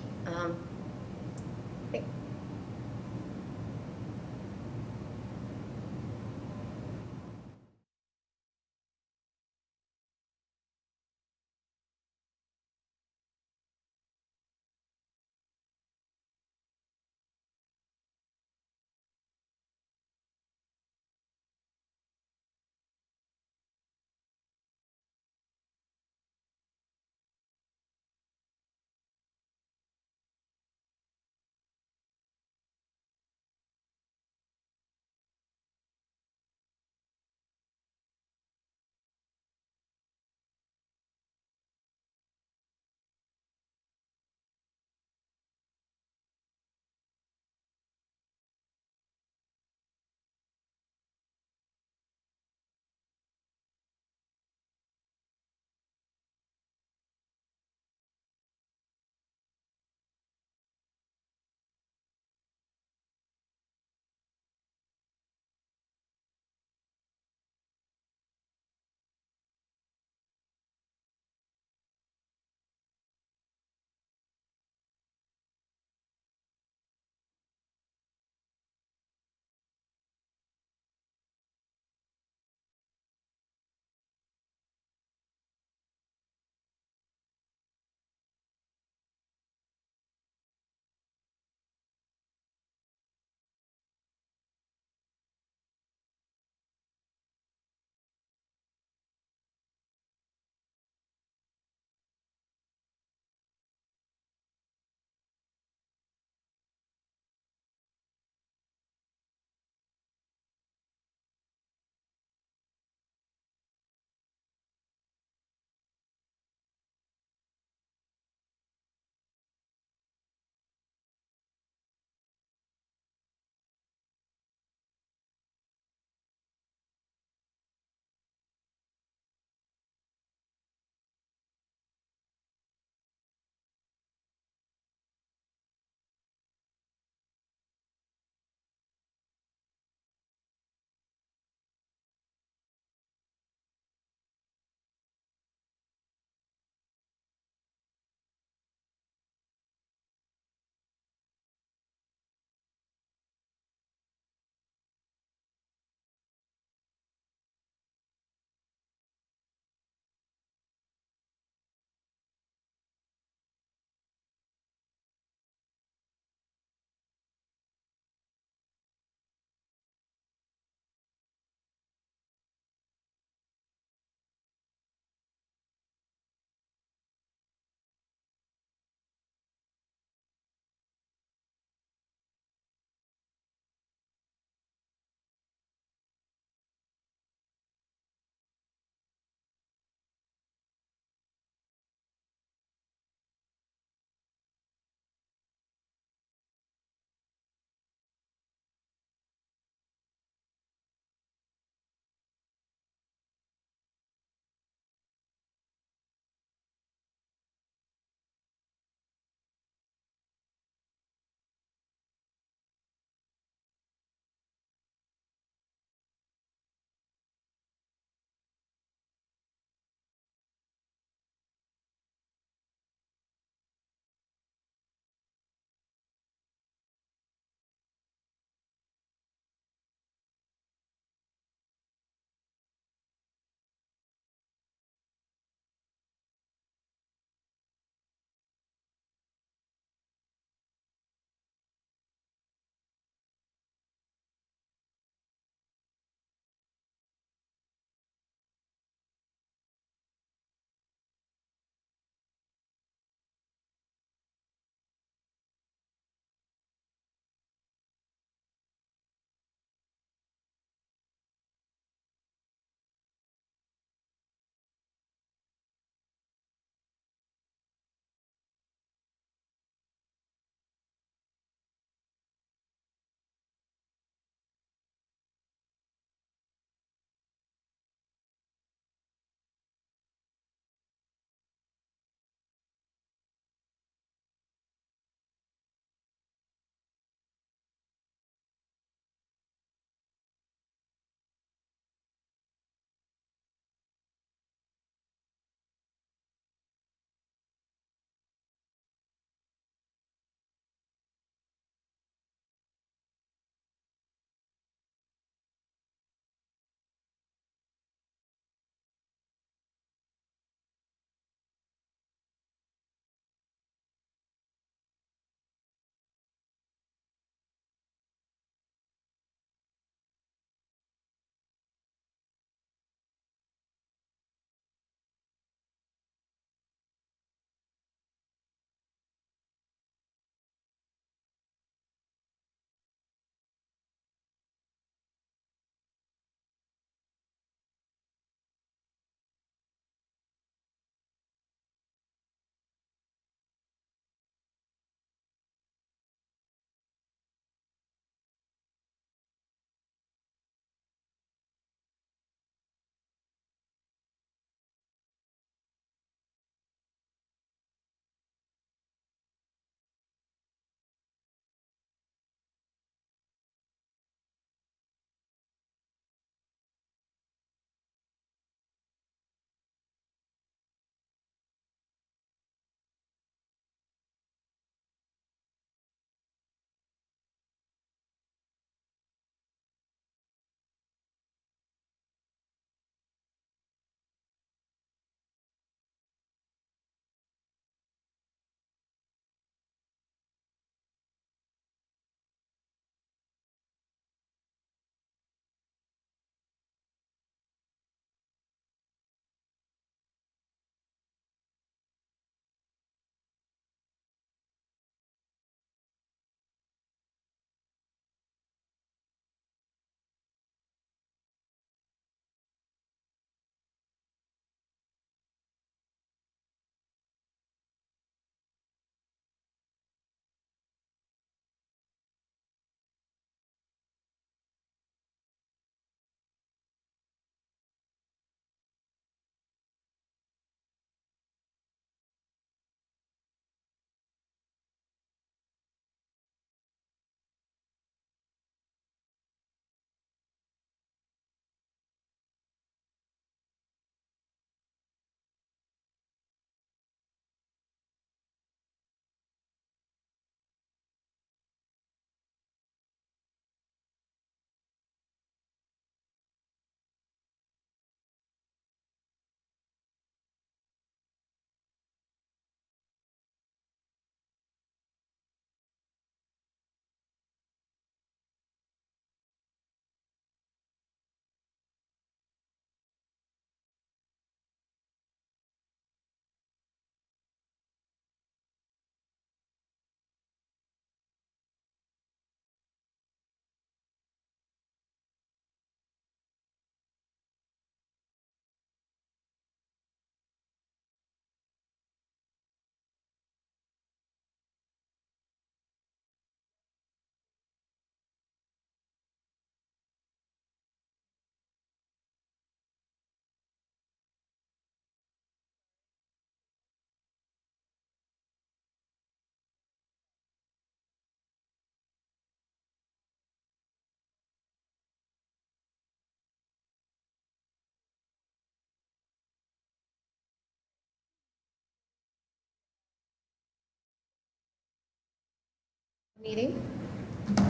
meeting.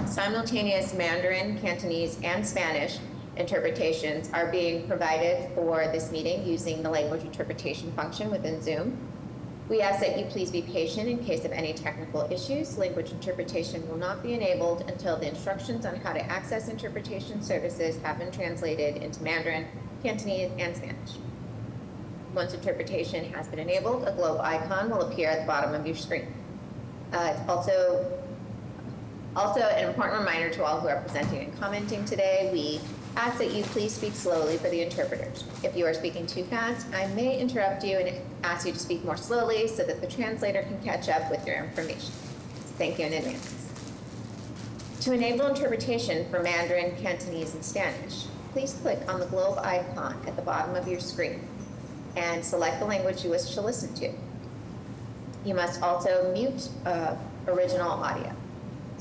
Simultaneous Mandarin, Cantonese, and Spanish interpretations are being provided for this meeting using the language interpretation function within Zoom. We ask that you please be patient in case of any technical issues. Language interpretation will not be enabled until the instructions on how to access interpretation services have been translated into Mandarin, Cantonese, and Spanish. Once interpretation has been enabled, a globe icon will appear at the bottom of your screen. It's also an important reminder to all who are presenting and commenting today, we ask that you please speak slowly for the interpreters. If you are speaking too fast, I may interrupt you and ask you to speak more slowly so that the translator can catch up with your information. Thank you in advance. To enable interpretation for Mandarin, Cantonese, and Spanish, please click on the globe icon at the bottom of your screen and select the language you wish to listen to. You must also mute original audio.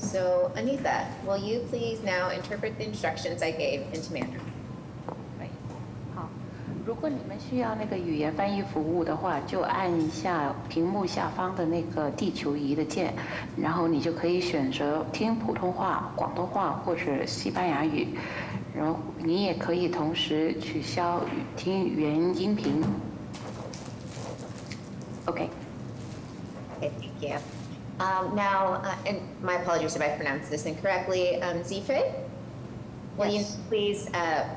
So, Anita, will you please now interpret the instructions I gave into Mandarin? 好，如果你们需要那个语言翻译服务的话，就按一下屏幕下方的那个地球仪的键，然后你就可以选择听普通话、广东话或者西班牙语，然后你也可以同时取消听原音频。Okay. Okay, thank you. Now, and my apologies if I pronounced this incorrectly, Zife, will you please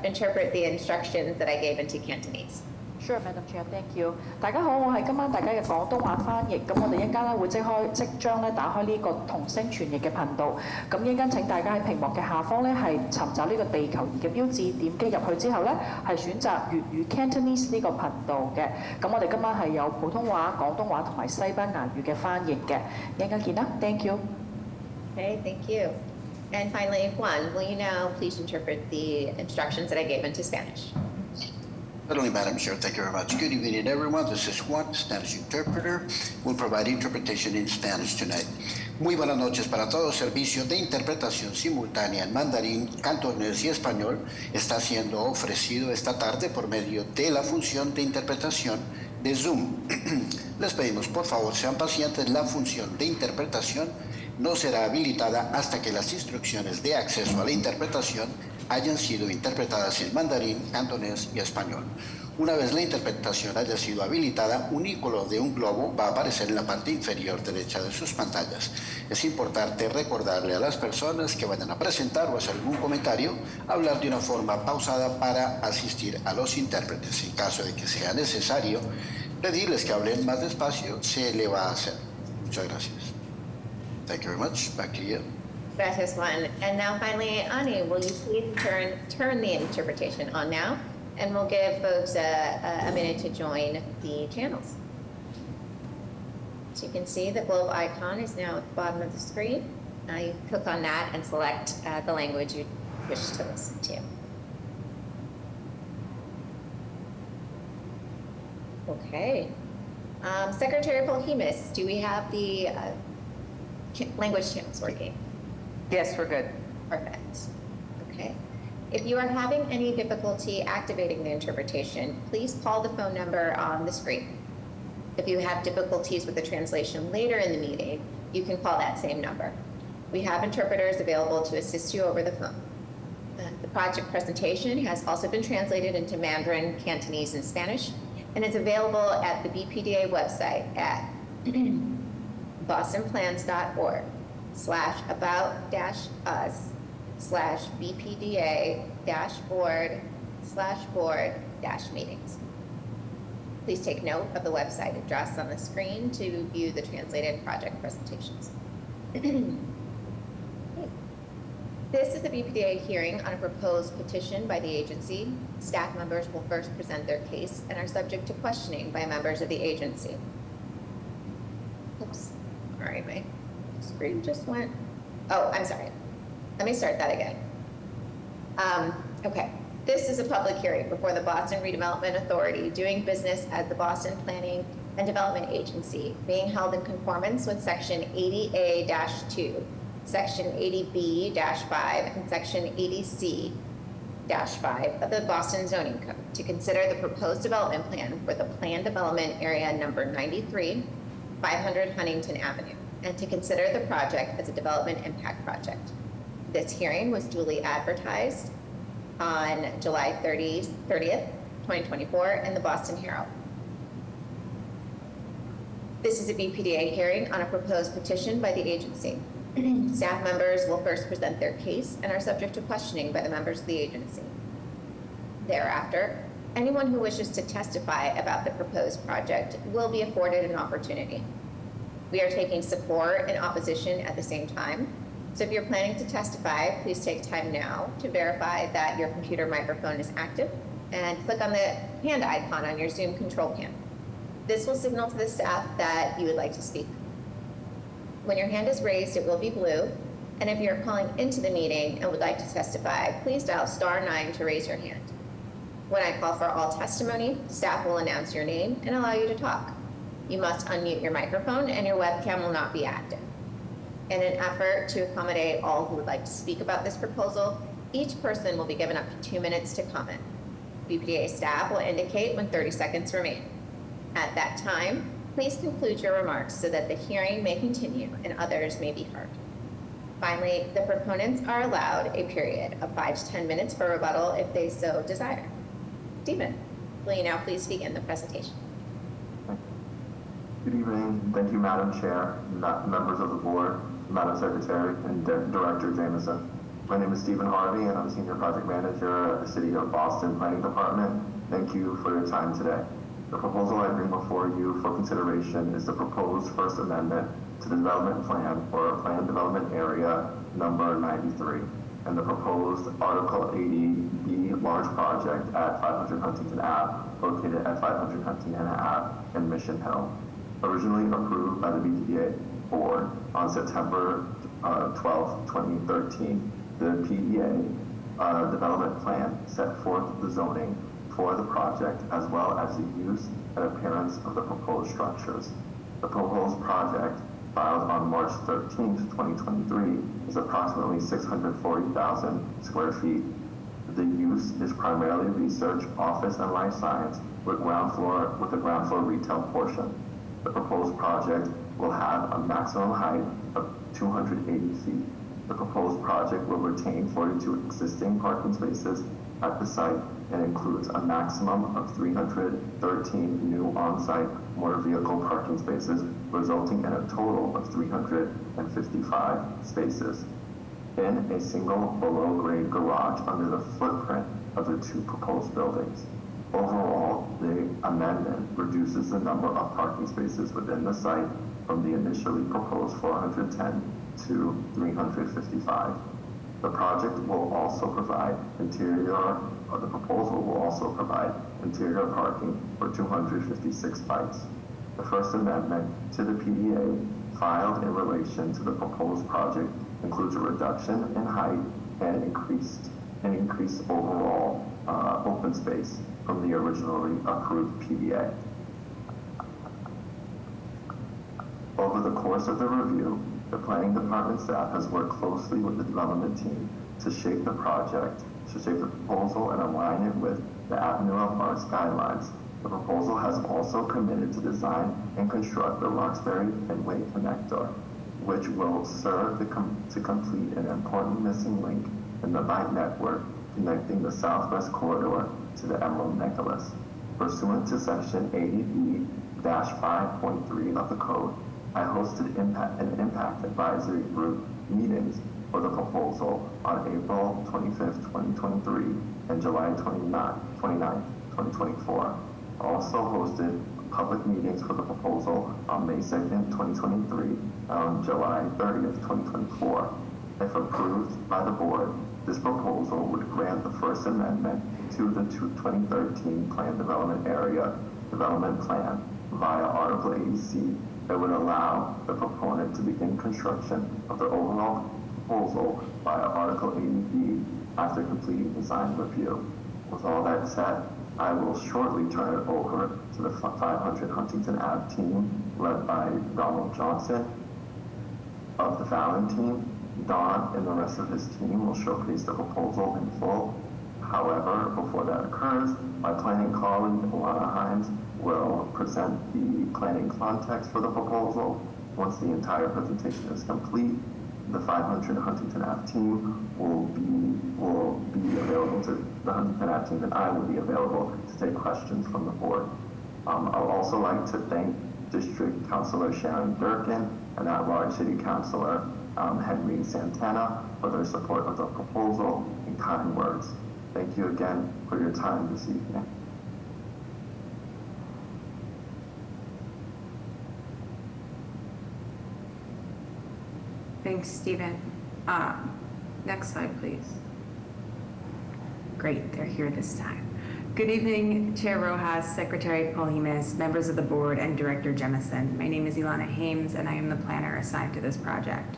interpret the instructions that I gave into Cantonese? Sure, Madam Chair, thank you. 大家好，我係今晚大家嘅廣東話翻譯。咁我哋一陣間咧會即將咧打開呢個同聲傳譯嘅頻道。咁一陣間請大家喺屏幕嘅下方咧係尋找呢個地球儀嘅標誌，點擊入去之後咧係選擇粵語 Cantonese 呢個頻道嘅。咁我哋今晚係有普通話、廣東話同埋西班牙語嘅翻譯嘅。一陣間見啦 ，thank you. Okay, thank you. And finally, Juan, will you now please interpret the instructions that I gave into Spanish? Certainly, Madam Chair. Thank you very much. Good evening, everyone. This is Juan, Spanish interpreter. We'll provide interpretation in Spanish tonight. Muy buenas noches para todos. Servicio de interpretación simultánea en mandarín, cantonés y español está siendo ofrecido esta tarde por medio de la función de interpretación de Zoom. Les pedimos, por favor, sean pacientes. La función de interpretación no será habilitada hasta que las instrucciones de acceso a la interpretación hayan sido interpretadas en mandarín, cantonés y español. Una vez la interpretación haya sido habilitada, un icono de un globo va a aparecer en la parte inferior derecha de sus pantallas. Es importante recordarle a las personas que vayan a presentar o hacer algún comentario, hablar de una forma pausada para asistir a los intérpretes. En caso de que sea necesario pedirles que hablen más despacio, se le va a hacer. Muchas gracias. Thank you very much. Back to you. Gracias, Juan. And now finally, Ani, will you please turn the interpretation on now? And we'll give folks a minute to join the channels. So you can see the globe icon is now at the bottom of the screen. Now you click on that and select the language you wish to listen to. Okay. Secretary Polhemus, do we have the language channels working? Yes, we're good. Perfect. Okay. If you are having any difficulty activating the interpretation, please call the phone number on the screen. If you have difficulties with the translation later in the meeting, you can call that same number. We have interpreters available to assist you over the phone. The project presentation has also been translated into Mandarin, Cantonese, and Spanish, and is available at the BPDA website at bostonplans.org/about-us/BPDA-board/meetings. Please take note of the website address on the screen to view the translated project presentations. This is the BPDA hearing on a proposed petition by the agency. Staff members will first present their case and are subject to questioning by members of the agency. Oops, all right, my screen just went. Oh, I'm sorry. Let me start that again. Okay, this is a public hearing before the Boston Redevelopment Authority doing business as the Boston Planning and Development Agency, being held in conformance with Section 80A-2, Section 80B-5, and Section 80C-5 of the Boston Zoning Code to consider the proposed development plan for the planned development area number 93, 500 Huntington Avenue. and to consider the project as a development impact project. This hearing was duly advertised on July 30th, 2024 in the Boston Herald. This is a BPDA hearing on a proposed petition by the agency. Staff members will first present their case and are subject to questioning by the members of the agency. Thereafter, anyone who wishes to testify about the proposed project will be afforded an opportunity. We are taking support and opposition at the same time, so if you're planning to testify, please take time now to verify that your computer microphone is active and click on the hand icon on your Zoom control panel. This will signal to the staff that you would like to speak. When your hand is raised, it will be blue, and if you're calling into the meeting and would like to testify, please dial *9 to raise your hand. When I call for all testimony, staff will announce your name and allow you to talk. You must unmute your microphone and your webcam will not be active. In an effort to accommodate all who would like to speak about this proposal, each person will be given up to 2 minutes to comment. BPDA staff will indicate when 30 seconds remain. At that time, please conclude your remarks so that the hearing may continue and others may be heard. Finally, the proponents are allowed a period of 5 to 10 minutes for rebuttal if they so desire. Stephen, will you now please begin the presentation? Good evening. Thank you, Madam Chair, members of the board, Madam Secretary, and Director Jameson. My name is Stephen Harvey, and I'm Senior Project Manager at the City of Boston Planning Department. Thank you for your time today. The proposal I bring before you for consideration is the proposed First Amendment to the Development Plan for Planned Development Area number 93, and the proposed Article 80B large project at 500 Huntington Ave, located at 500 Huntington Ave in Mission Hill. Originally approved by the BPDA board on September 12, 2013, the PDA development plan set forth the zoning for the project as well as the use and appearance of the proposed structures. The proposed project, filed on March 13, 2023, is approximately 640,000 square feet. The use is primarily research, office, and life science with a ground floor retail portion. The proposed project will have a maximum height of 280 feet. The proposed project will retain 42 existing parking spaces at the site and includes a maximum of 313 new on-site motor vehicle parking spaces, resulting in a total of 355 spaces in a single below-grade garage under the footprint of the two proposed buildings. Overall, the amendment reduces the number of parking spaces within the site from the initially proposed 410 to 355. The project will also provide the proposal will also provide interior parking for 256 bikes. The First Amendment to the PDA filed in relation to the proposed project includes a reduction in height and increased overall open space from the originally approved PDA. Over the course of the review, the Planning Department staff has worked closely with the development team to shape the proposal and align it with the Avenue of Arts guidelines. The proposal has also committed to design and construct the Roxbury Fenway Connector, which will serve to complete an important missing link in the bike network connecting the Southwest Corridor to the Emerald Necklace. Pursuant to Section 80B-5.3 of the Code, I hosted an impact advisory group meetings for the proposal on April 25th, 2023 and July 29th, 2024. I also hosted public meetings for the proposal on May 2nd, 2023 and on July 30th, 2024. If approved by the board, this proposal would grant the First Amendment to the 2013 Planned Development Area Development Plan via Article 80C that would allow the proponent to begin construction of the overall proposal via Article 80B after completing design review. With all that said, I will shortly turn it over to the 500 Huntington Ave team led by Donald Johnson of the Fallon team. Don and the rest of his team will showcase the proposal in full. However, before that occurs, my planning colleague, Alana Himes, will present the planning context for the proposal, Once the entire presentation is complete, the 500 Huntington Ave team will be available to the Huntington Ave team, and I will be available to take questions from the board. I'd also like to thank District Councilor Sharon Durkin and at-large City Councilor Henry Santana for their support of the proposal and kind words. Thank you again for your time this evening. Thanks, Stephen. Next slide, please. Great, they're here this time. Good evening, Chair Rojas, Secretary Polhimas, members of the board, and Director Jemison. My name is Ilana Hames, and I am the planner assigned to this project.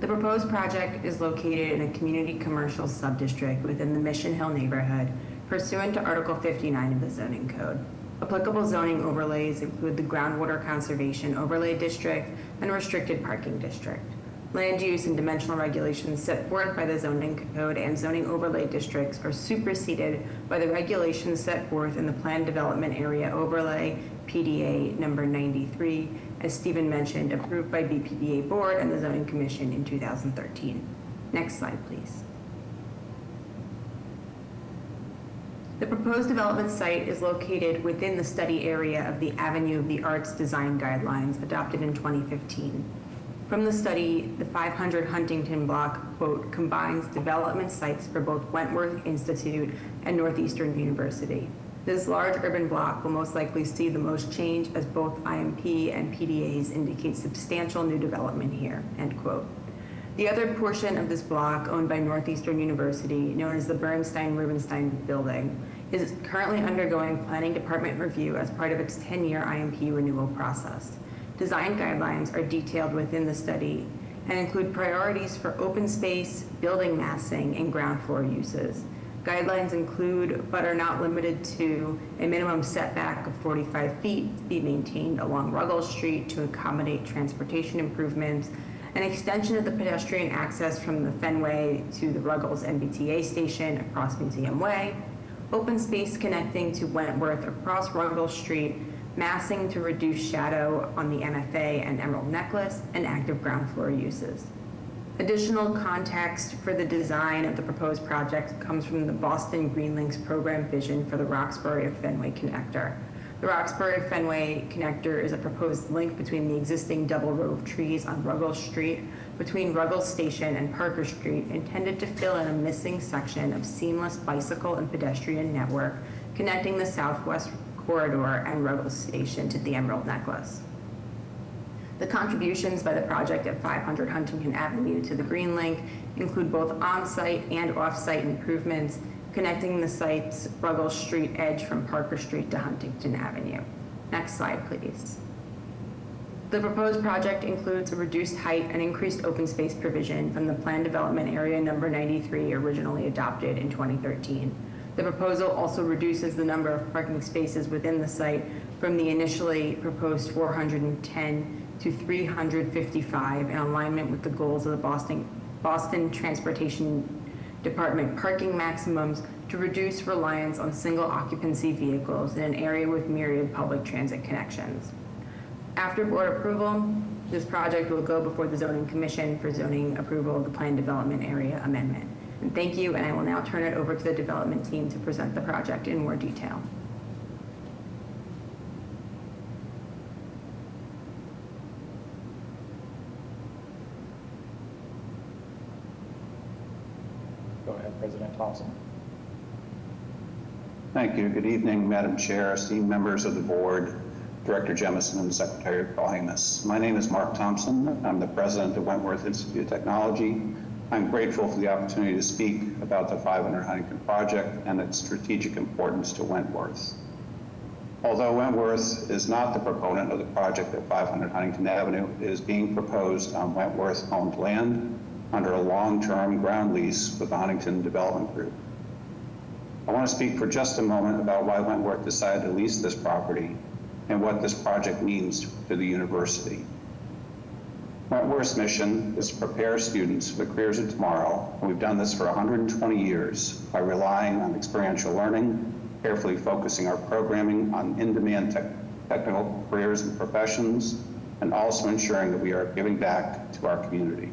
The proposed project is located in a community commercial subdistrict within the Mission Hill neighborhood, pursuant to Article 59 of the zoning code. Applicable zoning overlays include the Groundwater Conservation Overlay District and Restricted Parking District. Land use and dimensional regulations set forth by the zoning code and zoning overlay districts are superseded by the regulations set forth in the Planned Development Area Overlay, PDA number 93, as Stephen mentioned, approved by BPDA Board and the Zoning Commission in 2013. Next slide, please. The proposed development site is located within the study area of the Avenue of the Arts Design Guidelines adopted in 2015. From the study, the 500 Huntington block, quote, combines development sites for both Wentworth Institute and Northeastern University. This large urban block will most likely see the most change as both IMP and PDAs indicate substantial new development here, end quote. The other portion of this block, owned by Northeastern University, known as the Bernstein-Rubenstein building, is currently undergoing planning department review as part of its 10-year IMP renewal process. Design guidelines are detailed within the study and include priorities for open space, building massing, and ground floor uses. Guidelines include, but are not limited to, a minimum setback of 45 feet to be maintained along Ruggles Street to accommodate transportation improvements, an extension of the pedestrian access from the Fenway to the Ruggles MBTA station across Museum Way, open space connecting to Wentworth across Ruggles Street, massing to reduce shadow on the MFA and Emerald Necklace, and active ground floor uses. Additional context for the design of the proposed project comes from the Boston Green Links program vision for the Roxbury of Fenway connector. The Roxbury of Fenway connector is a proposed link between the existing double row of trees on Ruggles Street between Ruggles Station and Parker Street, intended to fill in a missing section of seamless bicycle and pedestrian network connecting the Southwest Corridor and Ruggles Station to the Emerald Necklace. The contributions by the project at 500 Huntington Avenue to the Green Link include both on-site and off-site improvements connecting the site's Ruggles Street edge from Parker Street to Huntington Avenue. Next slide, please. The proposed project includes a reduced height and increased open space provision from the Planned Development Area number 93 originally adopted in 2013. The proposal also reduces the number of parking spaces within the site from the initially proposed 410 to 355 in alignment with the goals of the Boston Transportation Department parking maximums to reduce reliance on single occupancy vehicles in an area with myriad public transit connections. After board approval, this project will go before the Zoning Commission for zoning approval of the Planned Development Area Amendment. And thank you, and I will now turn it over to the development team to present the project in more detail. Go ahead, President Thompson. Thank you. Good evening, Madam Chair, esteemed members of the board, Director Jemison, and Secretary Polhimas. My name is Mark Thompson. I'm the president of Wentworth Institute of Technology. I'm grateful for the opportunity to speak about the 500 Huntington project and its strategic importance to Wentworth. Although Wentworth is not the proponent of the project at 500 Huntington Avenue, it is being proposed on Wentworth-owned land under a long-term ground lease with the Huntington Development Group. I want to speak for just a moment about why Wentworth decided to lease this property and what this project means to the university. Wentworth's mission is to prepare students for the careers of tomorrow, and we've done this for 120 years by relying on experiential learning, carefully focusing our programming on in-demand technical careers and professions, and also ensuring that we are giving back to our community.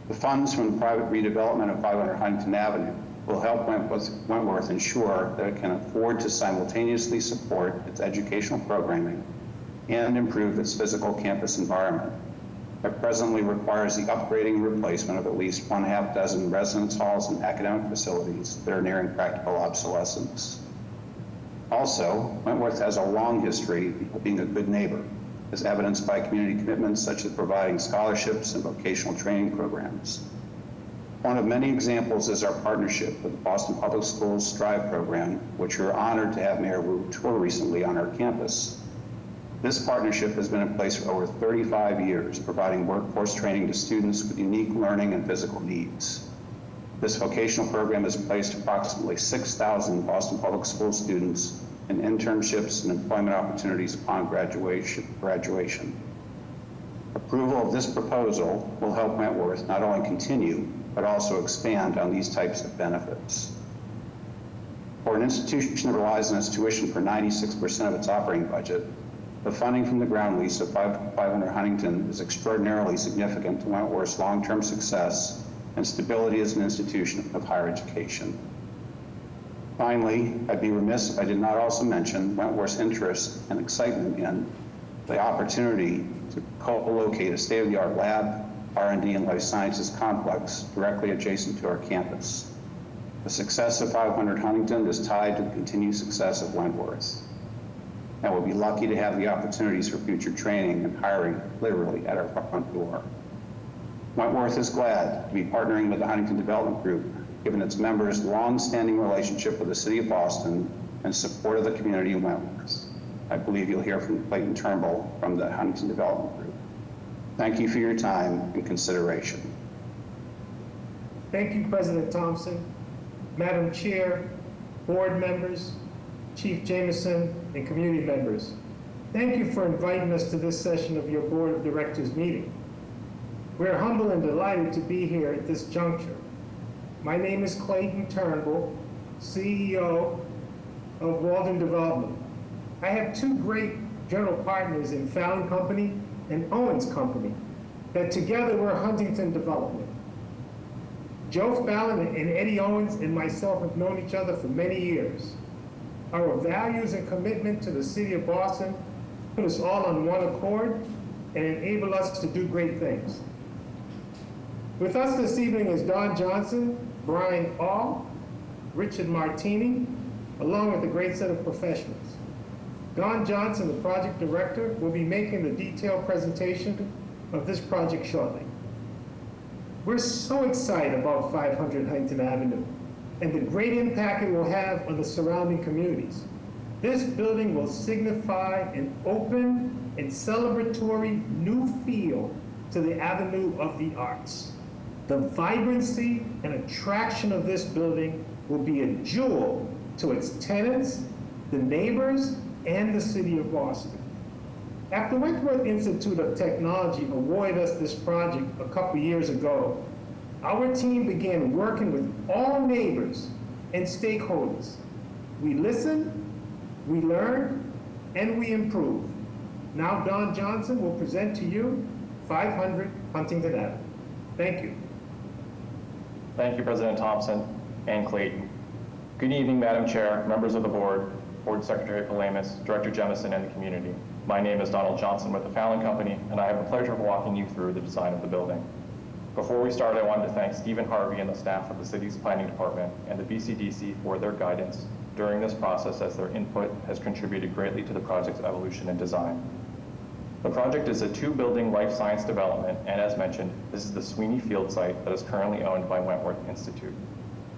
The funds from the private redevelopment of 500 Huntington Avenue will help Wentworth ensure that it can afford to simultaneously support its educational programming and improve its physical campus environment. It presently requires the upgrading and replacement of at least 1/2 residence halls and academic facilities that are nearing practical obsolescence. Also, Wentworth has a long history of being a good neighbor, as evidenced by community commitments such as providing scholarships and vocational training programs. One of many examples is our partnership with the Boston Public Schools STRIVE program, which we're honored to have Mayor Wu tour recently on our campus. This partnership has been in place for over 35 years, providing workforce training to students with unique learning and physical needs. This vocational program has placed approximately 6,000 Boston Public Schools students in internships and employment opportunities upon graduation. Approval of this proposal will help Wentworth not only continue, but also expand on these types of benefits. For an institution that relies on its tuition for 96% of its operating budget, the funding from the ground lease of 500 Huntington is extraordinarily significant to Wentworth's long-term success and stability as an institution of higher education. Finally, I'd be remiss if I did not also mention Wentworth's interest and excitement in the opportunity to co-locate a state-of-the-art lab, R&D, and life sciences complex directly adjacent to our campus. The success of 500 Huntington is tied to the continued success of Wentworth, and we'll be lucky to have the opportunities for future training and hiring literally at our front door. Wentworth is glad to be partnering with the Huntington Development Group, given its members' long-standing relationship with the City of Boston and support of the community in Wentworth. I believe you'll hear from Clayton Turnbull from the Huntington Development Group. Thank you for your time and consideration. Thank you, President Thompson, Madam Chair, board members, Chief Jameson, and community members. Thank you for inviting us to this session of your Board of Directors meeting. We're humbled and delighted to be here at this juncture. My name is Clayton Turnbull, CEO of Walden Development. I have two great general partners in Fallon Company and Owens Company that together we're Huntington Development. Joe Fallon and Eddie Owens and myself have known each other for many years. Our values and commitment to the City of Boston put us all on one accord and enable us to do great things. With us this evening is Don Johnson, Brian All, Richard Martini, along with a great set of professionals. Don Johnson, the project director, will be making the detailed presentation of this project shortly. We're so excited about 500 Huntington Avenue and the great impact it will have on the surrounding communities. This building will signify an open and celebratory new feel to the Avenue of the Arts. The vibrancy and attraction of this building will be a jewel to its tenants, the neighbors, and the City of Boston. After Wentworth Institute of Technology awarded us this project a couple years ago, our team began working with all neighbors and stakeholders. We listened, we learned, and we improved. Now Don Johnson will present to you 500 Huntington Avenue. Thank you. Thank you, President Thompson and Clayton. Good evening, Madam Chair, members of the board, Board Secretary Palamas, Director Jemison, and the community. My name is Donald Johnson with the Fallon Company, and I have the pleasure of walking you through the design of the building. Before we start, I wanted to thank Stephen Harvey and the staff of the city's planning department and the BCDC for their guidance during this process, as their input has contributed greatly to the project's evolution and design. The project is a two-building life science development, and as mentioned, this is the Sweeney Field site that is currently owned by Wentworth Institute.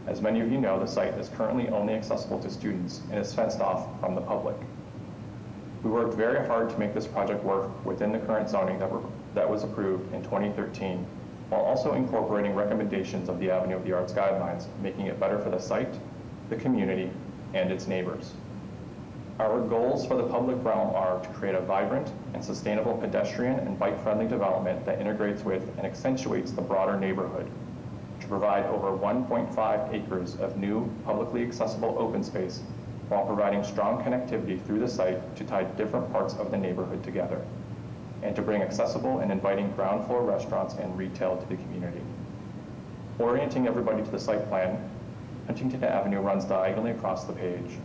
As many of you know, the site is currently only accessible to students and is fenced off from the public. We worked very hard to make this project work within the current zoning that was approved in 2013, while also incorporating recommendations of the Avenue of the Arts guidelines, making it better for the site, the community, and its neighbors. Our goals for the public realm are to create a vibrant and sustainable pedestrian and bike-friendly development that integrates with and accentuates the broader neighborhood, to provide over 1.5 acres of new publicly accessible open space while providing strong connectivity through the site to tie different parts of the neighborhood together. and to bring accessible and inviting ground floor restaurants and retail to the community. Orienting everybody to the site plan, Huntington Avenue runs diagonally across the page.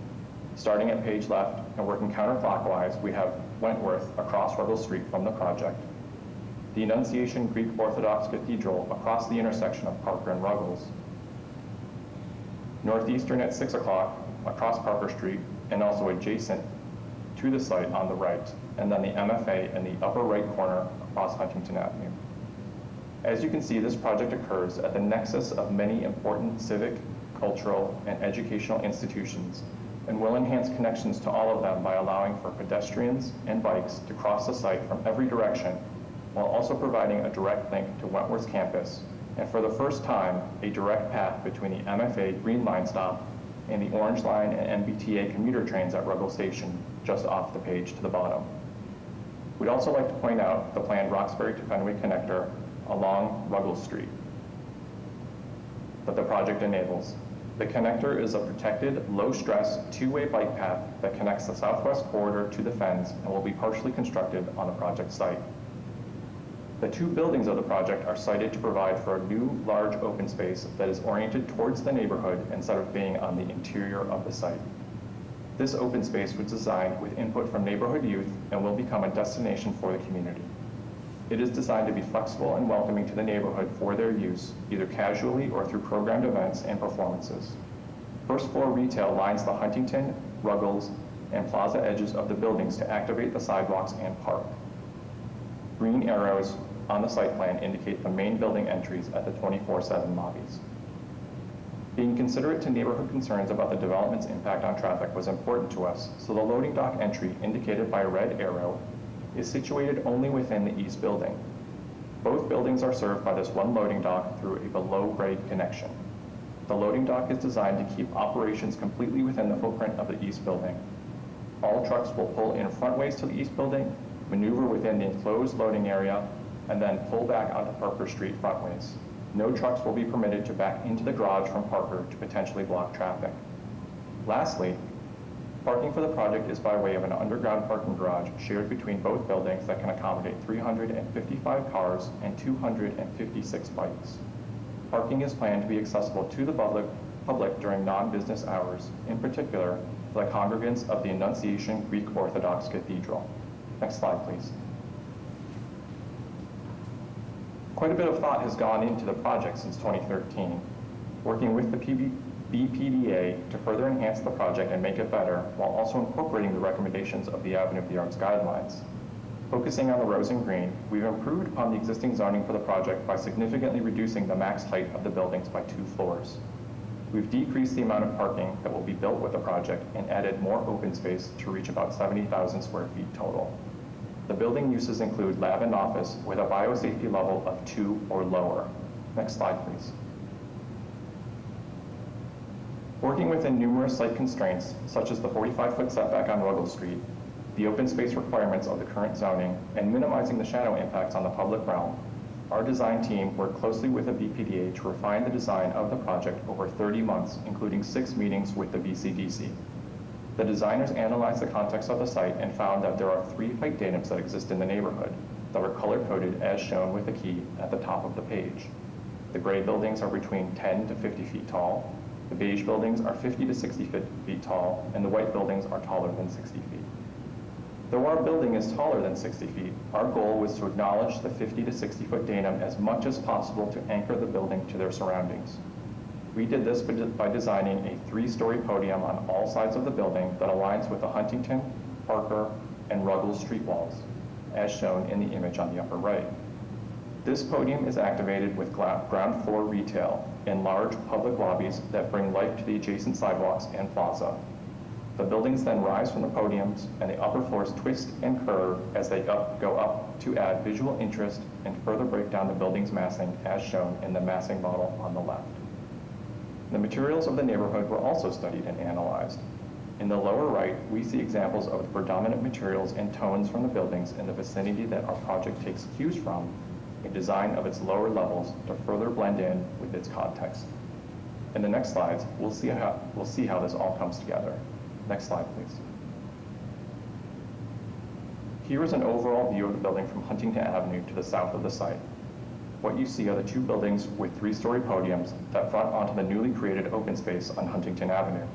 Starting at page left and working counterclockwise, we have Wentworth across Ruggles Street from the project, the Annunciation Greek Orthodox Cathedral across the intersection of Parker and Ruggles, Northeastern at 6 o'clock across Parker Street and also adjacent to the site on the right, and then the MFA in the upper right corner across Huntington Avenue. As you can see, this project occurs at the nexus of many important civic, cultural, and educational institutions, and will enhance connections to all of them by allowing for pedestrians and bikes to cross the site from every direction, while also providing a direct link to Wentworth's campus, and for the first time, a direct path between the MFA Green Line stop and the Orange Line and MBTA commuter trains at Ruggles Station, just off the page to the bottom. We'd also like to point out the planned Roxbury to Fenway connector along Ruggles Street that the project enables. The connector is a protected, low-stress, two-way bike path that connects the southwest corridor to the Fens and will be partially constructed on the project site. The two buildings of the project are sited to provide for a new, large open space that is oriented towards the neighborhood instead of being on the interior of the site. This open space was designed with input from neighborhood youth and will become a destination for the community. It is designed to be flexible and welcoming to the neighborhood for their use, either casually or through programmed events and performances. First floor retail lines the Huntington, Ruggles, and Plaza edges of the buildings to activate the sidewalks and park. Green arrows on the site plan indicate the main building entries at the 24/7 lobbies. Being considerate to neighborhood concerns about the development's impact on traffic was important to us, so the loading dock entry, indicated by a red arrow, is situated only within the east building. Both buildings are served by this one loading dock through a below-grade connection. The loading dock is designed to keep operations completely within the footprint of the east building. All trucks will pull in frontways to the east building, maneuver within the enclosed loading area, and then pull back onto Parker Street frontways. No trucks will be permitted to back into the garage from Parker to potentially block traffic. Lastly, parking for the project is by way of an underground parking garage shared between both buildings that can accommodate 355 cars and 256 bikes. Parking is planned to be accessible to the public during non-business hours, in particular, the congregants of the Annunciation Greek Orthodox Cathedral. Next slide, please. Quite a bit of thought has gone into the project since 2013, working with the BPDA to further enhance the project and make it better, while also incorporating the recommendations of the Avenue of the Arts guidelines. Focusing on the Rose and Green, we've improved upon the existing zoning for the project by significantly reducing the max height of the buildings by 2 floors. We've decreased the amount of parking that will be built with the project and added more open space to reach about 70,000 square feet total. The building uses include lab and office with a biosafety level of 2 or lower. Next slide, please. Working within numerous site constraints, such as the 45-foot setback on Ruggles Street, the open space requirements of the current zoning, and minimizing the shadow impacts on the public realm, our design team worked closely with the BPDA to refine the design of the project over 30 months, including 6 meetings with the BCDC. The designers analyzed the context of the site and found that there are 3 height datums that exist in the neighborhood that are color-coded as shown with the key at the top of the page. The gray buildings are between 10 to 50 feet tall, the beige buildings are 50 to 60 feet tall, and the white buildings are taller than 60 feet. Though our building is taller than 60 feet, our goal was to acknowledge the 50 to 60 foot datum as much as possible to anchor the building to their surroundings. We did this by designing a 3-story podium on all sides of the building that aligns with the Huntington, Parker, and Ruggles street walls, as shown in the image on the upper right. This podium is activated with ground floor retail in large public lobbies that bring life to the adjacent sidewalks and plaza. The buildings then rise from the podiums, and the upper floors twist and curve as they go up to add visual interest and further break down the building's massing, as shown in the massing model on the left. The materials of the neighborhood were also studied and analyzed. In the lower right, we see examples of the predominant materials and tones from the buildings in the vicinity that our project takes cues from, a design of its lower levels to further blend in with its context. In the next slides, we'll see how this all comes together. Next slide, please. Here is an overall view of the building from Huntington Avenue to the south of the site. What you see are the two buildings with three-story podiums that front onto the newly created open space on Huntington Avenue.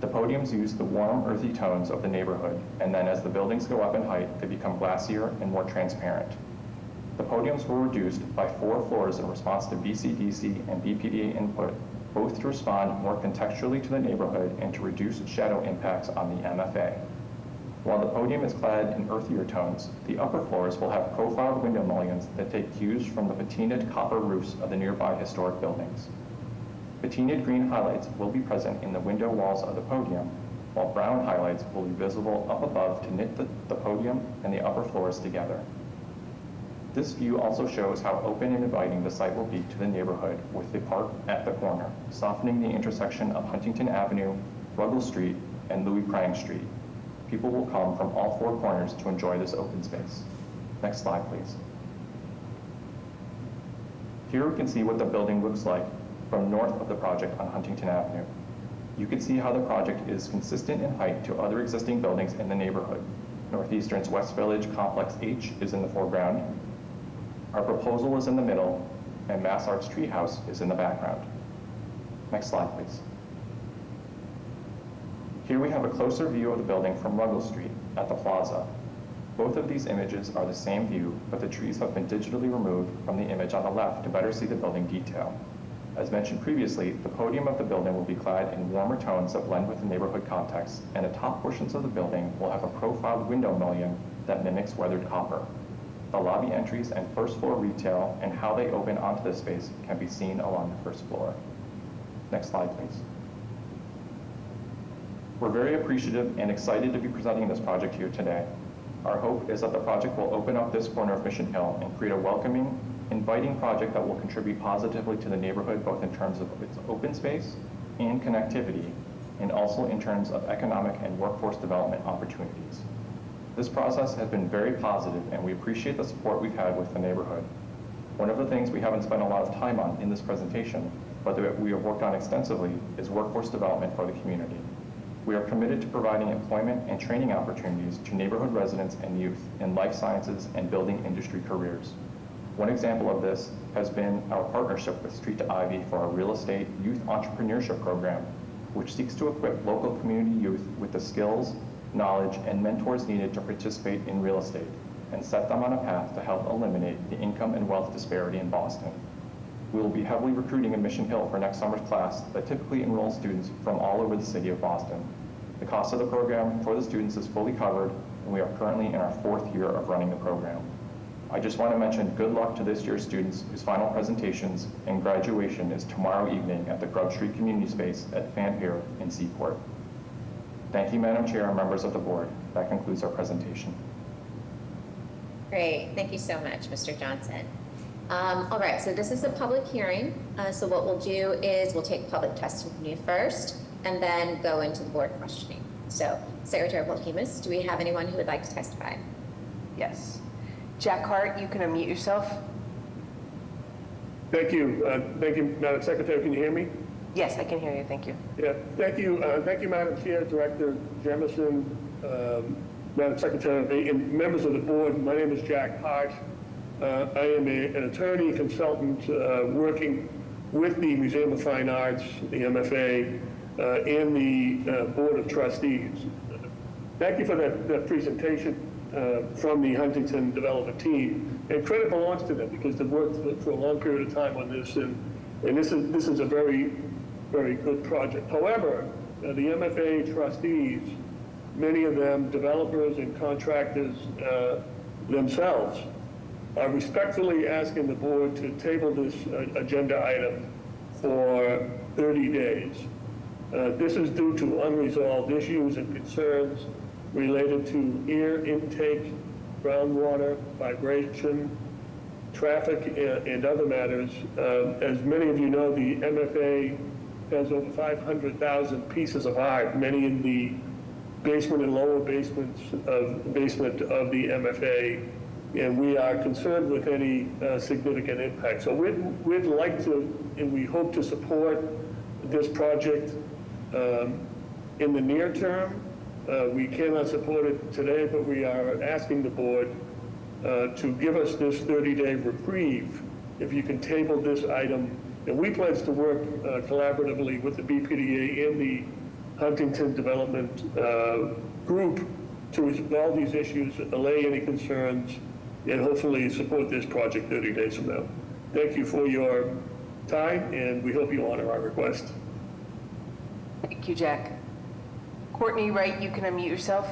The podiums use the warm, earthy tones of the neighborhood, and then as the buildings go up in height, they become glassier and more transparent. The podiums were reduced by 4 floors in response to BCDC and BPDA input, both to respond more contextually to the neighborhood and to reduce shadow impacts on the MFA. While the podium is clad in earthier tones, the upper floors will have profiled window mullions that take cues from the patinaed copper roofs of the nearby historic buildings. Patinaed green highlights will be present in the window walls of the podium, while brown highlights will be visible up above to knit the podium and the upper floors together. This view also shows how open and inviting the site will be to the neighborhood with the park at the corner, softening the intersection of Huntington Avenue, Ruggles Street, and Louis Prang Street. People will come from all 4 corners to enjoy this open space. Next slide, please. Here we can see what the building looks like from north of the project on Huntington Avenue. You can see how the project is consistent in height to other existing buildings in the neighborhood. Northeastern's West Village Complex H is in the foreground. Our proposal is in the middle, and Massart's Treehouse is in the background. Next slide, please. Here we have a closer view of the building from Ruggles Street at the plaza. Both of these images are the same view, but the trees have been digitally removed from the image on the left to better see the building detail. As mentioned previously, the podium of the building will be clad in warmer tones that blend with the neighborhood context, and the top portions of the building will have a profiled window mullion that mimics weathered copper. The lobby entries and first floor retail and how they open onto this space can be seen along the first floor. Next slide, please. We're very appreciative and excited to be presenting this project here today. Our hope is that the project will open up this corner of Mission Hill and create a welcoming, inviting project that will contribute positively to the neighborhood, both in terms of its open space and connectivity, and also in terms of economic and workforce development opportunities. This process has been very positive, and we appreciate the support we've had with the neighborhood. One of the things we haven't spent a lot of time on in this presentation, but that we have worked on extensively, is workforce development for the community. We are committed to providing employment and training opportunities to neighborhood residents and youth in life sciences and building industry careers. One example of this has been our partnership with Street to Ivy for our real estate youth entrepreneurship program, which seeks to equip local community youth with the skills, knowledge, and mentors needed to participate in real estate and set them on a path to help eliminate the income and wealth disparity in Boston. We will be heavily recruiting in Mission Hill for next summer's class that typically enrolls students from all over the city of Boston. The cost of the program for the students is fully covered, and we are currently in our 4th year of running the program. I just want to mention good luck to this year's students whose final presentations and graduation is tomorrow evening at the Grub Street Community Space at Fan Pier in Seaport. Thank you, Madam Chair and members of the board. That concludes our presentation. Great, thank you so much, Mr. Johnson. All right, so this is a public hearing. So what we'll do is we'll take public testimony first and then go into the board questioning. So Secretary Polhemus, do we have anyone who would like to testify? Yes. Jack Hart, you can unmute yourself. Thank you, Madam Secretary. Can you hear me? Yes, I can hear you. Thank you. Yeah, thank you, Madam Chair, Director Jemison, Madam Secretary, and members of the board. My name is Jack Hart. I am an attorney consultant working with the Museum of Fine Arts, the MFA, and the Board of Trustees. Thank you for that presentation from the Huntington Development Team. And credit belongs to them because they've worked for a long period of time on this, and this is a very, very good project. However, the MFA trustees, many of them developers and contractors themselves, are respectfully asking the board to table this agenda item for 30 days. This is due to unresolved issues and concerns related to air intake, groundwater, vibration, traffic, and other matters. As many of you know, the MFA has over 500,000 pieces of art, many in the basement and lower basement of the MFA, and we are concerned with any significant impact. So we'd like to, and we hope to support this project in the near term. We cannot support it today, but we are asking the board to give us this 30-day reprieve if you can table this item. And we pledge to work collaboratively with the BPDA and the Huntington Development Group to resolve these issues, allay any concerns, and hopefully support this project 30 days from now. Thank you for your time, and we hope you honor our request. Thank you, Jack. Courtney Wright, you can unmute yourself.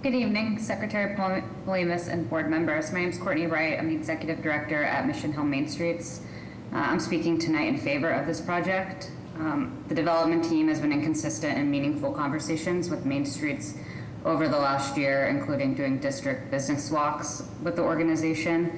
Good evening, Secretary Polimus and board members. My name is Courtney Wright. I'm the Executive Director at Mission Hill Main Streets. I'm speaking tonight in favor of this project. The development team has been in consistent and meaningful conversations with Main Streets over the last year, including doing district business walks with the organization.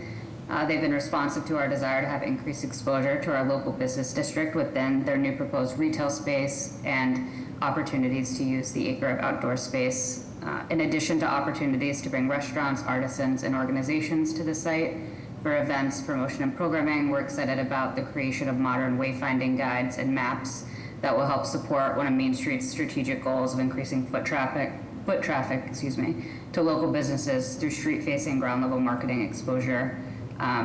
They've been responsive to our desire to have increased exposure to our local business district within their new proposed retail space and opportunities to use the acre of outdoor space, in addition to opportunities to bring restaurants, artisans, and organizations to the site for events, promotion, and programming. We're excited about the creation of modern wayfinding guides and maps that will help support one of Main Street's strategic goals of increasing foot traffic, to local businesses through street-facing ground-level marketing exposure,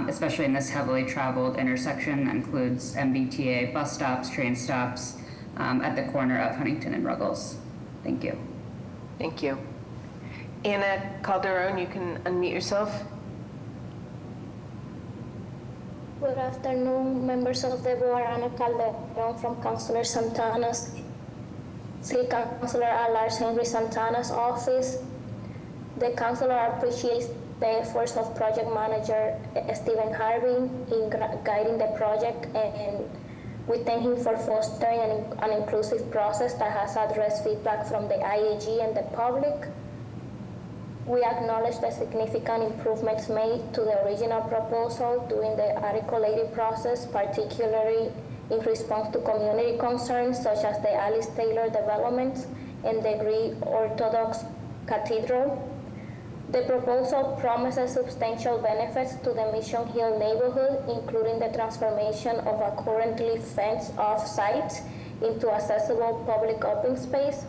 especially in this heavily traveled intersection that includes MBTA bus stops, train stops, at the corner of Huntington and Ruggles. Thank you. Thank you. Anna Calderon, you can unmute yourself. Good afternoon, members of the board. Ana Calderon from Councilor Santana's, City Councilor at Large Henry Santana's office. The councilor appreciates the efforts of project manager Stephen Harvey in guiding the project, and we thank him for fostering an inclusive process that has addressed feedback from the IAG and the public. We acknowledge the significant improvements made to the original proposal during the articulated process, particularly in response to community concerns such as the Alice Taylor development and the Greek Orthodox Cathedral. The proposal promises substantial benefits to the Mission Hill neighborhood, including the transformation of a currently fenced-off site into accessible public open space.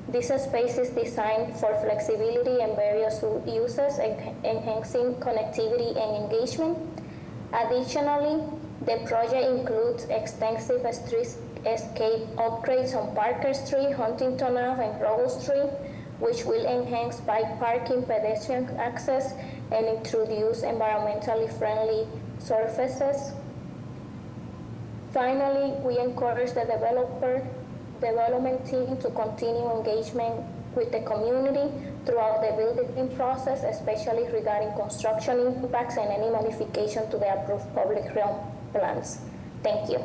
This space is designed for flexibility and various uses, enhancing connectivity and engagement. Additionally, the project includes extensive streetscape upgrades on Parker Street, Huntington Ave, and Rowell Street, which will enhance bike parking, pedestrian access, and introduce environmentally friendly surfaces. Finally, we encourage the development team to continue engagement with the community throughout the building process, especially regarding construction impacts and any modification to the approved public realm plans. Thank you.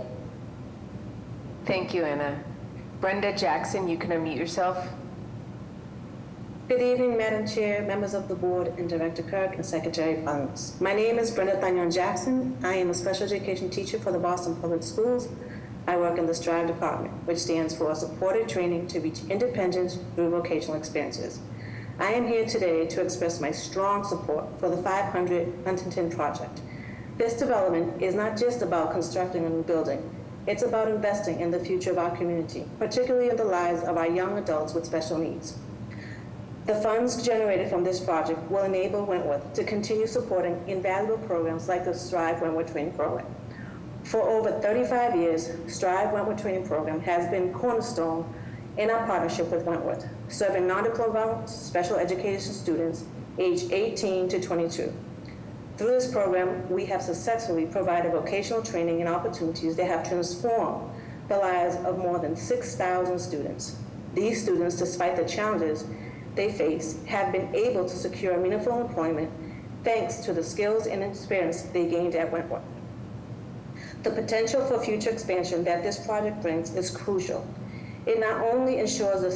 Thank you, Anna. Brenda Jackson, you can unmute yourself. Good evening, Madam Chair, members of the board, and Director Kirk and Secretary Polimus. My name is Brenda Thagnon Jackson. I am a special education teacher for the Boston Public Schools. I work in the STRIVE department, which stands for Supported Training to Reach Independence Through Vocational Experiences. I am here today to express my strong support for the 500 Huntington project. This development is not just about constructing a new building. It's about investing in the future of our community, particularly in the lives of our young adults with special needs. The funds generated from this project will enable Wentworth to continue supporting invaluable programs like the STRIVE Wentworth Training Program. For over 35 years, STRIVE Wentworth Training Program has been cornerstone in our partnership with Wentworth, serving non-diploma special education students aged 18 to 22. Through this program, we have successfully provided vocational training and opportunities that have transformed the lives of more than 6,000 students. These students, despite the challenges they face, have been able to secure meaningful employment thanks to the skills and experience they gained at Wentworth. The potential for future expansion that this project brings is crucial. It not only ensures the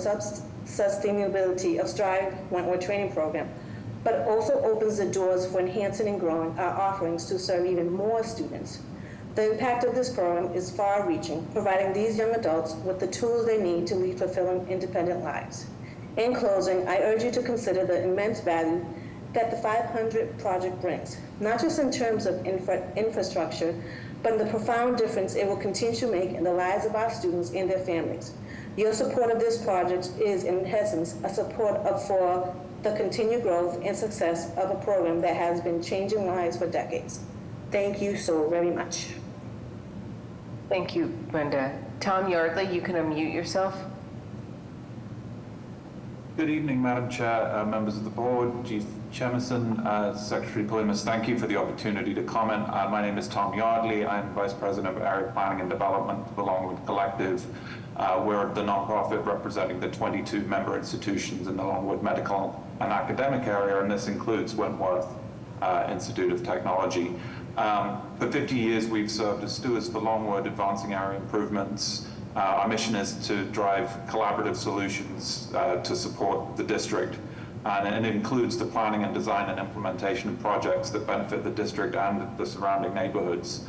sustainability of STRIVE Wentworth Training Program, but also opens the doors for enhancing and growing our offerings to serve even more students. The impact of this program is far-reaching, providing these young adults with the tools they need to lead fulfilling, independent lives. In closing, I urge you to consider the immense value that the 500 project brings, not just in terms of infrastructure, but in the profound difference it will continue to make in the lives of our students and their families. Your support of this project is, in essence, a support for the continued growth and success of a program that has been changing lives for decades. Thank you so very much. Thank you, Brenda. Tom Yardley, you can unmute yourself. Good evening, Madam Chair, members of the board, Chief Chemison, Secretary Polimas. Thank you for the opportunity to comment. My name is Tom Yardley. I'm Vice President of Area Planning and Development for the Longwood Collective. We're the nonprofit representing the 22 member institutions in the Longwood medical and academic area, and this includes Wentworth Institute of Technology. For 50 years, we've served as stewards for Longwood, advancing area improvements. Our mission is to drive collaborative solutions to support the district, and it includes the planning and design and implementation of projects that benefit the district and the surrounding neighborhoods.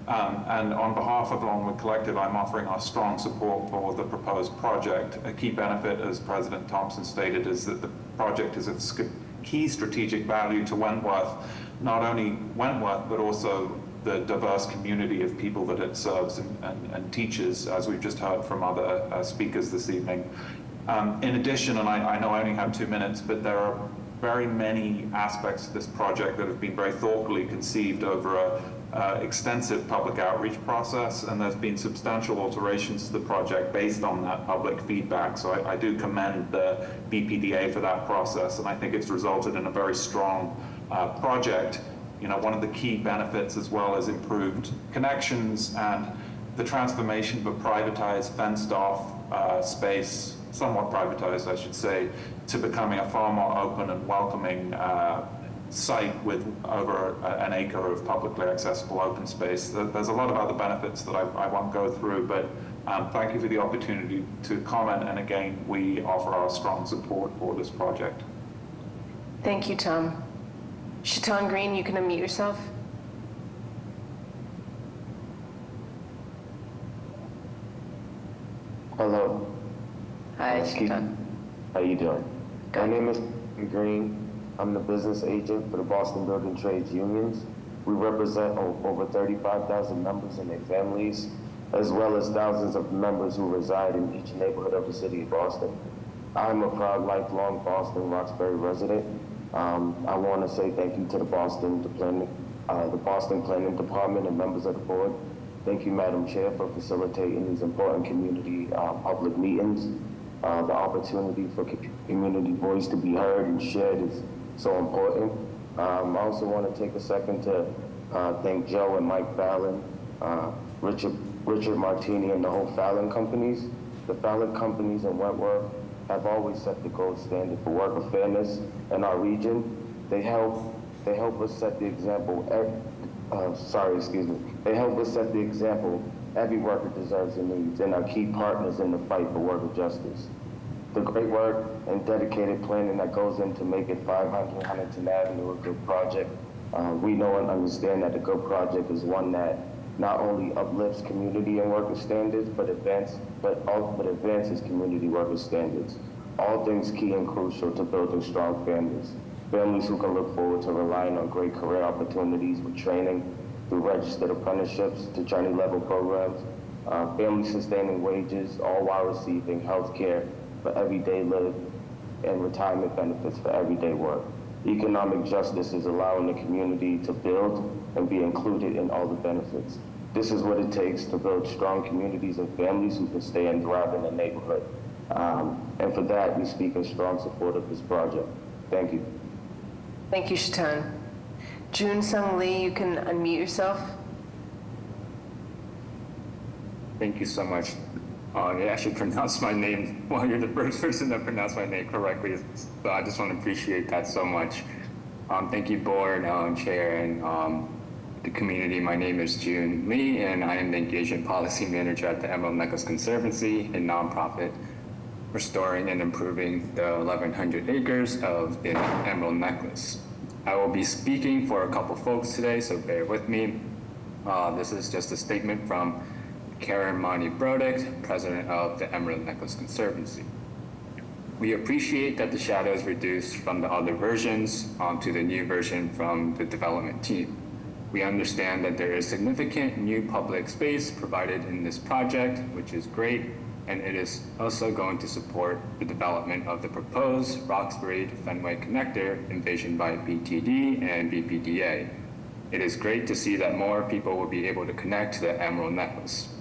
And on behalf of Longwood Collective, I'm offering our strong support for the proposed project. A key benefit, as President Thompson stated, is that the project is of key strategic value to Wentworth, not only Wentworth, but also the diverse community of people that it serves and teaches, as we've just heard from other speakers this evening. In addition, and I know I only have 2 minutes, but there are very many aspects of this project that have been very thoughtfully conceived over an extensive public outreach process, and there's been substantial alterations to the project based on that public feedback. So I do commend the BPDA for that process, and I think it's resulted in a very strong project. You know, one of the key benefits as well is improved connections and the transformation of a privatized, fenced-off space, somewhat privatized, I should say, to becoming a far more open and welcoming site with over an acre of publicly accessible open space. There's a lot of other benefits that I won't go through, but thank you for the opportunity to comment. And again, we offer our strong support for this project. Thank you, Tom. Shaitan Green, you can unmute yourself. Hello. Hi, Shaitan. How you doing? My name is Green. I'm the business agent for the Boston Building Trades Unions. We represent over 35,000 members and their families, as well as thousands of members who reside in each neighborhood of the city of Boston. I'm a proud lifelong Boston Roxbury resident. I want to say thank you to the Boston Planning Department and members of the board. Thank you, Madam Chair, for facilitating these important community public meetings. The opportunity for community voice to be heard and shared is so important. I also want to take a second to thank Joe and Mike Fallon, Richard Martini, and the whole Fallon companies. The Fallon companies in Wentworth have always set the gold standard for worker fairness in our region. They help us set the example. They help us set the example every worker deserves and needs, and are key partners in the fight for worker justice. The great work and dedicated planning that goes into making 500 Huntington Avenue a good project. We know and understand that a good project is one that not only uplifts community and worker standards, but advances community worker standards. All things key and crucial to building strong families. Families who can look forward to relying on great career opportunities with training through registered apprenticeships to journey-level programs, family sustaining wages, all while receiving health care for everyday live and retirement benefits for everyday work. Economic justice is allowing the community to build and be included in all the benefits. This is what it takes to build strong communities and families who can stay and thrive in the neighborhood. And for that, we speak in strong support of this project. Thank you. Thank you, Shaitan. June Sung Lee, you can unmute yourself. Thank you so much. You actually pronounced my name, well, you're the first person that pronounced my name correctly, so I just want to appreciate that so much. Thank you, board, chair, and the community. My name is June Lee, and I am the Engagement Policy Manager at the Emerald Necklace Conservancy, a nonprofit restoring and improving the 1,100 acres of the Emerald Necklace. I will be speaking for a couple folks today, so bear with me. This is just a statement from Karen Monty Brodick, president of the Emerald Necklace Conservancy. We appreciate that the shadow is reduced from the other versions to the new version from the development team. We understand that there is significant new public space provided in this project, which is great. and it is also going to support the development of the proposed Roxbury to Fenway connector envisioned by BTD and BPDA. It is great to see that more people will be able to connect to the Emerald Necklace.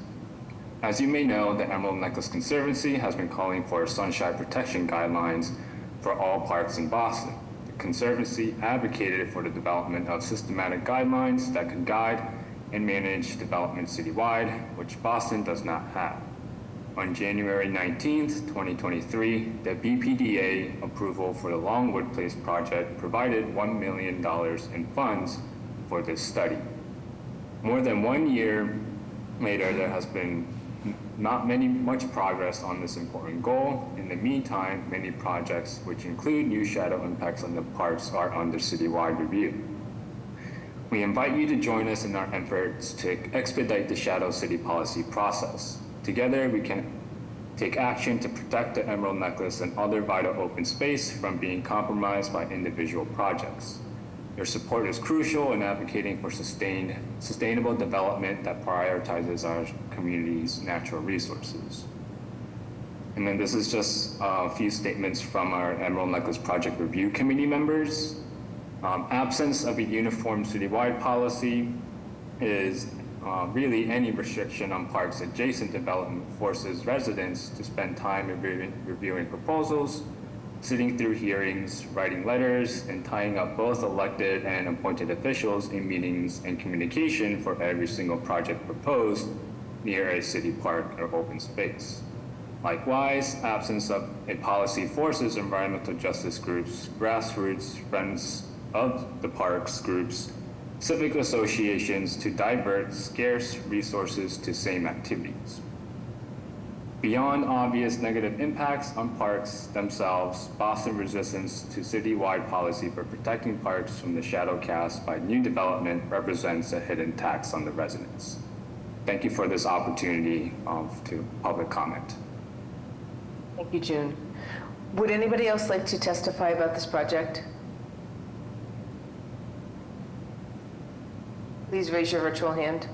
As you may know, the Emerald Necklace Conservancy has been calling for sunshine protection guidelines for all parks in Boston. The Conservancy advocated for the development of systematic guidelines that could guide and manage development citywide, which Boston does not have. On January 19th, 2023, the BPDA approval for the Longwood Place project provided $1 million in funds for this study. More than 1 year later, there has been not much progress on this important goal. In the meantime, many projects, which include new shadow impacts on the parks, are under citywide review. We invite you to join us in our efforts to expedite the shadow city policy process. Together, we can take action to protect the Emerald Necklace and other vital open space from being compromised by individual projects. Your support is crucial in advocating for sustainable development that prioritizes our community's natural resources. And then this is just a few statements from our Emerald Necklace Project Review Committee members. Absence of a uniform citywide policy is really any restriction on parks adjacent development forces residents to spend time reviewing proposals, sitting through hearings, writing letters, and tying up both elected and appointed officials in meetings and communication for every single project proposed near a city park or open space. Likewise, absence of a policy forces environmental justice groups, grassroots, friends of the parks groups, civic associations to divert scarce resources to same activities. Beyond obvious negative impacts on parks themselves, Boston resistance to citywide policy for protecting parks from the shadow cast by new development represents a hidden tax on the residents. Thank you for this opportunity to public comment. Thank you, June. Would anybody else like to testify about this project? Please raise your virtual hand.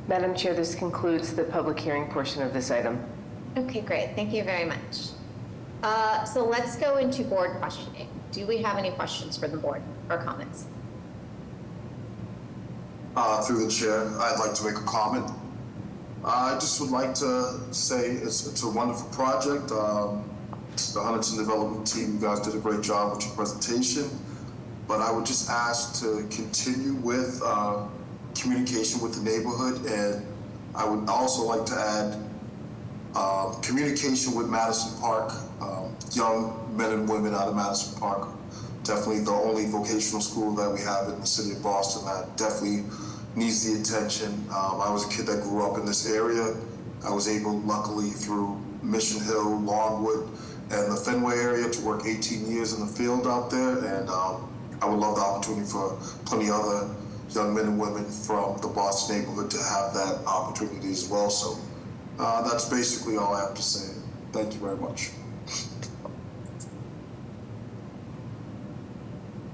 Madam Chair, this concludes the public hearing portion of this item. Okay, great. Thank you very much. So let's go into board questioning. Do we have any questions for the board or comments? Through the chair, I'd like to make a comment. I just would like to say it's a wonderful project. The Huntington Development team, you guys did a great job with your presentation, but I would just ask to continue with communication with the neighborhood, and I would also like to add communication with Madison Park, young men and women out of Madison Park. Definitely the only vocational school that we have in the city of Boston that definitely needs the attention. I was a kid that grew up in this area. I was able, luckily, through Mission Hill, Longwood, and the Fenway area to work 18 years in the field out there, and I would love the opportunity for plenty other young men and women from the Boston neighborhood to have that opportunity as well. So that's basically all I have to say. Thank you very much.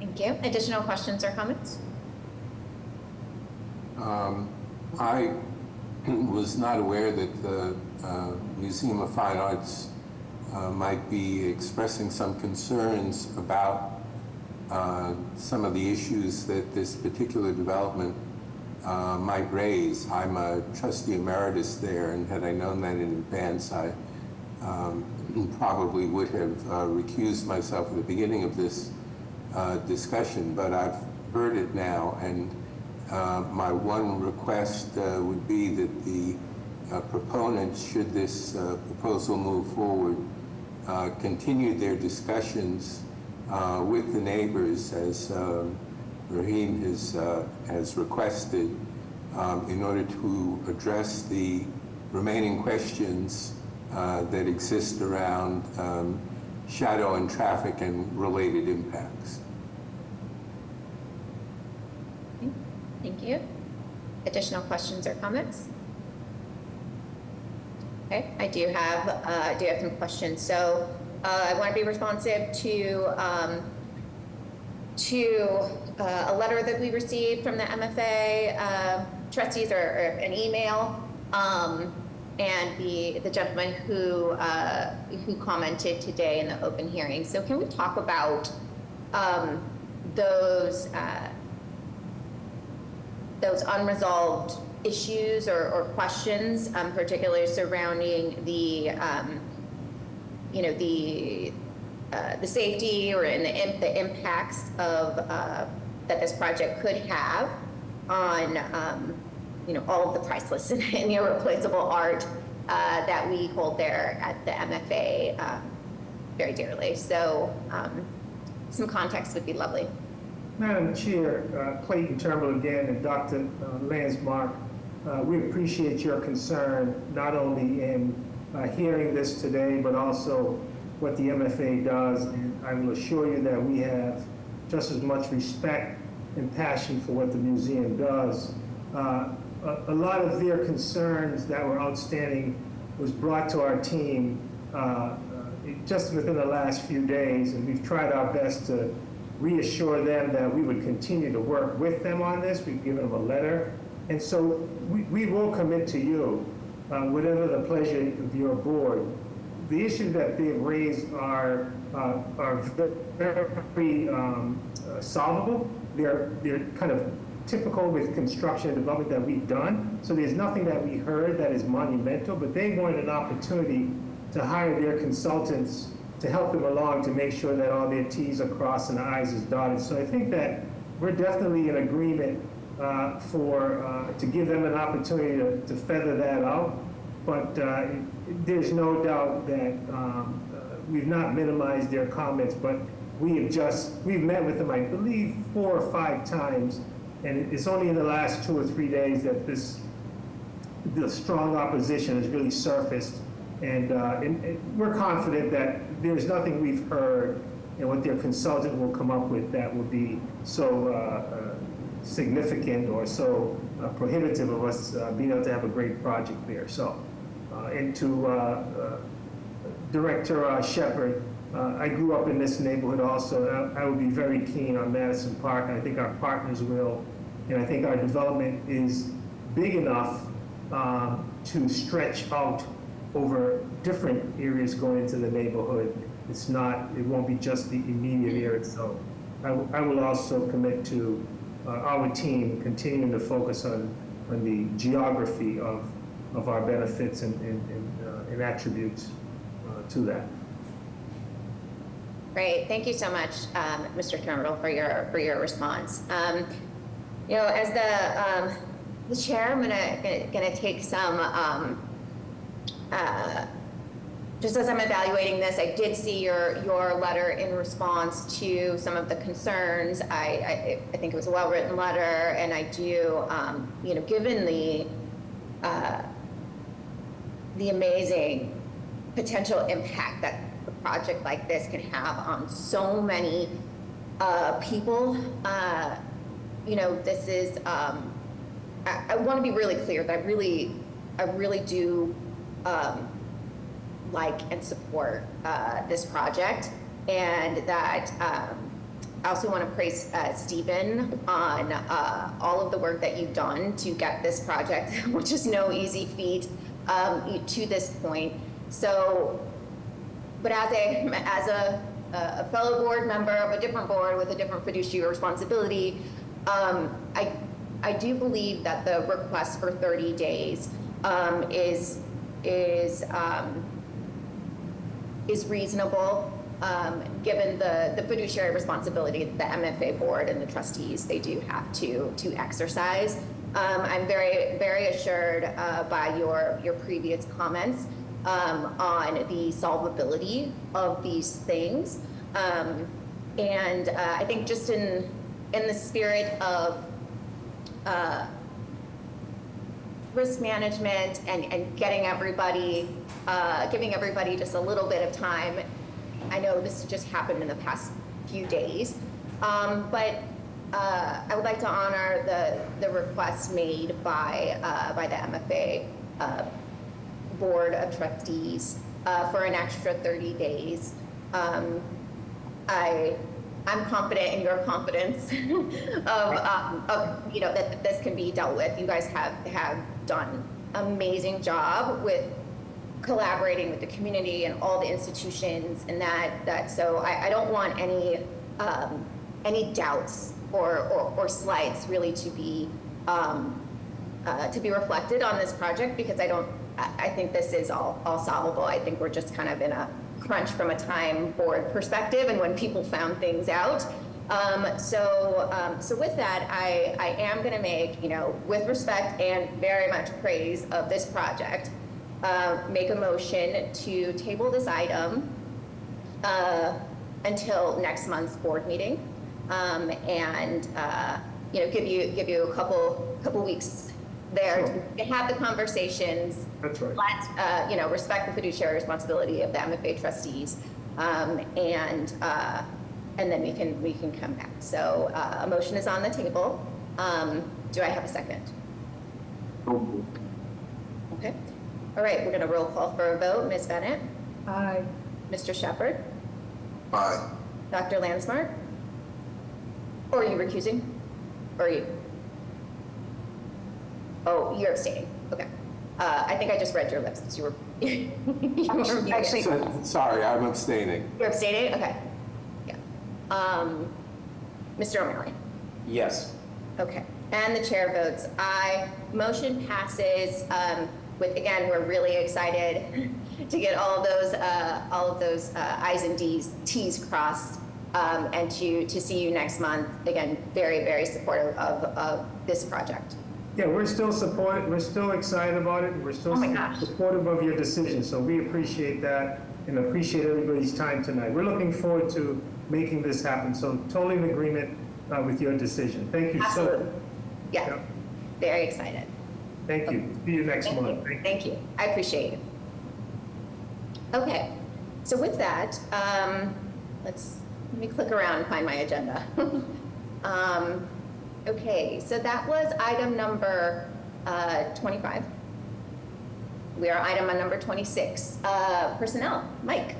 Thank you. Additional questions or comments? I was not aware that the Museum of Fine Arts might be expressing some concerns about some of the issues that this particular development might raise. I'm a trustee emeritus there, and had I known that in advance, I probably would have recused myself at the beginning of this discussion, but I've heard it now, and my one request would be that the proponents, should this proposal move forward, continue their discussions with the neighbors, as Rahim has requested, in order to address the remaining questions that exist around shadow and traffic and related impacts. Thank you. Additional questions or comments? Okay, I do have some questions. So I want to be responsive to a letter that we received from the MFA trustees or an email, and the gentleman who commented today in the open hearing. So can we talk about those unresolved issues or questions, particularly surrounding the safety or the impacts of that this project could have on all of the priceless and irreplaceable art that we hold there at the MFA very dearly. So some context would be lovely. Madam Chair, Clayton Turnbull again, and Dr. Lansmark, we appreciate your concern not only in hearing this today, but also what the MFA does. And I will assure you that we have just as much respect and passion for what the museum does. A lot of their concerns that were outstanding was brought to our team just within the last few days, and we've tried our best to reassure them that we would continue to work with them on this. We've given them a letter. And so we will commit to you, whatever the pleasure of your board. The issues that they've raised are very solvable. They're kind of typical with construction and development that we've done. So there's nothing that we heard that is monumental, but they wanted an opportunity to hire their consultants to help them along to make sure that all their T's are crossed and I's is dotted. So I think that we're definitely in agreement to give them an opportunity to feather that out. But there's no doubt that we've not minimized their comments, but we've met with them, I believe, 4 or 5 times, and it's only in the last 2 or 3 days that the strong opposition has really surfaced. And we're confident that there's nothing we've heard and what their consultant will come up with that will be so significant or so prohibitive of us being able to have a great project there. So, and to Director Shepherd, I grew up in this neighborhood also, and I would be very keen on Madison Park, and I think our partners will, and I think our development is big enough to stretch out over different areas going into the neighborhood. It won't be just the immediate area. So I will also commit to our team continuing to focus on the geography of our benefits and attributes to that. Great, thank you so much, Mr. Turnbull, for your response. As the chair, I'm gonna take some. Just as I'm evaluating this, I did see your letter in response to some of the concerns. I think it was a well-written letter, and I do, given the amazing potential impact that a project like this can have on so many people, this is. I want to be really clear that I really do. Like and support this project, and that I also want to praise Stephen on all of the work that you've done to get this project, which is no easy feat, to this point. So, but as a fellow board member of a different board with a different fiduciary responsibility, I do believe that the request for 30 days is reasonable, given the fiduciary responsibility that the MFA board and the trustees, they do have to exercise. I'm very, very assured by your previous comments on the solvability of these things. And I think just in the spirit of risk management and getting everybody, giving everybody just a little bit of time. I know this just happened in the past few days, but I would like to honor the request made by the MFA Board of Trustees for an extra 30 days. I I'm confident in your confidence of that this can be dealt with. You guys have done amazing job with collaborating with the community and all the institutions, and so I don't want any doubts or slights really to be reflected on this project, because I think this is all solvable. I think we're just kind of in a crunch from a time board perspective and when people found things out. So with that, I am going to make, with respect and very much praise of this project, make a motion to table this item until next month's board meeting, and give you a couple weeks there to have the conversations. That's right. Let's respect the fiduciary responsibility of the MFA trustees, and then we can come back. So a motion is on the table. Do I have a second? Okay. All right, we're going to roll call for a vote. Ms. Bennett? Aye. Mr. Shepherd? Aye. Dr. Landsmark? Or are you recusing? Or are you? Oh, you're abstaining. Okay. I think I just read your lips because you were. Actually, sorry, I'm abstaining. You're abstaining? Okay. Yeah. Mr. O'Malley? Yes. Okay. And the chair votes aye. Motion passes. Again, we're really excited to get all of those I's and T's crossed, and to see you next month. Again, very, very supportive of this project. Yeah, we're still supportive. We're still excited about it. We're still supportive of your decision. So we appreciate that and appreciate everybody's time tonight. We're looking forward to making this happen. So totally in agreement with your decision. Thank you. Absolutely. Yeah. Very excited. Thank you. See you next month. Thank you. I appreciate it. Okay. So with that, let me click around and find my agenda. Okay, so that was item number 25. We are item on number 26. Personnel, Mike.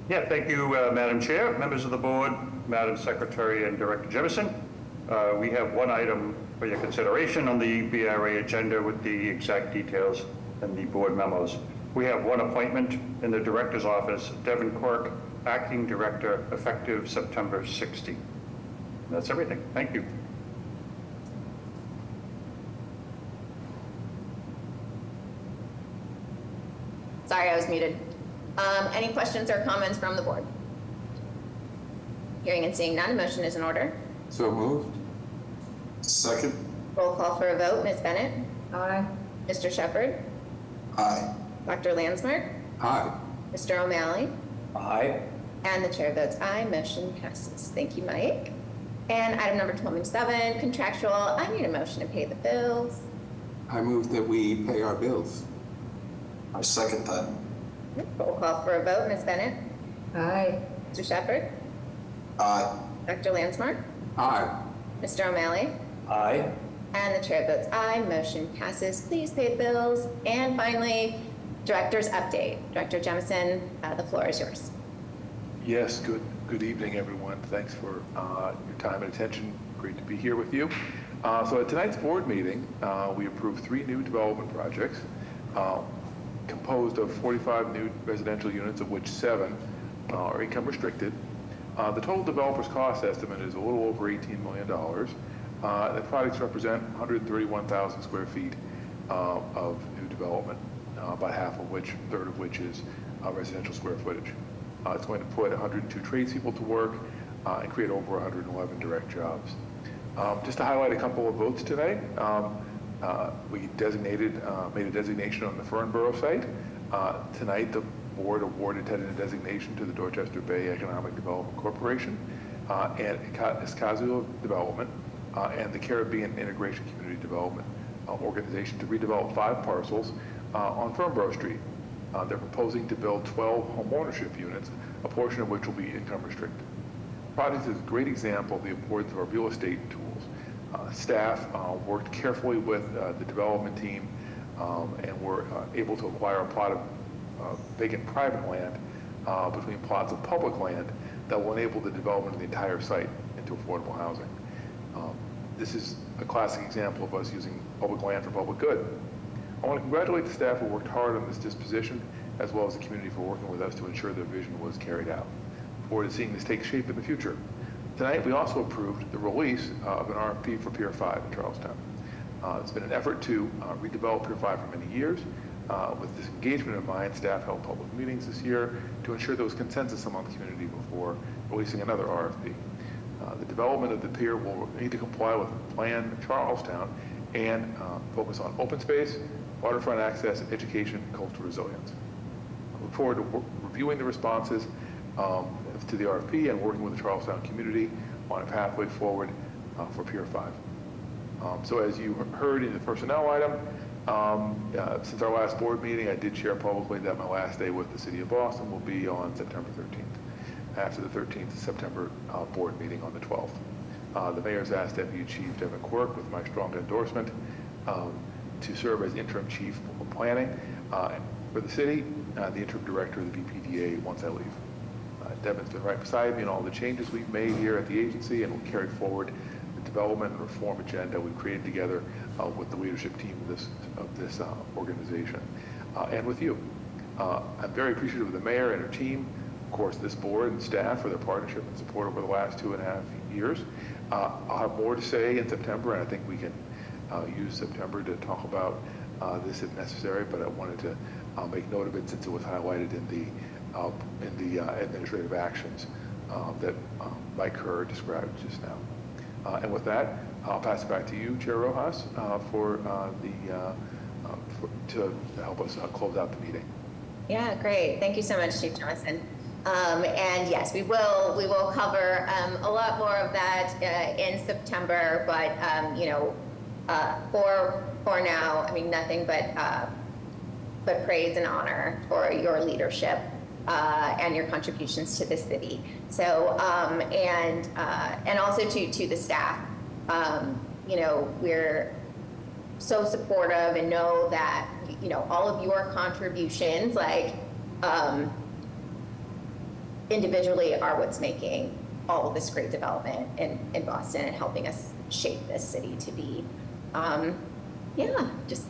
Yeah, thank you, Madam Chair, members of the board, Madam Secretary, and Director Jemison. We have one item for your consideration on the BRA agenda with the exact details and the board memos. We have one appointment in the Director's office, Devin Quirk, Acting Director, effective September 16th. That's everything. Thank you. Sorry, I was muted. Any questions or comments from the board? Hearing and seeing none, motion is in order. So moved. Second. Roll call for a vote. Ms. Bennett? Aye. Mr. Shepherd? Aye. Dr. Landsmark? Aye. Mr. O'Malley? Aye. And the chair votes aye. Motion passes. Thank you, Mike. And item number 27, contractual. I need a motion to pay the bills. I move that we pay our bills. I second that. Roll call for a vote. Ms. Bennett? Aye. Mr. Shepherd? Aye. Dr. Landsmark? Aye. Mr. O'Malley? Aye. And the chair votes aye. Motion passes. Please pay the bills. And finally, director's update. Director Jemison, the floor is yours. Yes, good evening, everyone. Thanks for your time and attention. Great to be here with you. So at tonight's board meeting, we approved 3 new development projects composed of 45 new residential units, of which 7 are income restricted. The total developer's cost estimate is a little over $18 million. The projects represent 131,000 square feet of new development, about half of which, a third of which is residential square footage. It's going to put 102 tradespeople to work and create over 111 direct jobs. Just to highlight a couple of votes tonight, we made a designation on the Fernborough site. Tonight, the board awarded a designation to the Dorchester Bay Economic Development Corporation and Escazio Development and the Caribbean Integration Community Development Organization to redevelop 5 parcels on Fernborough Street. They're proposing to build 12 homeownership units, a portion of which will be income restricted. The project is a great example of the importance of our real estate tools. Staff worked carefully with the development team and were able to acquire a plot of vacant private land between plots of public land that will enable the development of the entire site into affordable housing. This is a classic example of us using public land for public good. I want to congratulate the staff who worked hard on this disposition, as well as the community for working with us to ensure their vision was carried out. Forward to seeing this take shape in the future. Tonight, we also approved the release of an RFP for Pier 5 in Charlestown. It's been an effort to redevelop Pier 5 for many years. With this engagement in mind, staff held public meetings this year to ensure there was consensus among the community before releasing another RFP. The development of the pier will need to comply with Plan Charlestown and focus on open space, waterfront access, education, and coastal resilience. I look forward to reviewing the responses to the RFP and working with the Charlestown community on a pathway forward for Pier 5. So as you heard in the personnel item, since our last board meeting, I did share publicly that my last day with the City of Boston will be on September 13th, after the 13th September board meeting on the 12th. The mayor's asked Deputy Chief Devin Quirk, with my strong endorsement, to serve as interim chief of planning for the city, the interim director of the BPDA once I leave. Devin's been right beside me in all the changes we've made here at the agency, and will carry forward the development and reform agenda we've created together with the leadership team of this organization, and with you. I'm very appreciative of the mayor and her team, of course, this board and staff for their partnership and support over the last 2.5 years. I'll have more to say in September, and I think we can use September to talk about this if necessary, but I wanted to make note of it since it was highlighted in the administrative actions that Mike Kerr described just now. And with that, I'll pass it back to you, Chair Rojas, to help us close out the meeting. Yeah, great. Thank you so much, Chief Johnson. And yes, we will cover a lot more of that in September, but for now, I mean, nothing but praise and honor for your leadership and your contributions to the city. So and also to the staff. We're so supportive and know that all of your contributions, individually, are what's making all of this great development in Boston and helping us shape this city to be, just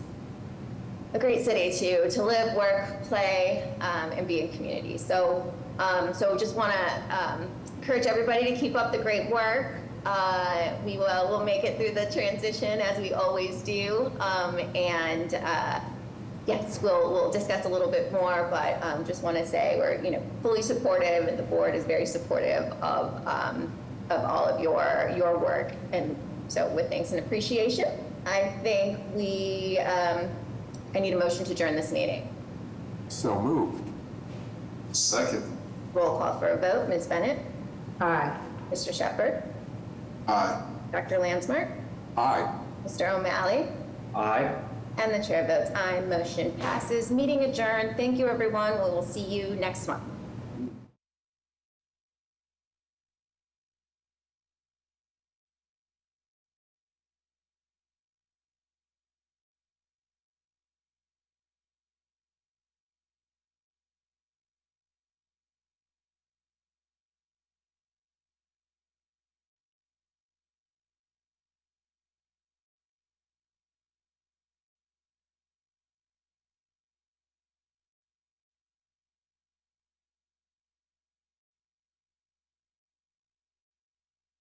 a great city to live, work, play, and be in community. So just want to encourage everybody to keep up the great work. We'll make it through the transition as we always do, and yes, we'll discuss a little bit more, but just want to say we're fully supportive, and the board is very supportive of all of your work. And so, with thanks and appreciation, I think I need a motion to adjourn this meeting. So moved. Second. Roll call for a vote. Ms. Bennett? Aye. Mr. Shepherd? Aye. Dr. Landsmark? Aye. Mr. O'Malley? Aye. And the chair votes aye. Motion passes. Meeting adjourned. Thank you, everyone. We will see you next month.